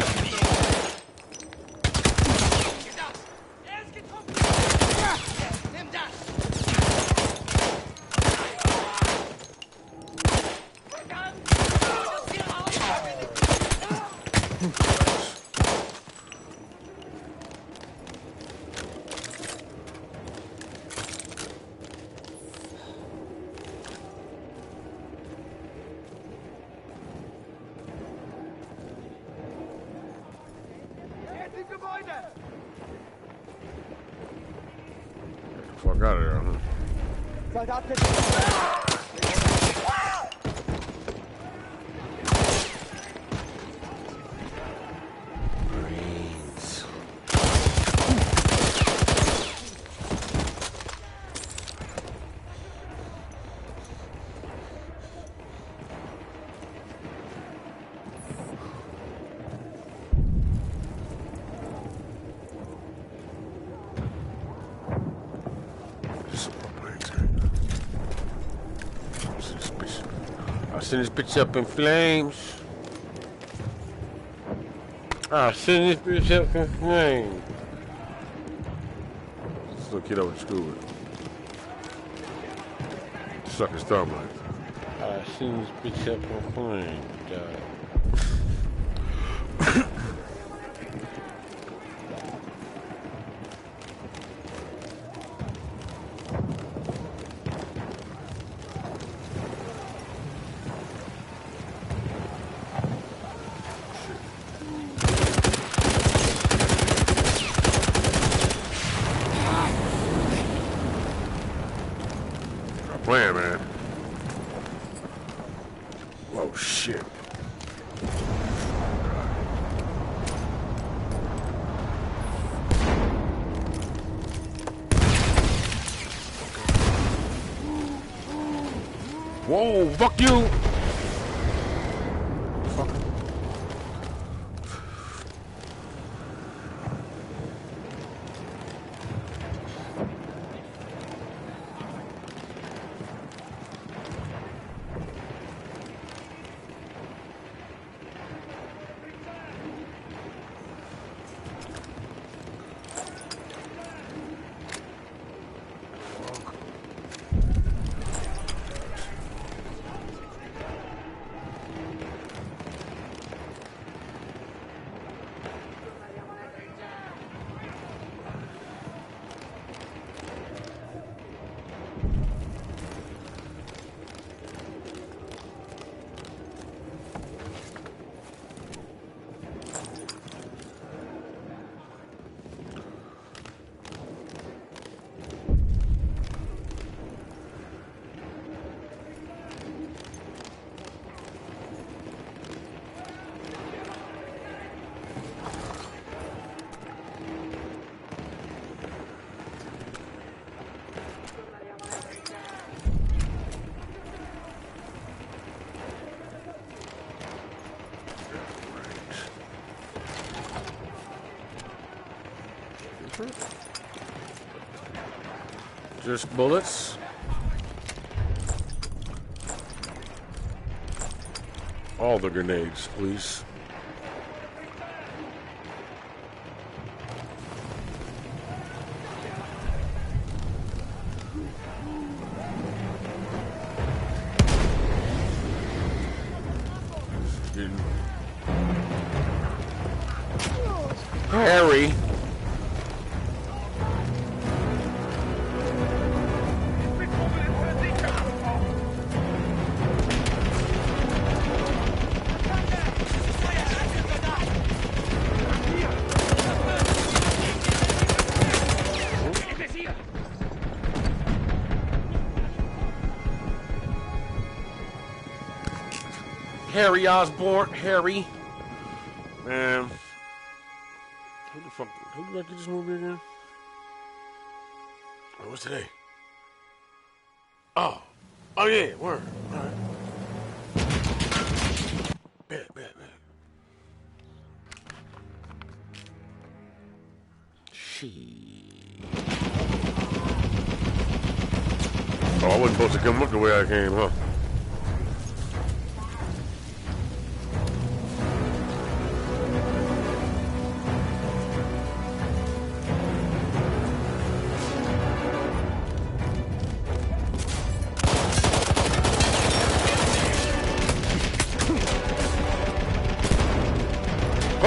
Fuck out of there, huh? Marines. Send this bitch up in flames. Send this bitch up in flames. This little kid over to school with. Suck his thumb like. Send this bitch up in flames. Playing, man. Oh shit. Whoa, fuck you. Fuck. different? Just bullets. All the grenades, please. Harry. Harry Osborn, Harry. Man. Who the fuck? Who directed this movie again? Oh, what's today? Oh. Oh, yeah, word. All right. Bet. Oh, I wasn't supposed to come up the way I came, huh?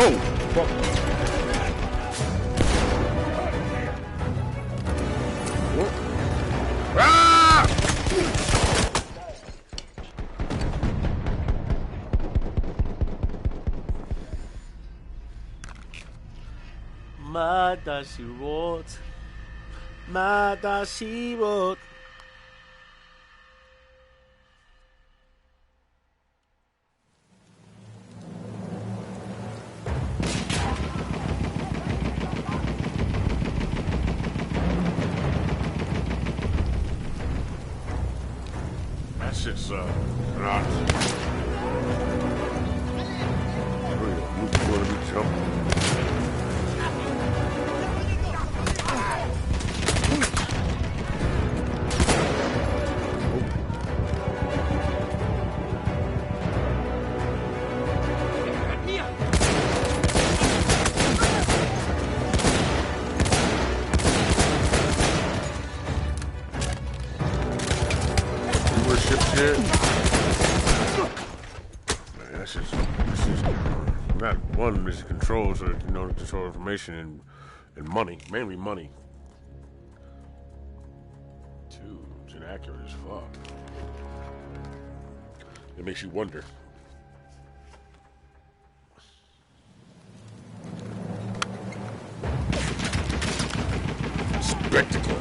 Oh, fuck. What? Ah! Mada she wrote. Mada she wrote. That shit's not. Luke gonna be jumping. Shit. Man, that's just not one is control, so that you know to control information and money, mainly money. Two, it's inaccurate as fuck. It makes you wonder. Spectacle.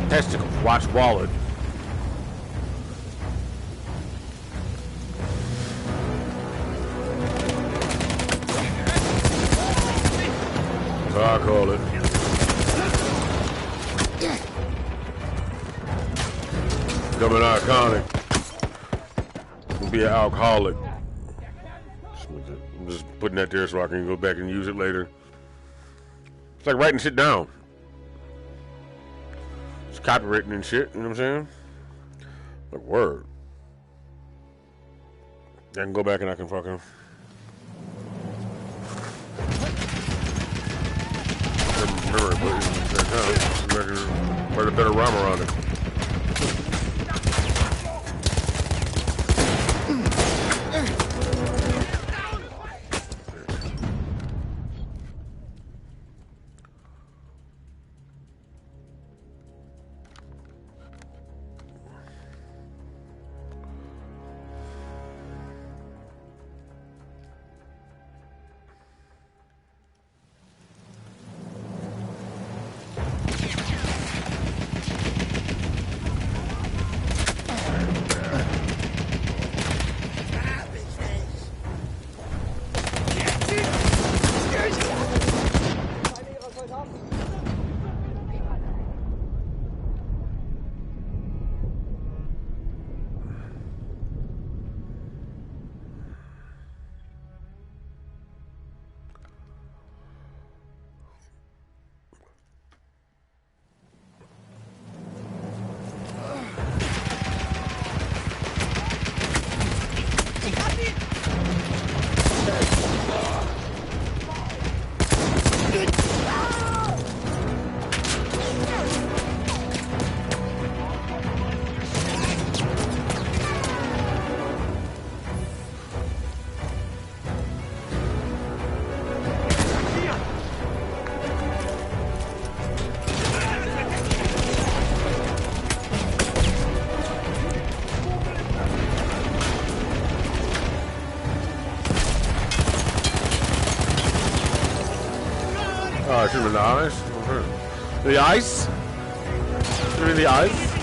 Testicles, watch wallet. That's how I call it. Becoming iconic. We'll be an alcoholic. I'm just putting that there so I can go back and use it later. It's like writing shit down. It's copywritten and shit, you know what I'm saying? Like, word. I can go back and I can fucking... remember it, but write a better rhyme around it. Oh, it should have been the eyes. The ice? Should have been the ice?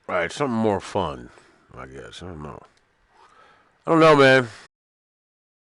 Alright, something more fun, I guess. I don't know, man.